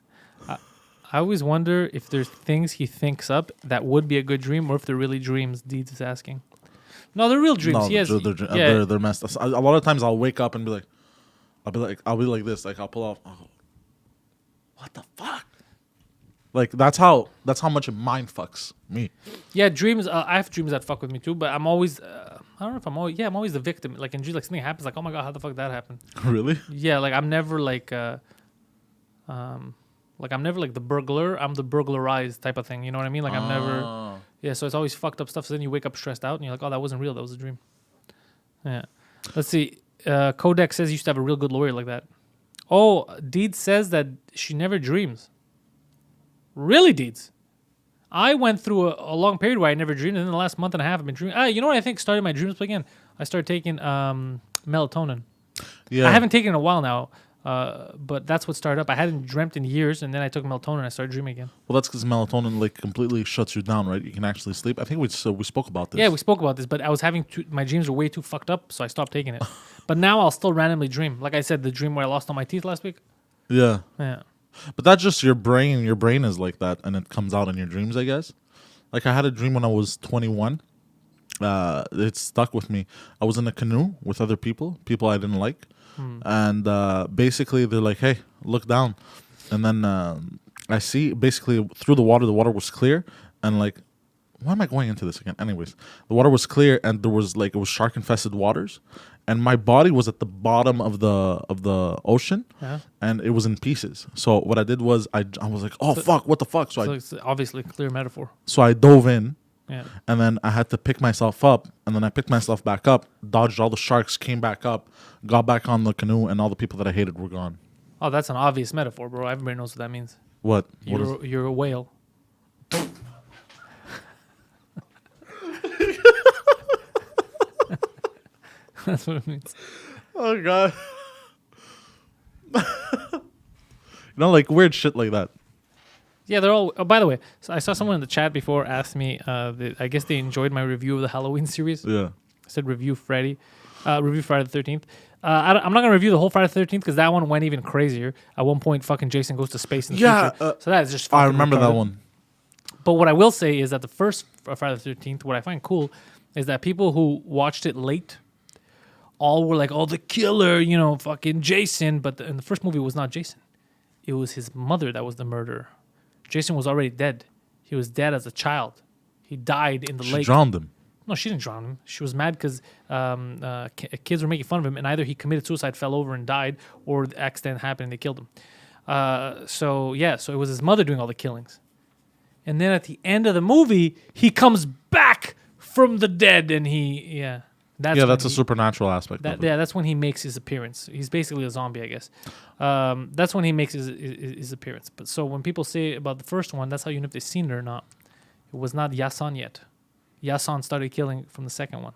I always wonder if there's things he thinks up that would be a good dream, or if they're really dreams Deeds is asking. No, they're real dreams. No, they're messed up. A lot of times I'll wake up and be like, I'll be like this. Like I'll pull off. Oh, what the fuck? Like that's how much it mind fucks me. Yeah, dreams. I have dreams that fuck with me too, but I'm always. I don't know if I'm always. Yeah, I'm always the victim. Like in dreams, like something happens. Like, oh my god, how the fuck that happened? Really? Yeah, like I'm never like. Like I'm never like the burglar. I'm the burglarized type of thing. You know what I mean? Like I'm never. Yeah, so it's always fucked up stuff. So then you wake up stressed out and you're like, oh, that wasn't real. That was a dream. Yeah. Let's see. Kodak says you used to have a real good lawyer like that. Oh, Deeds says that she never dreams. Really, Deeds? I went through a long period where I never dreamed, and then the last month and a half I've been dreaming. You know what I think started my dreams again? I started taking melatonin. Yeah. I haven't taken it in a while now, but that's what started up. I hadn't dreamt in years, and then I took melatonin and I started dreaming again. Well, that's because melatonin like completely shuts you down, right? You can actually sleep. I think we spoke about this. Yeah, we spoke about this, but I was having my dreams were way too fucked up, so I stopped taking it. But now I'll still randomly dream. Like I said, the dream where I lost all my teeth last week. Yeah. Yeah. But that's just your brain. Your brain is like that, and it comes out in your dreams, I guess. Like I had a dream when I was 21. It stuck with me. I was in a canoe with other people I didn't like. And basically they're like, hey, look down. And then I see basically through the water was clear. And like, why am I going into this again? Anyways, the water was clear and there was like, it was shark infested waters. And my body was at the bottom of the ocean, and it was in pieces. So what I did was I was like, oh fuck, what the fuck? So it's obviously a clear metaphor. So I dove in, Yeah. And then I had to pick myself up, and then I picked myself back up, dodged all the sharks, came back up, got back on the canoe, and all the people that I hated were gone. Oh, that's an obvious metaphor, bro. Everybody knows what that means. What? You're a whale. That's what it means. Oh God. Like weird shit like that. Yeah, they're all. Oh, by the way, so I saw someone in the chat before asked me. I guess they enjoyed my review of the Halloween series. Yeah. I said review Friday the 13th. I'm not gonna review the whole Friday the 13th because that one went even crazier. At one point, fucking Jason goes to space in the future. So that is just. I Fucking remember retarded. that one. But what I will say is that the first Friday the 13th, what I find cool is that people who watched it late all were like, oh, the killer, fucking Jason. But in the first movie, it was not Jason. It was his mother that was the murderer. Jason was already dead. He was dead as a child. He died in the lake. She drowned him. No, she didn't drown him. She was mad because kids were making fun of him, and either he committed suicide, fell over, and died, or the accident happened and they killed him. So it was his mother doing all the killings. And then at the end of the movie, he comes back from the dead, and that's a supernatural aspect. That's when he makes his appearance. He's basically a zombie, I guess. That's when he makes his appearance. But so when people say about the first one, that's how you know if they've seen it or not. It was not Yason yet. Yason started killing from the second one.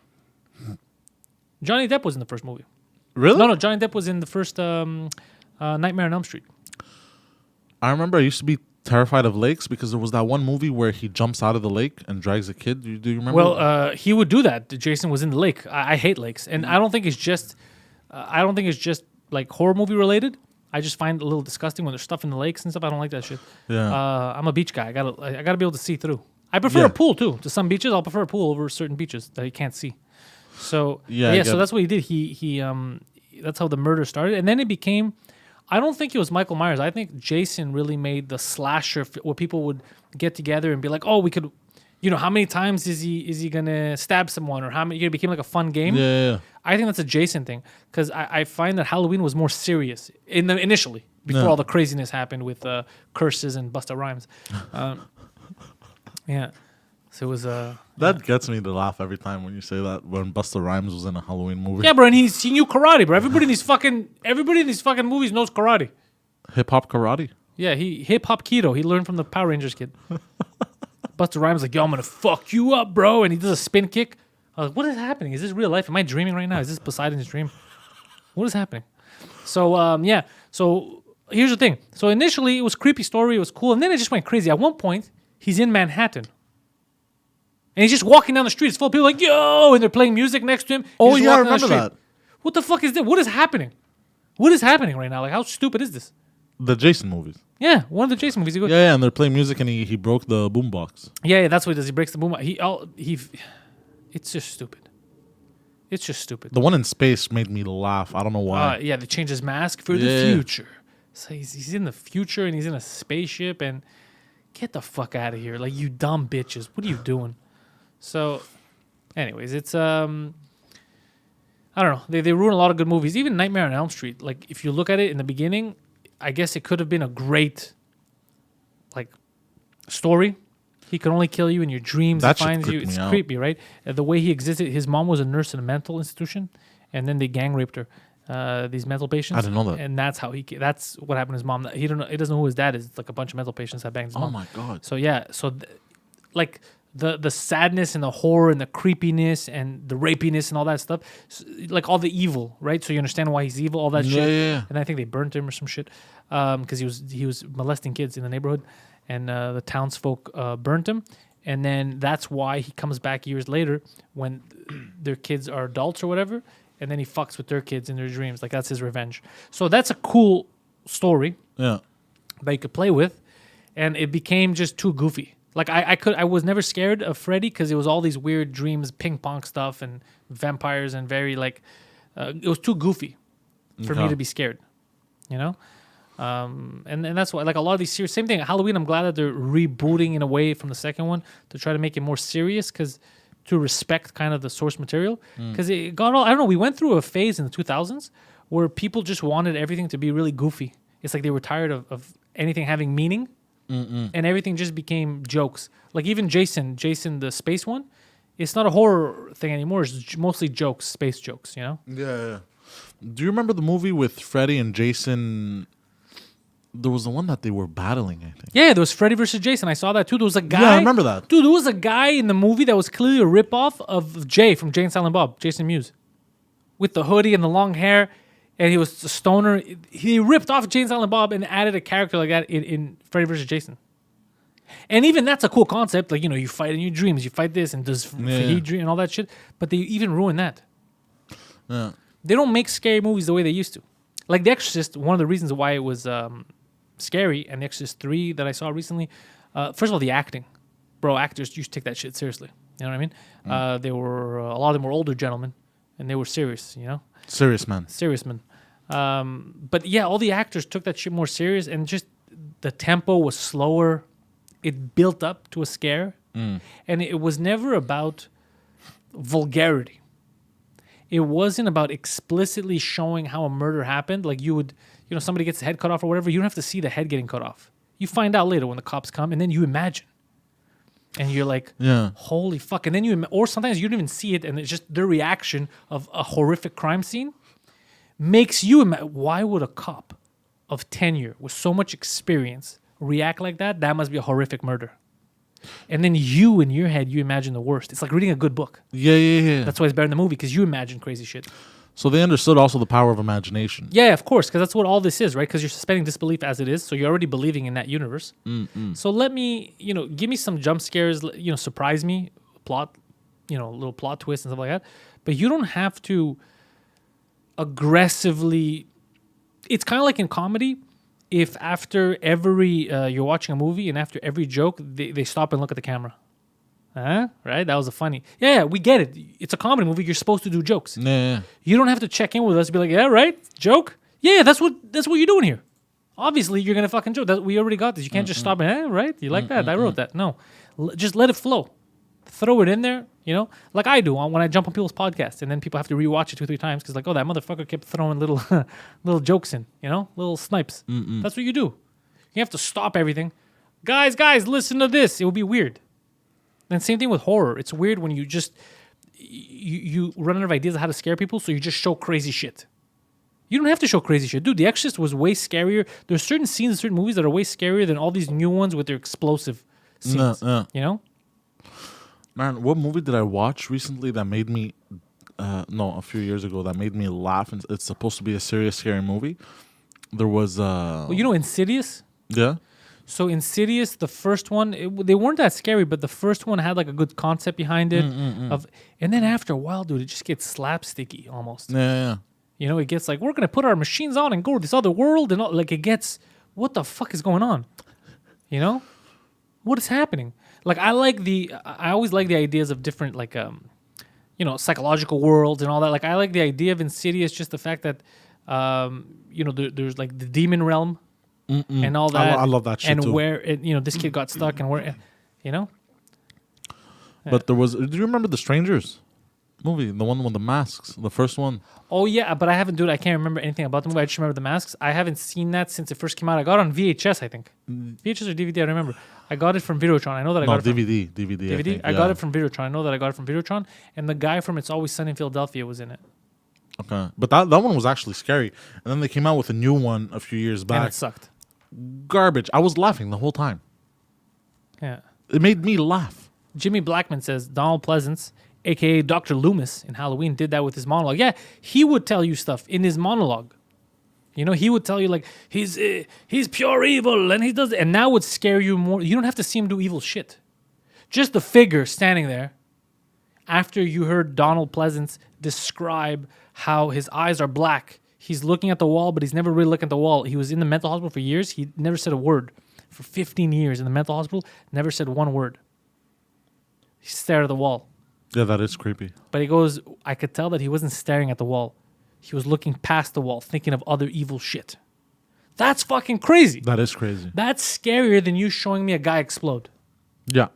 Johnny Depp was in the first movie. Really? No, Johnny Depp was in the first Nightmare on Elm Street. I remember I used to be terrified of lakes because there was that one movie where he jumps out of the lake and drags a kid. Do you remember? Well, he would do that. Jason was in the lake. I hate lakes, and I don't think it's just. I don't think it's just like horror movie related. I just find it a little disgusting when there's stuff in the lakes and stuff. I don't like that shit. Yeah. I'm a beach guy. I gotta be able to see through. I prefer a pool too. To some beaches, I'll prefer a pool over certain beaches that you can't see. So so that's what he did. He that's how the murder started, and then it became. I don't think it was Michael Myers. I think Jason really made the slasher where people would get together and be like, "Oh, we could, how many times is he gonna stab someone, or how many?" It became like a fun game. Yeah. I think that's a Jason thing because I find that Halloween was more serious initially before all the craziness happened with curses and Busta Rhymes. Yeah, so it was That gets me to laugh every time when you say that. When Busta Rhymes was in a Halloween movie. Yeah, bro, and he knew karate, bro. Everybody in these fucking movies knows karate. Hip hop karate. Yeah, he hip hop keto. He learned from the Power Rangers kid. Busta Rhymes like, yo, I'm gonna fuck you up, bro, and he does a spin kick. I was like, what is happening? Is this real life? Am I dreaming right now? Is this Poseidon's dream? What is happening? So So here's the thing. So initially it was a creepy story. It was cool, and then it just went crazy. At one point, he's in Manhattan. And he's just walking down the street. It's full of people like, yo, and they're playing music next to him. Oh, yeah, I remember that. What the fuck is this? What is happening? What is happening right now? Like, how stupid is this? The Jason movies. Yeah, one of the Jason movies. Yeah, and they're playing music, and he broke the boombox. Yeah, that's what he does. He breaks the boom. It's just stupid. It's just stupid. The one in space made me laugh. I don't know why. Yeah, they changed his mask for the future. So he's in the future, and he's in a spaceship, and get the fuck out of here. Like, you dumb bitches. What are you doing? So, anyways, it's I don't know. They ruin a lot of good movies. Even Nightmare on Elm Street. Like, if you look at it in the beginning, I guess it could have been a great story. He could only kill you in your dreams. That he finds you. It's creepy, right? The way he existed. His mom was a nurse in a mental institution, and then they gang raped her. These mental patients. I didn't know that. And that's how that's what happened to his mom. He doesn't know who his dad is. It's like a bunch of mental patients that banged his mom. Oh my god. So yeah. So the sadness and the horror and the creepiness and the rapiness and all that stuff, like all the evil, right? So you understand why he's evil, all that shit. Yeah. And I think they burnt him or some shit because he was molesting kids in the neighborhood, and the townsfolk burnt him. And then that's why he comes back years later when their kids are adults or whatever, and then he fucks with their kids in their dreams. Like, that's his revenge. So that's a cool story that you could play with, and it became just too goofy. Like, I was never scared of Freddy because it was all these weird dreams, ping pong stuff, and vampires, and very it was too goofy for me to be scared, and that's why, like, a lot of these serious, same thing. Halloween, I'm glad that they're rebooting in a way from the second one to try to make it more serious to respect kind of the source material, because it got all, I don't know, we went through a phase in the 2000s where people just wanted everything to be really goofy. It's like they were tired of anything having meaning. and everything just became jokes. Like even Jason the space one, it's not a horror thing anymore. It's mostly jokes, space jokes. You know? Yeah. Do you remember the movie with Freddy and Jason? There was the one that they were battling, I think. Yeah, there was Freddy versus Jason. I saw that too. There was a guy. Yeah, I remember that. Dude, there was a guy in the movie that was clearly a ripoff of Jay from Jay and Silent Bob, Jason Mewes, with the hoodie and the long hair, and he was a stoner. He ripped off Jay and Silent Bob and added a character like that in Freddy versus Jason. And even that's a cool concept. Like, you know, you fight in your dreams, you fight this, and does he dream and all that shit. But they even ruined that. Yeah. They don't make scary movies the way they used to. Like The Exorcist, one of the reasons why it was scary, and The Exorcist 3 that I saw recently, first of all, the acting. Bro, actors used to take that shit seriously. You know what I mean? They were, a lot of them were older gentlemen, and they were serious, you know? Serious man. But yeah, all the actors took that shit more serious, and just the tempo was slower. It built up to a scare, and it was never about vulgarity. It wasn't about explicitly showing how a murder happened. Like you would, you know, somebody gets the head cut off or whatever. You don't have to see the head getting cut off. You find out later when the cops come, and then you imagine. And you're like, holy fuck. And then or sometimes you don't even see it, and it's just their reaction of a horrific crime scene makes you imagine, why would a cop of tenure with so much experience react like that? That must be a horrific murder. And then you, in your head, you imagine the worst. It's like reading a good book. Yeah. That's why it's better in the movie, because you imagine crazy shit. So they understood also the power of imagination. Yeah, of course, because that's what all this is, right? Because you're suspending disbelief as it is, so you're already believing in that universe. So let me, you know, give me some jump scares, you know, surprise me, plot, you know, little plot twists and stuff like that. But you don't have to aggressively. It's kind of like in comedy. If after every you're watching a movie and after every joke they stop and look at the camera, right? That was a funny. Yeah, we get it. It's a comedy movie. You're supposed to do jokes. Yeah. You don't have to check in with us and be like, yeah, right, joke. Yeah, that's what you're doing here. Obviously, you're gonna fucking joke. We already got this. You can't just stop and right. You like that? I wrote that. No, just let it flow. Throw it in there. You know, like I do when I jump on people's podcasts, and then people have to rewatch it 2-3 times because like, oh, that motherfucker kept throwing little little jokes in, you know, little snipes. That's what you do. You have to stop everything. Guys, listen to this. It will be weird. And same thing with horror. It's weird when you just you run out of ideas of how to scare people, so you just show crazy shit. You don't have to show crazy shit, dude. The Exorcist was way scarier. There's certain scenes in certain movies that are way scarier than all these new ones with their explosive scenes. You know. Man, what movie did I watch recently that made me, a few years ago, that made me laugh? And it's supposed to be a serious, scary movie. There was... well, you know Insidious? Yeah. So Insidious, the first one, they weren't that scary, but the first one had like a good concept behind it. And then after a while, dude, it just gets slapsticky almost. Yeah. You know, it gets like, we're going to put our machines on and go to this other world. And all, like, it gets, what the fuck is going on? You know? What is happening? Like, I always like the ideas of different, like, you know, psychological worlds and all that. Like, I like the idea of Insidious, just the fact that, you know, there's like the demon realm and all that. I love that shit and too. where, you know, this kid got stuck and where, you know? But do you remember The Strangers movie? The one with the masks, the first one? Oh, yeah, but I haven't, dude, I can't remember anything about the movie. I just remember the masks. I haven't seen that since it first came out. I got it on VHS, I think. VHS or DVD, I don't remember. I got it from Videotron. I know that I got it from... DVD. I got it from Videotron. I know that I got it from Videotron. And the guy from It's Always Sunny in Philadelphia was in it. Okay. But that one was actually scary. And then they came out with a new one a few years back. And it sucked. Garbage. I was laughing the whole time. Yeah. It made me laugh. Jimmy Blackman says Donald Pleasance, a.k.a. Dr. Loomis in Halloween, did that with his monologue. Yeah, he would tell you stuff in his monologue. You know, he would tell you, like, he's pure evil, and he does it. And that would scare you more. You don't have to see him do evil shit. Just the figure standing there after you heard Donald Pleasance describe how his eyes are black. He's looking at the wall, but he's never really looking at the wall. He was in the mental hospital for years. He never said a word. For 15 years in the mental hospital, never said one word. He stared at the wall. Yeah, that is creepy. But he goes, I could tell that he wasn't staring at the wall. He was looking past the wall, thinking of other evil shit. That's fucking crazy. That is crazy. That's scarier than you showing me a guy explode. Yeah.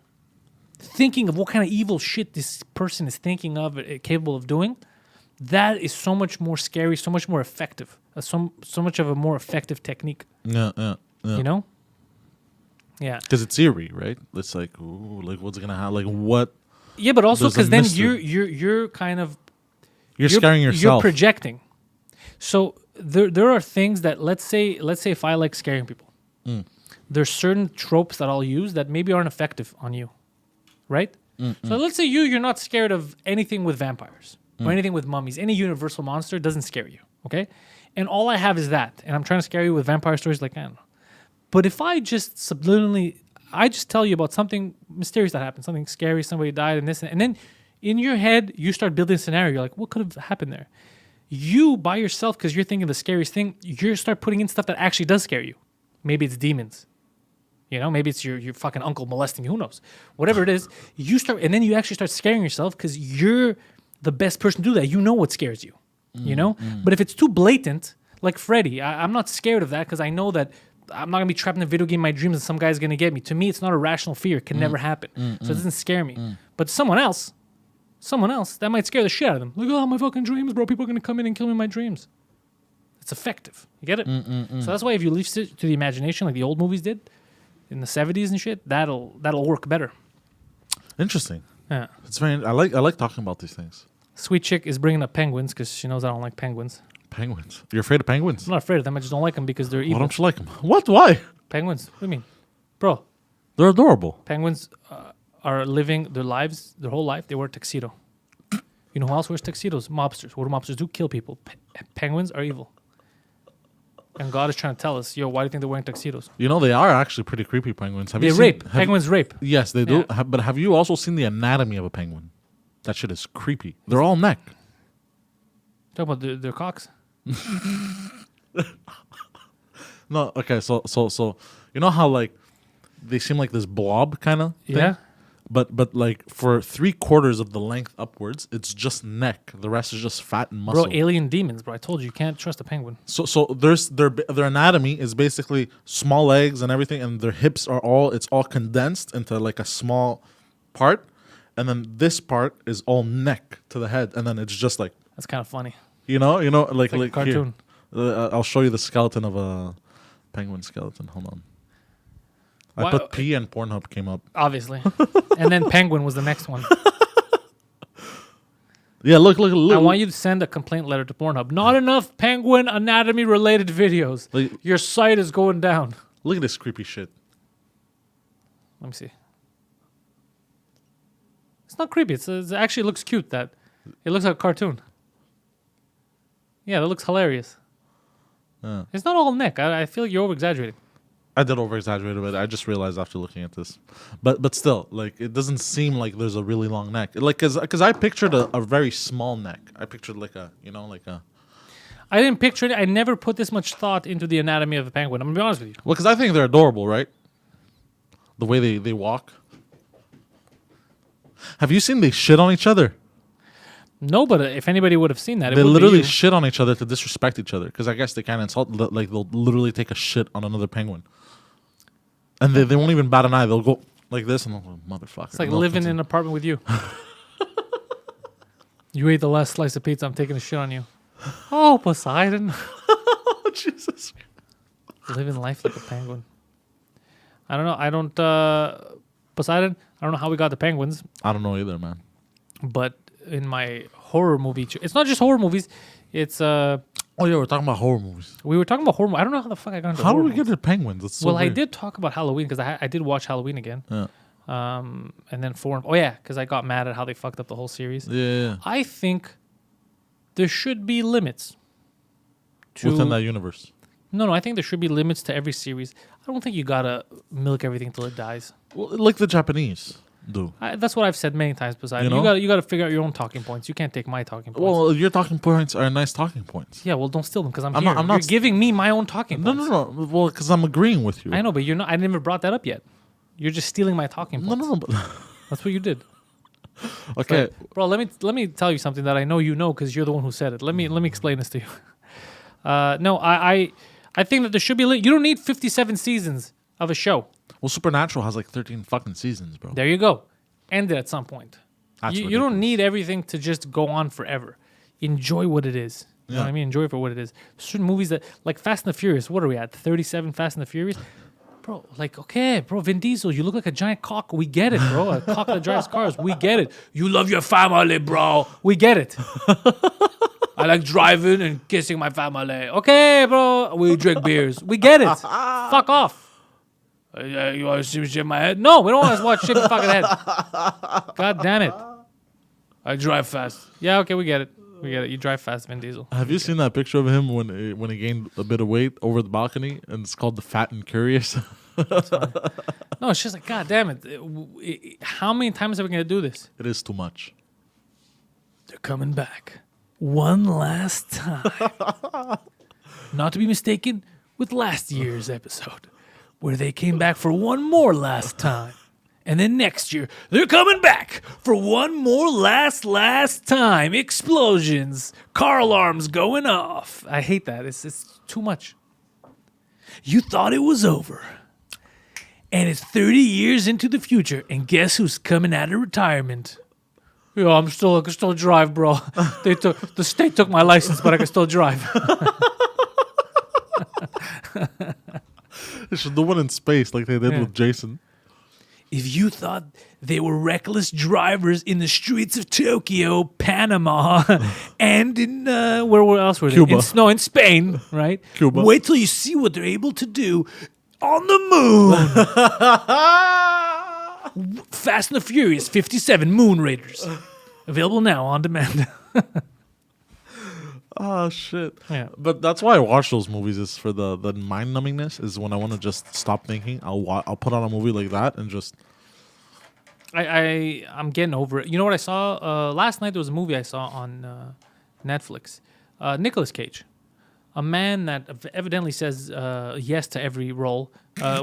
Thinking of what kind of evil shit this person is thinking of, capable of doing, that is so much more scary, so much more effective. So much of a more effective technique. Yeah. You know? Yeah. Because it's eerie, right? It's like, ooh, like what's gonna happen? Like what? Yeah, but also There's a because then mystery. you're kind of You're scaring You're yourself. projecting. So there are things that let's say if I like scaring people, there's certain tropes that I'll use that maybe aren't effective on you, right? So let's say you're not scared of anything with vampires or anything with mummies. Any universal monster doesn't scare you, okay? And all I have is that, and I'm trying to scare you with vampire stories, like I don't know. But if I just subliminally, I just tell you about something mysterious that happened, something scary, somebody died, and this, and then in your head you start building a scenario. You're like, what could have happened there? You by yourself, because you're thinking the scariest thing, you start putting in stuff that actually does scare you. Maybe it's demons. You know, maybe it's your fucking uncle molesting you. Who knows? Whatever it is, you start, and then you actually start scaring yourself because you're the best person to do that. You know what scares you. You know, but if it's too blatant, like Freddy, I'm not scared of that because I know that I'm not gonna be trapped in a video game in my dreams and some guy's gonna get me. To me, it's not a rational fear. It can never happen. So it doesn't scare me. But someone else, that might scare the shit out of them. Like, oh, my fucking dreams, bro. People are gonna come in and kill me in my dreams. It's effective. You get it? So that's why if you leave it to the imagination, like the old movies did in the 70s and shit, that'll work better. Interesting. Yeah. It's very. I like talking about these things. Sweet chick is bringing up penguins because she knows I don't like penguins. Penguins. You're afraid of penguins? I'm not afraid of them. I just don't like them because they're evil. Why don't you like them? What? Why? Penguins? What do you mean? Bro, They're adorable. penguins are living their lives, their whole life. They wear a tuxedo. You know who else wears tuxedos? Mobsters. What do mobsters do? Kill people. Penguins are evil. And God is trying to tell us, yo, why do you think they're wearing tuxedos? You know, they are actually pretty creepy penguins. Have They you seen, rape. have- Penguins rape. Yes, they do. Yeah. But have you also seen the anatomy of a penguin? That shit is creepy. They're all neck. Talk about their cocks. No, okay, so you know how like they seem like this blob kind of thing? Yeah. But like for 3/4 of the length upwards, it's just neck. The rest is just fat and muscle. Bro, alien demons, bro. I told you can't trust a penguin. So there's their anatomy is basically small legs and everything, and their hips are all condensed into like a small part, and then this part is all neck to the head, and then it's just like That's kind of funny. you know like It's like a cartoon. Here. I'll show you the skeleton of a penguin skeleton. Hold on. I Why- put P and Pornhub came up. Obviously. And then penguin was the next one. Yeah, look. I want you to send a complaint letter to Pornhub. Not enough penguin anatomy related videos. Like- Your site is going down. Look at this creepy shit. Let me see. It's not creepy. It actually looks cute. That it looks like a cartoon. Yeah, that looks hilarious. Yeah. It's not all neck. I feel like you're over exaggerating. I did over exaggerate a bit. I just realized after looking at this, but still, like it doesn't seem like there's a really long neck. Like because I pictured a very small neck. I pictured like a I didn't picture it. I never put this much thought into the anatomy of a penguin. I'm gonna be honest with you. well, because I think they're adorable, right? The way they walk. Have you seen they shit on each other? No, but if anybody would have seen that, it They would literally be you. shit on each other to disrespect each other. Because I guess they can't insult. Like they'll literally take a shit on another penguin, and they won't even bat an eye. They'll go like this and they'll go, motherfucker. It's like No living offense. in an apartment with you. You ate the last slice of pizza. I'm taking a shit on you. Oh, Poseidon. Oh, Jesus. Living life like a penguin. I don't know. I don't. Poseidon. I don't know how we got the penguins, I don't know either, man. but in my horror movie, it's not just horror movies. It's Oh yeah, we're talking about horror movies. we were talking about horror. I don't know how the fuck I got into How horror do we get movies. to penguins? That's so Well, I weird. did talk about Halloween because I did watch Halloween again. Yeah. And then foreign. Oh yeah, because I got mad at how they fucked up the whole series. Yeah. I think there should be limits to Within that universe. No, I think there should be limits to every series. I don't think you gotta milk everything till it dies. Well, like the Japanese do. That's what I've said many times. Poseidon, You know? you gotta figure out your own talking points. You can't take my talking points. Well, your talking points are nice talking points. Yeah, well, don't steal them because I'm I'm here. not- I'm You're not giving me my own talking No, points. no. Well, because I'm agreeing with you. I know, but you're not. I never brought that up yet. You're just stealing my talking No, points. no. But That's what you did. okay. Like, bro, let me tell you something that I know you know because you're the one who said it. Let me explain this to you. No, I think that there should be. You don't need 57 seasons of a show. Well, Supernatural has like 13 fucking seasons, bro. There you go. End it at some point. That's You don't ridiculous. need everything to just go on forever. Enjoy what it is. You know what Yeah. I mean? Enjoy it for what it is. Certain movies that, like Fast and the Furious, what are we at? 37 Fast and the Furious? Bro, like, okay, bro, Vin Diesel, you look like a giant cock. We get it, bro. A cock that drives cars. We get it. You love your family, bro. We get it. I like driving and kissing my family. Okay, bro. We drink beers. We get it. Fuck off. You want to see me shave my head? No, we don't want to watch shave your fucking head. God damn it. I drive fast. Yeah, okay, we get it. We get it. You drive fast, Vin Diesel. Have you seen that picture of him when he gained a bit of weight over the balcony, and it's called the Fat and Curious? No, it's just like, God damn it. How many times are we going to do this? It is too much. They're coming back. One last time. Not to be mistaken with last year's episode, where they came back for one more last time. And then next year, they're coming back for one more last time. Explosions. Car alarms going off. I hate that. It's too much. You thought it was over. And it's 30 years into the future. And guess who's coming out of retirement? Yeah, I can still drive, bro. The state took my license, but I can still drive. They should do one in space like they did with Jason. If you thought they were reckless drivers in the streets of Tokyo, Panama, and in where else were they? Cuba. In Spain, right? Cuba. Wait till you see what they're able to do on the moon. Fast and the Furious 57 Moon Raiders. Available now on demand. Oh shit! Yeah. But that's why I watch those movies. Is for the mind numbingness. Is when I want to just stop thinking. I'll put on a movie like that and just. I'm getting over it. You know what I saw last night? There was a movie I saw on Netflix. Nicolas Cage, a man that evidently says yes to every role.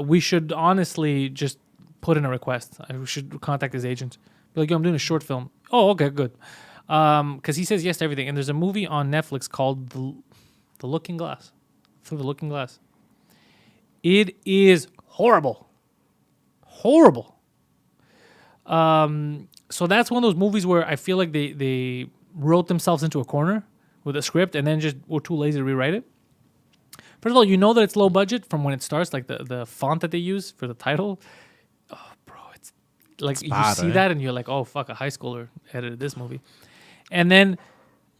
We should honestly just put in a request. I should contact his agent. Be like, yo, I'm doing a short film. Oh, okay, good. Because he says yes to everything. And there's a movie on Netflix called The Looking Glass. Through the Looking Glass. It is horrible. Horrible. So that's one of those movies where I feel like they wrote themselves into a corner with a script and then just were too lazy to rewrite it. First of all, you know that it's low budget from when it starts, like the font that they use for the title. Oh, bro, it's like you bad, see that and you're like, oh, fuck, a high schooler edited this movie. And then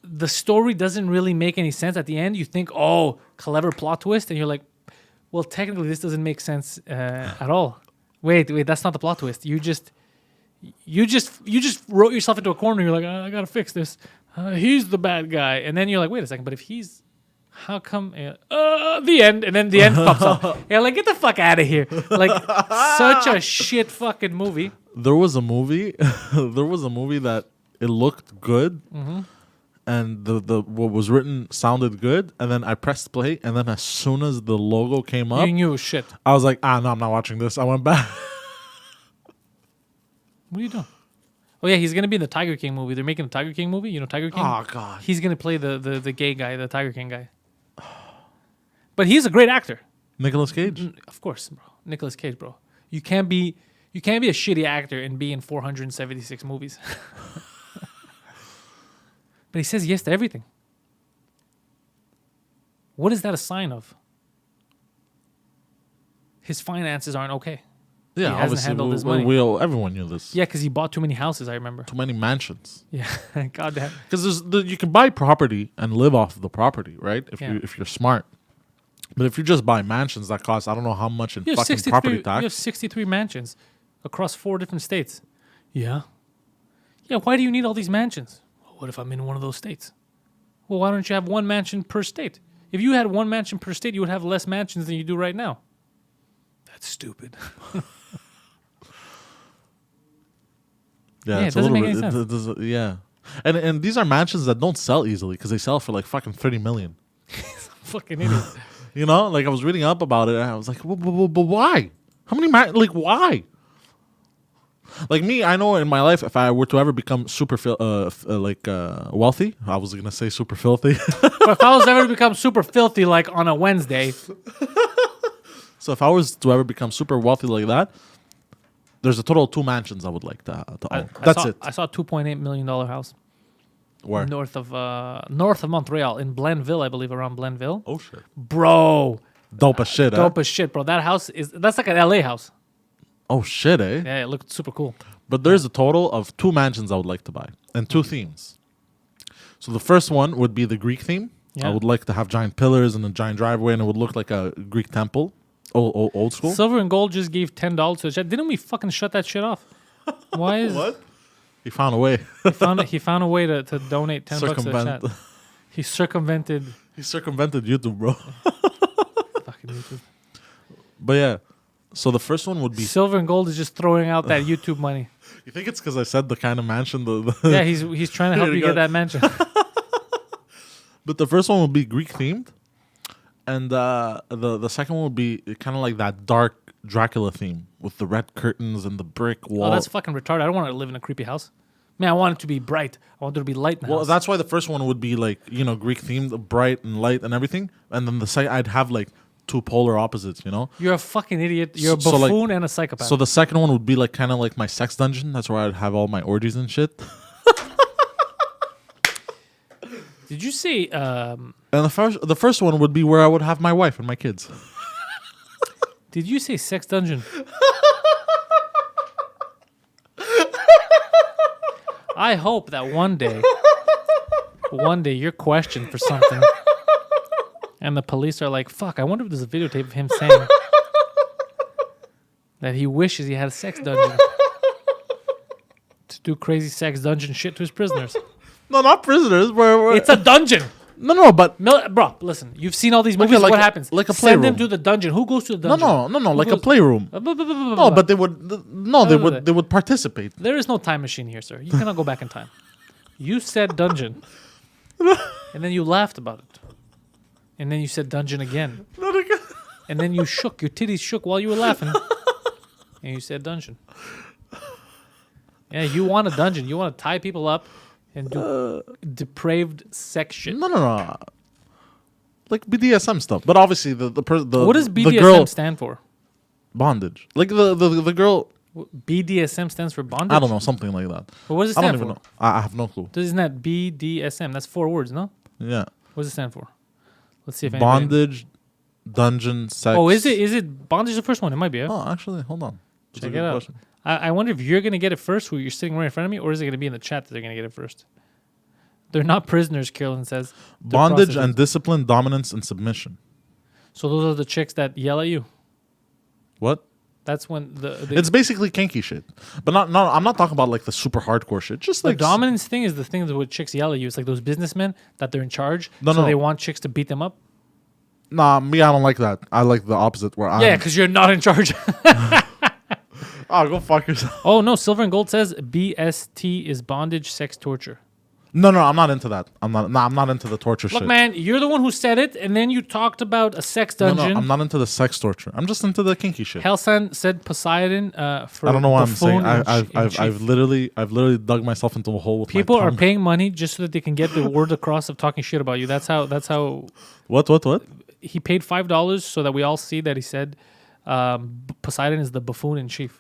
the story doesn't really make any sense at the end. You think, oh, clever plot twist. And you're like, well, technically this doesn't make sense at all. Wait, that's not the plot twist. You just wrote yourself into a corner. You're like, I gotta fix this. He's the bad guy. And then you're like, wait a second, but if he's, how come? The end. And then the end pops up. Yeah, like, get the fuck out of here. Like, such a shit fucking movie. There was a movie. There was a movie that it looked good, and the what was written sounded good, and then I pressed play, and then as soon as the logo came up, You knew it was shit. I was like, no, I'm not watching this. I went back. What are you doing? Oh yeah, he's gonna be in the Tiger King movie. They're making a Tiger King movie. You know Tiger King? Oh god. He's gonna play the gay guy, the Tiger King guy. But he's a great actor. Nicolas Cage. Of course, bro. Nicolas Cage, bro. You can't be a shitty actor and be in 476 movies. But he says yes to everything. What is that a sign of? His finances aren't okay. Yeah, He hasn't obviously. handled his money. Everyone knew this. Yeah, because he bought too many houses, I remember. Too many mansions. Yeah, goddamn. Because you can buy property and live off of the property, right? If you're smart. But if you just buy mansions that cost I don't know how much in fucking property tax. You have 63 mansions across 4 different states. Yeah. Yeah, why do you need all these mansions? Well, what if I'm in one of those states? Well, why don't you have one mansion per state? If you had one mansion per state, you would have less mansions than you do right now. That's stupid. Yeah, it it's doesn't a make little any bit. sense. Yeah, and these are mansions that don't sell easily because they sell for like fucking 30 million. Fucking idiot. You know, like I was reading up about it, and I was like, but why? How many why? Like me, I know in my life, if I were to ever become super wealthy, I was gonna say super filthy. But if I was ever to become super filthy, like on a Wednesday, so if I was to ever become super wealthy like that, there's a total of 2 mansions I would like to own. That's it. I saw a $2.8 million house. Where? North of Montreal, in Blainville, I believe, around Blainville. Oh shit. Bro, Dope as shit, Dope as shit, bro. That's like an LA house. Oh, shit, eh? Yeah, it looked super cool. But there's a total of 2 mansions I would like to buy and 2 themes. So the first one would be the Greek theme. Yeah. I would like to have giant pillars and a giant driveway, and it would look like a Greek temple, old school. Silver and Gold just gave $10 to the chat. Didn't we fucking shut that shit off? Why is What? He found a way. he found a way to donate $10 to the chat. He circumvented YouTube, bro. fucking YouTube. But yeah, so the first one would be. Silver and Gold is just throwing out that YouTube money. You think it's because I said the kind of mansion? Yeah, he's trying to help you get that mansion. But the first one would be Greek themed, and the second one would be kind of like that dark Dracula theme with the red curtains and the brick wall. Oh, that's fucking retarded. I don't want to live in a creepy house. Man, I want it to be bright. I want there to be light in the house. That's why the first one would be like, Greek themed, bright and light and everything, and then the second I'd have like 2 polar opposites. You're a fucking idiot. You're a So, like- buffoon and a psychopath. So the second one would be like kind of like my sex dungeon. That's where I'd have all my orgies and shit. Did you say? And the first one would be where I would have my wife and my kids. Did you say sex dungeon? I hope that one day you're questioned for something, and the police are like, "Fuck! I wonder if there's a videotape of him saying that he wishes he had a sex dungeon to do crazy sex dungeon shit to his prisoners." No, not prisoners. Where It's a dungeon. no, but Bro, listen. You've seen all these movies. like what a- happens? like a Send them playroom. to the dungeon. Who goes to the dungeon? no, like a goes- playroom. No, but they would. They would participate. There is no time machine here, sir. You cannot go back in time. You said dungeon, and then you laughed about it, and then you said dungeon again, and then you shook. Your titties shook while you were laughing, and you said dungeon. Yeah, you want a dungeon. You want to tie people up and do depraved sex shit. No. Like BDSM stuff, but obviously the What does BDSM the girl stand for? bondage. Like the girl. BDSM stands for bondage. I don't know, something like that. But what does it I don't stand even for? know. I have no clue. Isn't that BDSM? That's 4 words, no? Yeah, What does it stand for? Let's see if anybody- bondage, dungeon, sex. Oh, is it bondage? The first one, it might be. Yeah? Oh, actually, hold on. That's a Check good it out. question. I wonder if you're gonna get it first, who you're sitting right in front of me, or is it gonna be in the chat that they're gonna get it first? They're not prisoners, Carolyn says. They're Bondage prostitutes. and discipline, dominance and submission. So those are the chicks that yell at you. What? That's when the It's basically kinky shit, but not. I'm not talking about like the super hardcore shit. Just the like dominance thing is the thing that chicks yell at you. It's like those businessmen that they're in charge, so No. they want chicks to beat them up. Nah, me, I don't like that. I like the opposite, where Yeah, because you're not in charge. Oh, go fuck yourself. Oh no, Silver and Gold says BST is bondage, sex, torture. No, I'm not into that. I'm not into the torture Look, shit. man, you're the one who said it, and then you talked about a sex dungeon. No, I'm not into the sex torture. I'm just into the kinky shit. Helsan said Poseidon for I don't know what I'm buffoon saying. and I've literally dug myself into a hole with People my are tongue. paying money just so that they can get the word across of talking shit about you. That's how What? he paid $5 so that we all see that he said Poseidon is the buffoon in chief.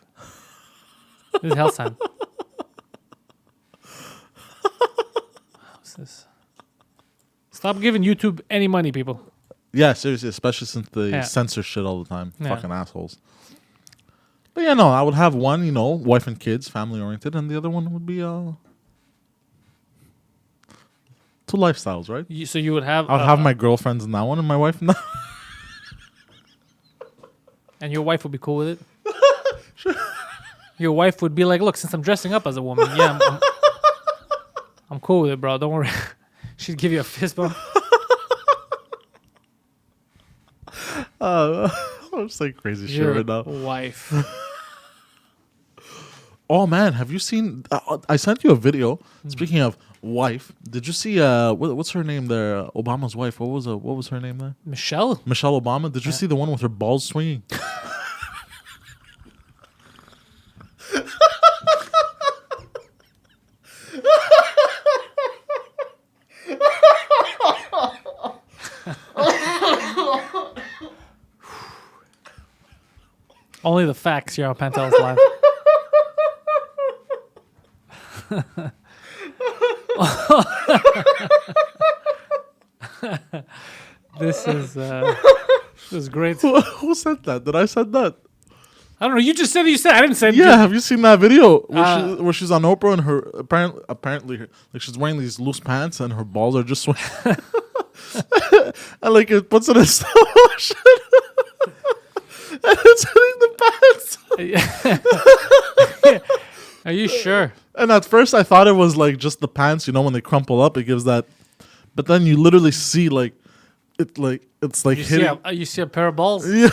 This is Helsan. What's this? Stop giving YouTube any money, people. Yeah, seriously, especially since they Yeah. censor shit all the time. Yeah. Fucking assholes. But yeah, no, I would have one, wife and kids, family oriented, and the other one would be 2 lifestyles, right? So you would have I would have my girlfriends in that one and my wife in that. and your wife would be cool with it? Your wife would be like, look, since I'm dressing up as a woman, yeah, I'm cool with it, bro. Don't worry. She'd give you a fist bump. I'm saying crazy shit Your right now. wife. Oh man, have you seen? I sent you a video. Speaking of wife, did you see? What's her name there? Obama's wife. What was her name there? Michelle? Michelle Obama. Did you see the one with her balls swinging? Only the facts here on Pantelis Live. This is was great. Who said that? Did I said that? I don't know. You just said you said. I didn't say. Yeah, have you seen that video where she's on Oprah and her apparently like she's wearing these loose pants and her balls are just swinging. And like it puts it in slow motion. And it's hitting the pants. Are you sure? And at first I thought it was like just the pants, when they crumple up, it gives that. But then you literally see like it's like You hitting. you see a pair of balls. Yeah.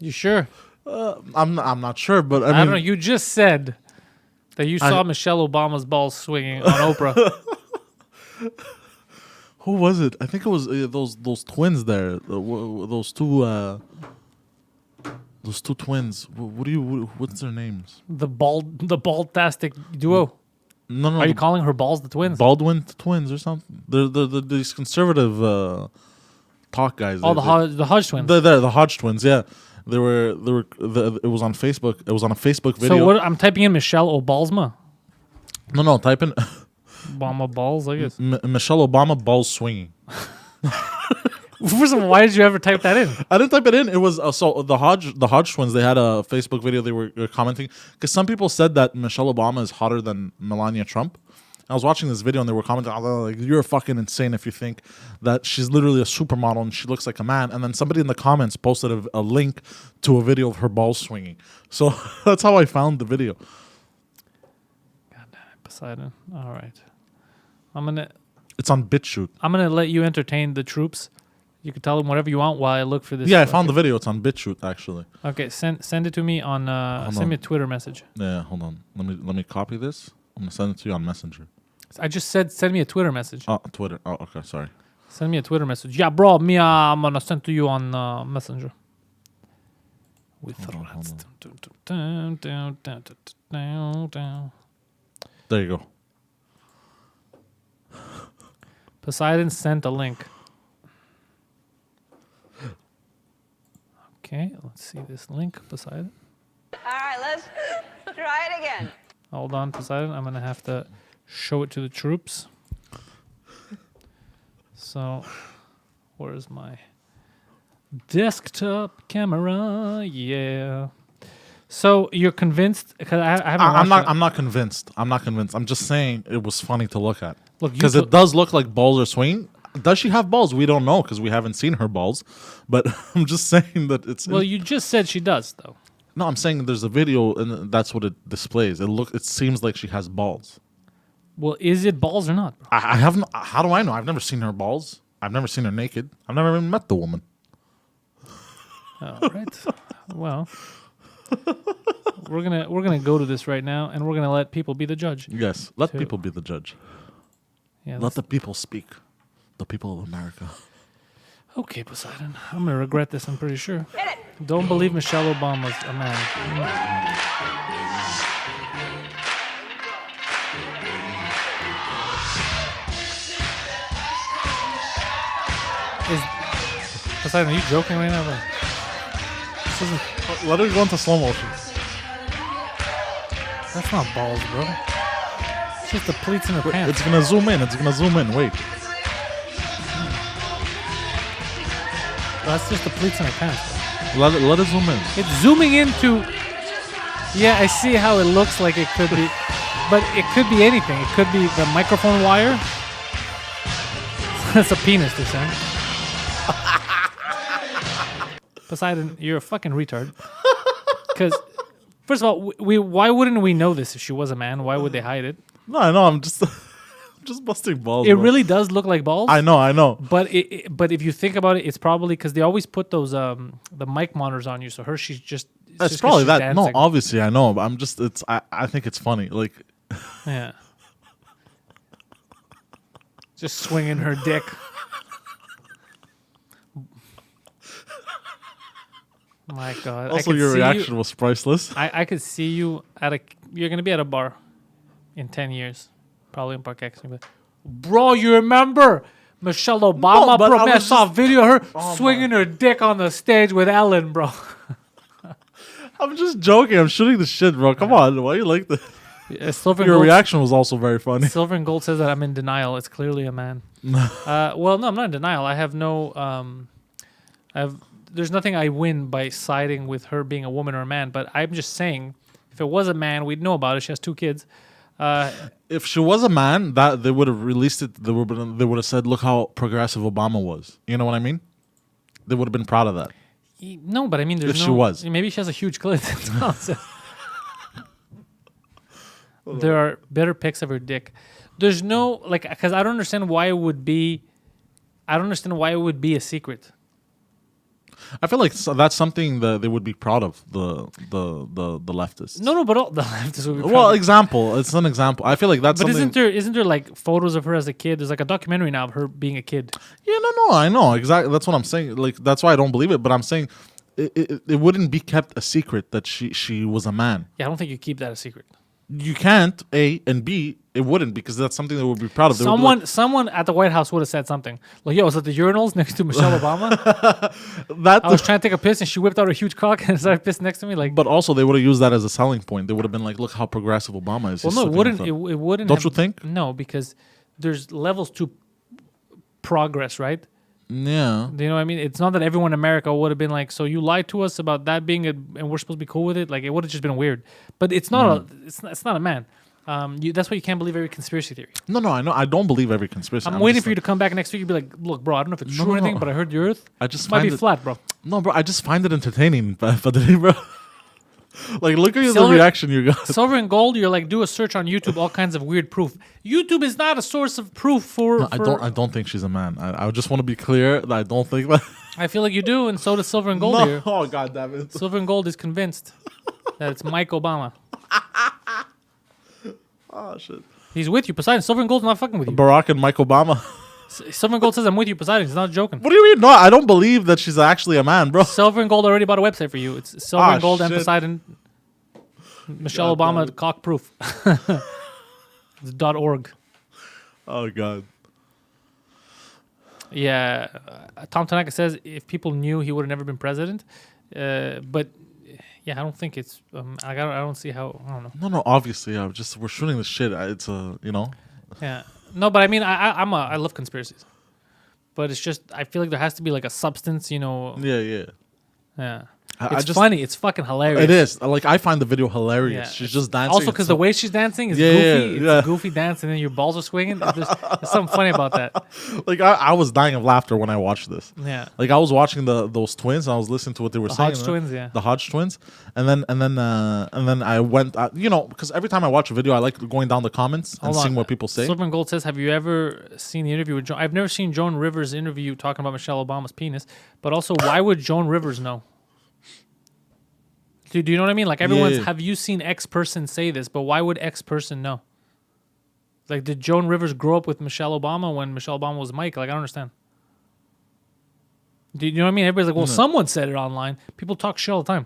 You sure? I'm not sure, but I don't know. You just said that you saw Michelle Obama's balls swinging on Oprah. Who was it? I think it was those twins there. Those two twins. What's their names? The baldtastic duo. No. Are you calling her balls the twins? Baldwin twins or something? They're these conservative talk guys. Oh, the Hodge twins. They're the Hodge twins. Yeah, they were. It was on Facebook. It was on a Facebook video. So what? I'm typing in Michelle Obalsma. No. Type in Obama balls, I guess. Michelle Obama balls swinging. First of all, why did you ever type that in? I didn't type it in. It was so the Hodge twins. They had a Facebook video. They were commenting because some people said that Michelle Obama is hotter than Melania Trump. I was watching this video and they were commenting like, "You're fucking insane if you think that she's literally a supermodel and she looks like a man." And then somebody in the comments posted a link to a video of her balls swinging. So that's how I found the video. God damn it, Poseidon. All right, It's on BitChute. I'm gonna let you entertain the troops. You can tell them whatever you want while I look for this. Yeah, I found the video. It's on BitChute actually. Okay, send it to me on. Send me a Twitter message. Yeah, hold on. Let me copy this. I'm gonna send it to you on Messenger. I just said send me a Twitter message. Oh, Twitter. Oh, okay. Sorry. Send me a Twitter message. Yeah, bro. I'm gonna send to you on Messenger. There you go. Poseidon sent a link. Okay, let's see this link, Poseidon. All right, let's try it again. Hold on, Poseidon. I'm gonna have to show it to the troops. So, where's my desktop camera? Yeah. So you're convinced? Because I haven't. I'm not convinced. I'm not convinced. I'm just saying it was funny to look at. Look, because it does look like balls are swinging. Does she have balls? We don't know because we haven't seen her balls. But I'm just saying that it's. Well, you just said she does, though. No, I'm saying there's a video and that's what it displays. It seems like she has balls. Well, is it balls or not? I haven't. How do I know? I've never seen her balls. I've never seen her naked. I've never even met the woman. All right. Well, we're gonna go to this right now, and we're gonna let people be the judge. Yes, let people be the judge. Yeah. Let the people speak. The people of America. Okay, Poseidon. I'm gonna regret this. I'm pretty sure. Don't believe Michelle Obama's a man. Poseidon, are you joking right now? Bro? This isn't. Let her go into slow motion. That's not balls, bro. It's just the pleats in her pants. It's gonna zoom in. It's gonna zoom in. Wait. That's just the pleats in her pants, bro. Let it zoom in. It's zooming into. Yeah, I see how it looks like it could be, but it could be anything. It could be the microphone wire. That's a penis, they're saying. Poseidon, you're a fucking retard. Because, first of all, why wouldn't we know this if she was a man? Why would they hide it? No, I know. I'm just, just busting balls. It bro. really does look like balls. I know. But but if you think about it, it's probably because they always put those the mic monitors on you. So she's just. It's just probably that. dancing. No, obviously I know. But I'm just. I think it's funny. Like. Yeah. Just swinging her dick. My God. Also, your reaction was priceless. I could see you you're going to be at a bar in 10 years. Probably in Park Expo. Bro, you remember Michelle Obama? No, bro, I saw a video of her swinging her dick on the stage with Ellen, bro. I'm just joking. I'm shooting the shit, bro. Come on. Why you like this? Silver and Your Gold, reaction was also very funny. Silver and Gold says that I'm in denial. It's clearly a man. Well, no, I'm not in denial. I have no. There's nothing I win by siding with her being a woman or a man. But I'm just saying, if it was a man, we'd know about it. She has 2 kids. If she was a man, that they would have released it. They would have said, "Look how progressive Obama was." You know what I mean? They would have been proud of that. No, but I mean, there's If no. she was. Maybe she has a huge clit. That's nonsense. There are better pics of her dick. There's no because I don't understand why it would be. I don't understand why it would be a secret. I feel like that's something that they would be proud of, the leftists. No, but all the leftists would be proud. Well, it's an example. I feel like that's But something. isn't there like photos of her as a kid? There's like a documentary now of her being a kid. Yeah, no, I know exactly. That's what I'm saying. Like that's why I don't believe it. But I'm saying it wouldn't be kept a secret that she was a man. Yeah, I don't think you keep that a secret. You can't, A, and B, it wouldn't, because that's something they would be proud of. They would be like, Someone at the White House would have said something like, "Yo, was at the urinals next to Michelle Obama? I was trying to take a piss and she whipped out her huge cock and started pissing next to me." Like, but also they would have used that as a selling point. They would have been like, "Look how progressive Obama is." well, no, it wouldn't. It wouldn't. Don't you think? No, because there's levels to progress, right? Yeah. Do you know what I mean? It's not that everyone in America would have been like, "So you lied to us about that being and we're supposed to be cool with it." Like, it would have just been weird. But it's not it's not a man. That's why you can't believe every conspiracy theory. No, I know. I don't believe every conspiracy. I'm waiting for you to come back next week. You'd be like, "Look, bro, I don't know if it's true or anything, but I heard the Earth. I just might find be it flat, bro." No, bro. I just find it entertaining, but bro. Like, look at the Silver- reaction you got. Silver and gold. You're like, do a search on YouTube, all kinds of weird proof. YouTube is not a source of proof for. No, I don't think she's a man. I just want to be clear that I don't think that. I feel like you do, and so does Silver and Gold No. here. Oh, God damn it. Silver and Gold is convinced that it's Mike Obama. Oh, shit. He's with you, Poseidon. Silver and Gold's not fucking with you. Barack and Mike Obama. Silver and Gold says I'm with you, Poseidon. He's not joking. What do you mean? No, I don't believe that she's actually a man, bro. Silver and Gold already bought a website for you. It's Silver and Gold and shit. Poseidon. Michelle God damn Obama cock proof. It's .org. Oh, God. Yeah, Tom Tanaka says if people knew he would have never been president, but yeah, I don't think it's. I don't see how. I don't know. No, obviously, we're shooting the shit. It's Yeah, no, but I mean, I love conspiracies, but it's just I feel like there has to be like a substance, Yeah. Yeah. I It's just- funny. It's fucking hilarious. It is. Like, I find the video hilarious. Yeah. She's just dancing. Also, because the way she's dancing is Yeah, goofy. yeah. It's a goofy dance, and then your balls are swinging. There's something funny about that. Like, I was dying of laughter when I watched this. Yeah. Like, I was watching those twins, and I was listening to what they were saying. Hodge twins, yeah. The Hodge twins, and then I went, because every time I watch a video, I like going down the comments and Hold on. seeing what people say. Silver and Gold says, "Have you ever seen the interview with Joan?" I've never seen Joan Rivers' interview talking about Michelle Obama's penis. But also, why would Joan Rivers know? Do you know what I mean? Like everyone's, Yeah. have you seen X person say this? But why would X person know? Like, did Joan Rivers grow up with Michelle Obama when Michelle Obama was Mike? Like, I don't understand. Do you know what I mean? Everybody's like, well, someone said it online. People talk shit all the time.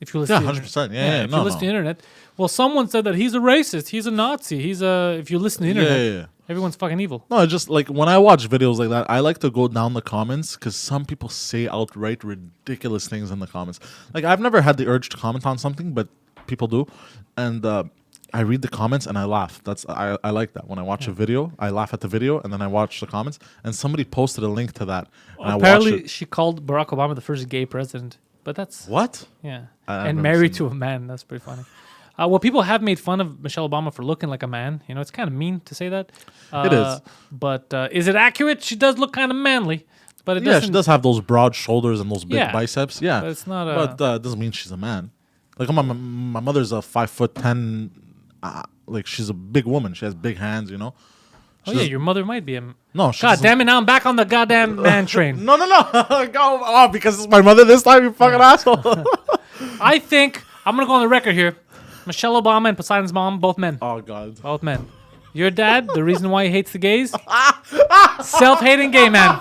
If you listen, Yeah, 100%. Yeah, if you listen to the internet, well, someone said that he's a racist, he's a Nazi, he's a. If you listen to the internet, Yeah. everyone's fucking evil. No, it's just like when I watch videos like that, I like to go down the comments because some people say outright ridiculous things in the comments. Like, I've never had the urge to comment on something, but people do, and I read the comments and I laugh. I like that. When I watch a video, I laugh at the video and then I watch the comments. And somebody posted a link to that, and I watched Apparently, it. she called Barack Obama the first gay president, but that's What? yeah, I've and never married seen to a man. That's pretty funny. Well, people have made fun of Michelle Obama for looking like a man. You know, it's kind of mean to say that. It is. But is it accurate? She does look kind of manly, but it Yeah, doesn't. she does have those broad shoulders and those big Yeah. biceps. Yeah, But it's not But it doesn't mean she's a man. Like, my mother's a 5'10". Like, she's a big woman. She has big hands. Oh She yeah, does- your mother might be a. No, she God doesn't- damn it! Now I'm back on the goddamn man train. No. Go. Oh, because it's my mother this time, you fucking asshole. I think I'm gonna go on the record here. Michelle Obama and Poseidon's mom, both men. Oh, God. Both men. Your dad, the reason why he hates the gays, self-hating gay man.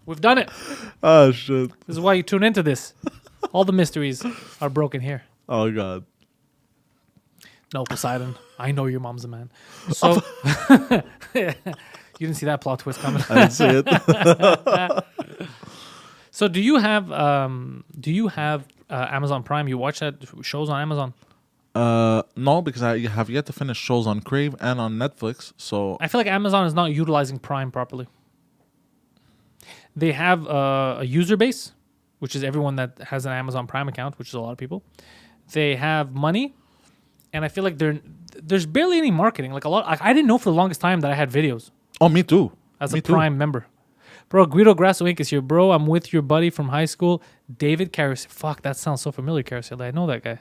We've done it. Oh, shit. This is why you tune into this. All the mysteries are broken here. Oh, God. No, Poseidon. I know your mom's a man. So you didn't see that plot twist coming. I didn't see it. So do you have Amazon Prime. You watch that shows on Amazon? No, because I have yet to finish shows on Crave and on Netflix. So I feel like Amazon is not utilizing Prime properly. They have a user base, which is everyone that has an Amazon Prime account, which is a lot of people. They have money, and I feel like there's barely any marketing. Like I didn't know for the longest time that I had videos oh, me too. as Me a too. Prime member. Bro, Guido Grasso Inc. is here. Bro, I'm with your buddy from high school, David Carousel. Fuck, that sounds so familiar, Carousel. I know that guy.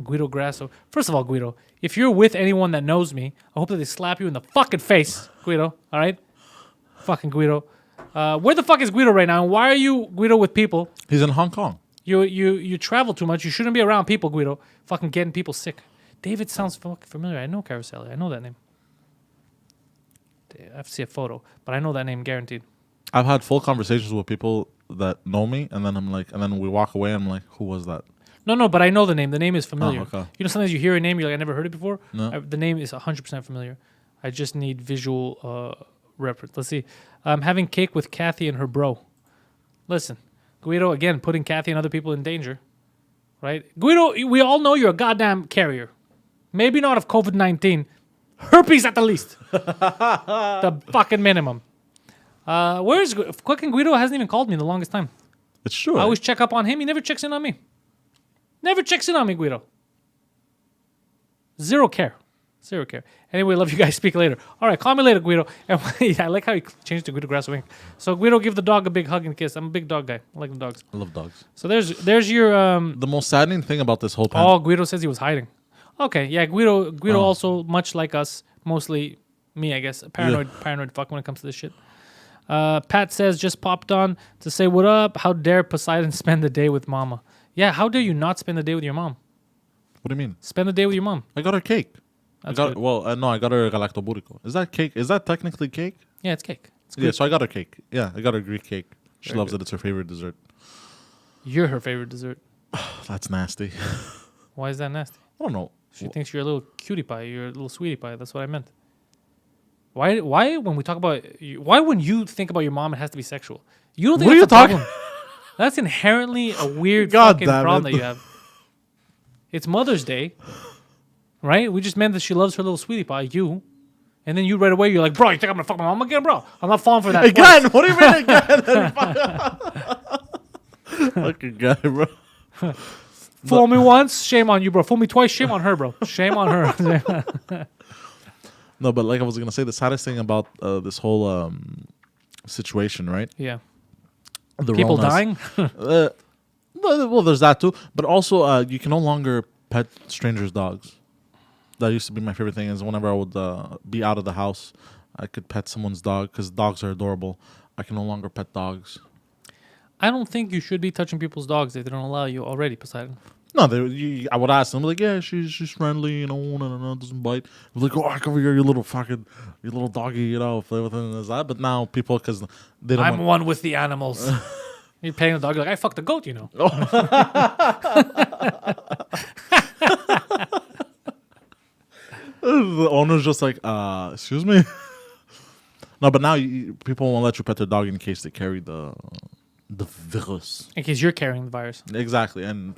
Guido Grasso. First of all, Guido, if you're with anyone that knows me, I hope that they slap you in the fucking face, Guido. All right? Fucking Guido. Where the fuck is Guido right now? And why are you, Guido, with people? He's in Hong Kong. You travel too much. You shouldn't be around people, Guido. Fucking getting people sick. David sounds fucking familiar. I know Carousel. I know that name. I have to see a photo, but I know that name guaranteed. I've had full conversations with people that know me, and then I'm like, and then we walk away. And I'm like, who was that? No, but I know the name. The name is familiar. Oh, okay. You know, sometimes you hear a name, you're like, I never heard it before. No. The name is 100% familiar. I just need visual reference. Let's see. I'm having cake with Kathy and her bro. Listen, Guido, again, putting Kathy and other people in danger. Right? Guido, we all know you're a goddamn carrier. Maybe not of COVID-19. Herpes at the least. The fucking minimum. Where's fucking Guido hasn't even called me in the longest time. It's true. I always check up on him. He never checks in on me. Never checks in on me, Guido. Zero care. Anyway, love you guys. Speak later. All right, call me later, Guido. And I like how he changed to Guido Grasso Inc. So Guido, give the dog a big hug and kiss. I'm a big dog guy. I like the dogs. I love dogs. So there's your The most saddening thing about this whole Oh, Guido says he was hiding. Okay, yeah, Guido also much like us, mostly me, I guess. Paranoid fuck when it comes to this shit. Pat says just popped on to say what up. How dare Poseidon spend the day with Mama? Yeah, how dare you not spend the day with your mom? What do you mean? Spend the day with your mom. I got her cake. That's I got good. no, I got her galactoburico. Is that cake? Is that technically cake? Yeah, it's cake. It's good. Yeah, so I got her cake. Yeah, I got her Greek cake. She Very loves good. it. It's her favorite dessert. You're her favorite dessert. That's nasty. Why is that nasty? I don't know. She thinks you're a little cutie pie. You're a little sweetie pie. That's what I meant. Why when we talk about why when you think about your mom it has to be sexual? You don't think What are that's you a talking- problem? That's inherently a weird God fucking damn problem it. that you have. It's Mother's Day, right? We just meant that she loves her little sweetie pie, you. And then you right away, you're like, bro, you think I'm gonna fuck my mom again, bro? I'm not falling for that. Again? twice." What do you mean again? Fucking guy, bro. Fool me once, shame on you, bro. Fool me twice, shame on her, bro. Shame on her. No, but like I was gonna say, the saddest thing about this whole situation, right? Yeah. The People Ronas- dying? well, there's that too. But also, you can no longer pet strangers' dogs. That used to be my favorite thing. Is whenever I would be out of the house, I could pet someone's dog because dogs are adorable. I can no longer pet dogs. I don't think you should be touching people's dogs if they don't allow you already, Poseidon. No, I would ask them like, yeah, she's friendly, you know, no, doesn't bite. I'm like, oh, come over here, you little doggy, you know, play with him and that. But now people, because they don't. I'm one with the animals. You're paying the dog. You're like, I fucked a goat, you know. The owner's just like, excuse me. No, but now people won't let you pet their dog in case they carry the virus. In case you're carrying the virus. Exactly, and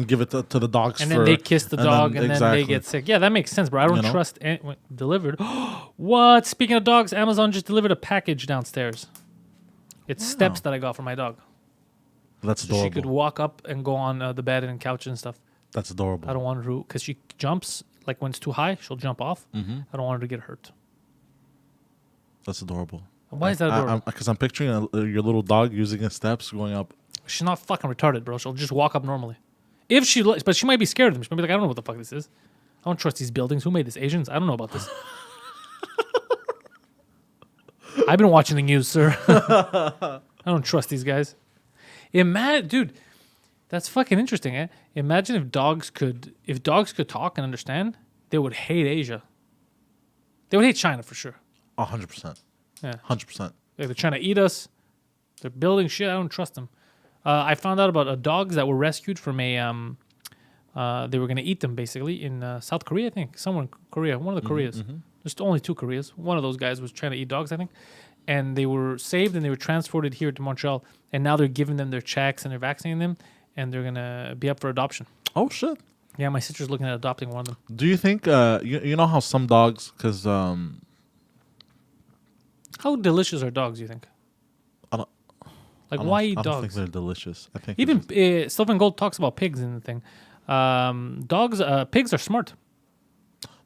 give it to the dogs. And then they kiss the dog, and then exactly. they get sick. Yeah, that makes sense, bro. I don't You know? trust delivered. What? Speaking of dogs, Amazon just delivered a package downstairs. It's steps that I got for my dog. That's So adorable. she could walk up and go on the bed and couch and stuff. That's adorable. I don't want her to, because she jumps, like when it's too high, she'll jump off. Mm-hmm. I don't want her to get hurt. That's adorable. Why is that adorable? Because I'm picturing your little dog using his steps going up. She's not fucking retarded, bro. She'll just walk up normally. If she, but she might be scared of them. She might be like, I don't know what the fuck this is. I don't trust these buildings. Who made this? Asians? I don't know about this. I've been watching the news, sir. I don't trust these guys. Dude, that's fucking interesting, eh? Imagine if dogs could talk and understand, they would hate Asia. They would hate China for sure. 100%. Yeah. 100%. Like they're trying to eat us. They're building shit. I don't trust them. I found out about dogs that were rescued from a. They were going to eat them basically in South Korea, I think. Somewhere in Korea. One of the Koreas. Mm-hmm. There's only 2 Koreas. One of those guys was trying to eat dogs, I think. And they were saved and they were transported here to Montreal. And now they're giving them their checks and they're vaccinating them. and they're gonna be up for adoption. Oh shit! Yeah, my sister's looking at adopting one of them. Do you think you know how some dogs because How delicious are dogs? You think? I don't- Like, I don't- why eat I don't think dogs? they're delicious. I think Even Sylvan Gold talks about pigs in the thing. Pigs are smart.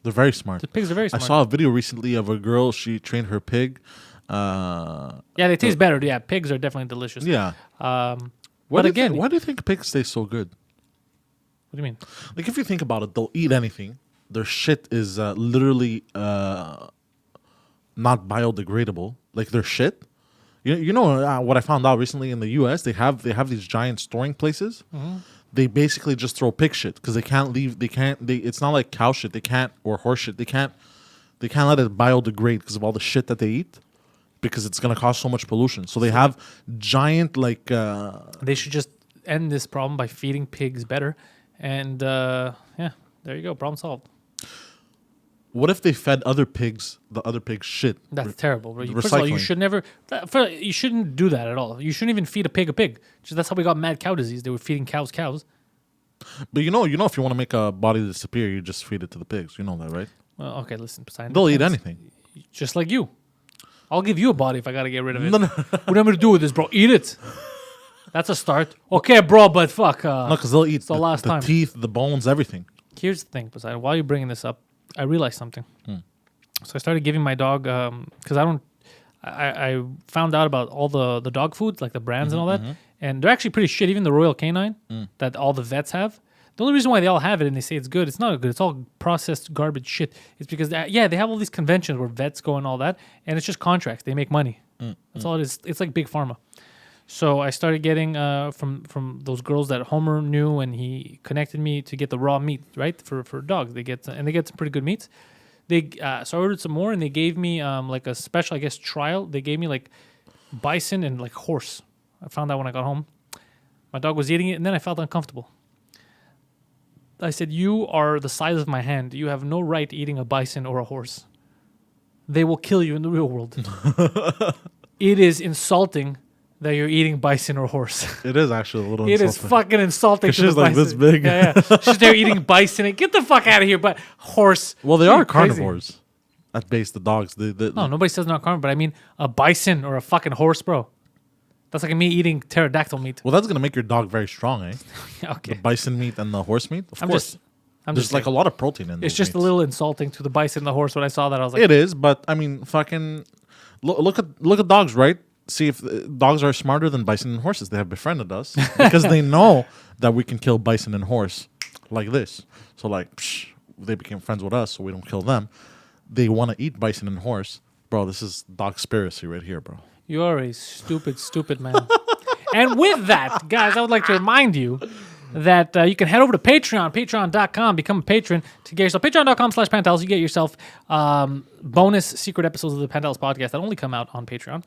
they're very smart. The pigs are very smart. I saw a video recently of a girl. She trained her pig. Yeah, they taste better. Yeah, pigs are definitely delicious. Yeah. But again, Why do you think pigs taste so good? what do you mean? Like, if you think about it, they'll eat anything. Their shit is literally not biodegradable. Like, their shit. You know what I found out recently in the U.S. They have these giant storing places. Mm-hmm. They basically just throw pig shit because they can't leave. It's not like cow shit. They can't, or horse shit. They can't let it biodegrade because of all the shit that they eat. Because it's gonna cause so much pollution. So they have giant like. They should just end this problem by feeding pigs better, and yeah, there you go, problem solved. What if they fed other pigs the other pigs' shit? That's terrible, bro. First of all, you recycling. should never. You shouldn't do that at all. You shouldn't even feed a pig a pig. Just, that's how we got mad cow disease. They were feeding cows. But you know, if you want to make a body disappear, you just feed it to the pigs. You know that, right? Well, okay, listen, Poseidon. They'll eat anything. Just like you. I'll give you a body if I gotta get rid of it. No, no. What am I gonna do with this, bro? Eat it. That's a start. Okay, bro, but fuck. No, because they'll eat the last the time. teeth, the bones, everything. Here's the thing, Poseidon. While you're bringing this up, I realized something. So I started giving my dog because I found out about all the dog foods, like the brands and all that, and they're actually pretty shit. Even the Royal Canine that all the vets have. The only reason why they all have it and they say it's good, it's not good. It's all processed garbage shit. It's because they have all these conventions where vets go and all that, and it's just contracts. They make money. That's all it is. It's like big pharma. So I started getting from those girls that Homer knew, and he connected me to get the raw meat, right, for dogs. They get some pretty good meats. So I ordered some more, and they gave me like a special, I guess, trial. They gave me like bison and like horse. I found out when I got home. My dog was eating it, and then I felt uncomfortable. I said, "You are the size of my hand. You have no right eating a bison or a horse. They will kill you in the real world." It is insulting that you're eating bison or horse. It is actually a little. It is fucking insulting. To she's the like bison. this big. Yeah. She's there eating bison. Get the fuck out of here! But horse. Well, they You're are crazy. carnivores. At base, the dogs. No, nobody says not carnivore, but I mean a bison or a fucking horse, bro. That's like me eating pterodactyl meat. Well, that's gonna make your dog very strong, eh? Okay. The bison meat and the horse meat. Of I'm course, I'm there's just like saying. a lot of protein in. It's those just a meats. little insulting to the bison and the horse. When I saw that, I was like, It is, but I mean, fucking look at dogs, right? See if dogs are smarter than bison and horses. They have befriended us because they know that we can kill bison and horse like this. So like, they became friends with us, so we don't kill them. They want to eat bison and horse, bro. This is dogspiracy right here, bro. You are a stupid man. And with that, guys, I would like to remind you that you can head over to Patreon, patreon.com, become a patron to get yourself, patreon.com/Pantelis. You get yourself bonus secret episodes of the Pantelis podcast that only come out on Patreon.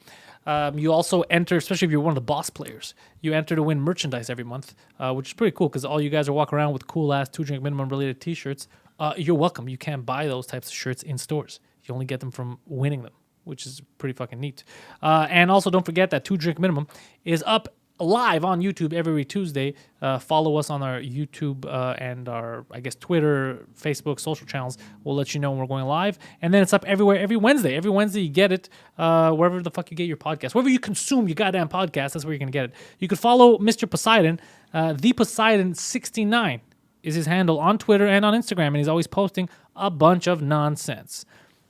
You also enter, especially if you're one of the boss players, you enter to win merchandise every month, which is pretty cool because all you guys are walking around with cool-ass 2-drink minimum related t-shirts. You're welcome. You can't buy those types of shirts in stores. You only get them from winning them, which is pretty fucking neat. And also don't forget that 2-drink minimum is up live on YouTube every Tuesday. Follow us on our YouTube and our, I guess, Twitter, Facebook, social channels. We'll let you know when we're going live. And then it's up everywhere every Wednesday. Every Wednesday you get it wherever the fuck you get your podcast. Wherever you consume your goddamn podcast, that's where you're going to get it. You could follow Mr. Poseidon, the Poseidon69 is his handle on Twitter and on Instagram, and he's always posting a bunch of nonsense.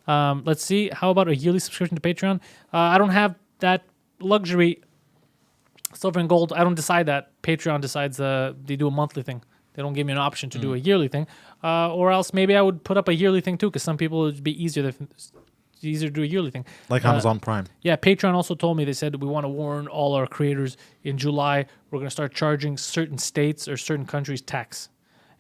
Let's see. How about a yearly subscription to Patreon? I don't have that luxury. Silver and gold, I don't decide that. Patreon decides they do a monthly thing. They don't give me an option to do a yearly thing. Or else maybe I would put up a yearly thing too, because some people it would be easier to do a yearly thing. Like Amazon Prime. Yeah, Patreon also told me, they said, we want to warn all our creators in July, we're going to start charging certain states or certain countries tax.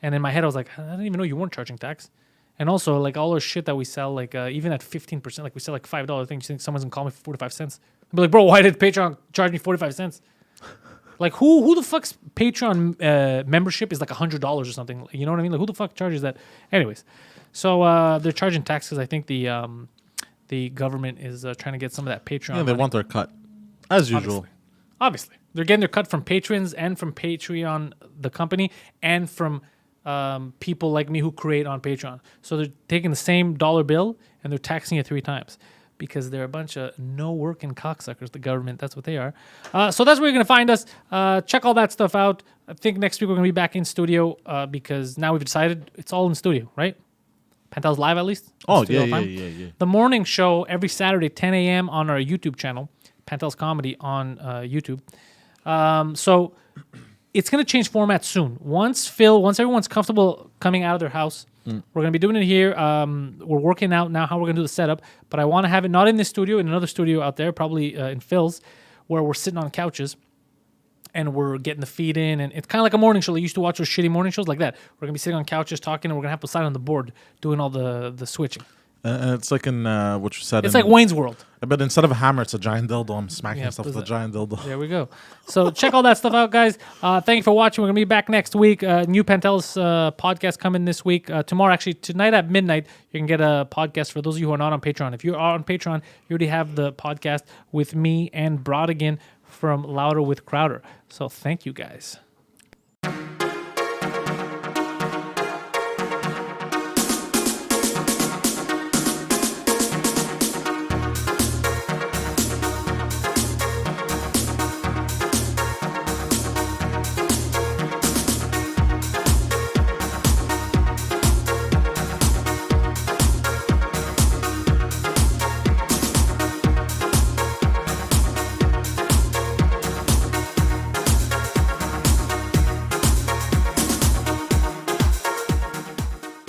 And in my head, I was like, I didn't even know you weren't charging tax. And also, like, all our shit that we sell, like, even at 15%, like, we sell, like, $5 things, you think someone's going to call me for 45 cents? I'd be like, bro, why did Patreon charge me 45 cents? Like, who the fuck's Patreon membership is like $100 or something? You know what I mean? Like, who the fuck charges that? Anyways, so they're charging tax because I think the government is trying to get some of that Patreon Yeah, they money. want their cut, as usual. Obviously. They're getting their cut from patrons and from Patreon, the company, and from people like me who create on Patreon. So they're taking the same dollar bill and they're taxing it 3 times because they're a bunch of no-working cocksuckers, the government. That's what they are. So that's where you're going to find us. Check all that stuff out. I think next week we're going to be back in studio because now we've decided it's all in studio, right? Pantelis Live, at least? Oh, yeah. The morning show every Saturday, 10 a.m. on our YouTube channel, Pantelis Comedy on YouTube. So it's going to change format soon. Once everyone's comfortable coming out of their house, we're going to be doing it here. We're working out now how we're going to do the setup, but I want to have it not in this studio, in another studio out there, probably in Phil's, where we're sitting on couches and we're getting the feed in. And it's kind of like a morning show. They used to watch those shitty morning shows like that. We're going to be sitting on couches talking, and we're going to have to sign on the board doing all the switching. And it's like in what you said. It's like Wayne's World. But instead of a hammer, it's a giant dildo. I'm smacking stuff with a giant dildo. There we go. So check all that stuff out, guys. Thank you for watching. We're going to be back next week. New Pantelis podcast coming this week. Tomorrow, actually, tonight at midnight, you can get a podcast for those of you who are not on Patreon. If you are on Patreon, you already have the podcast with me and Brodigan from Louder with Crowder. So thank you, guys.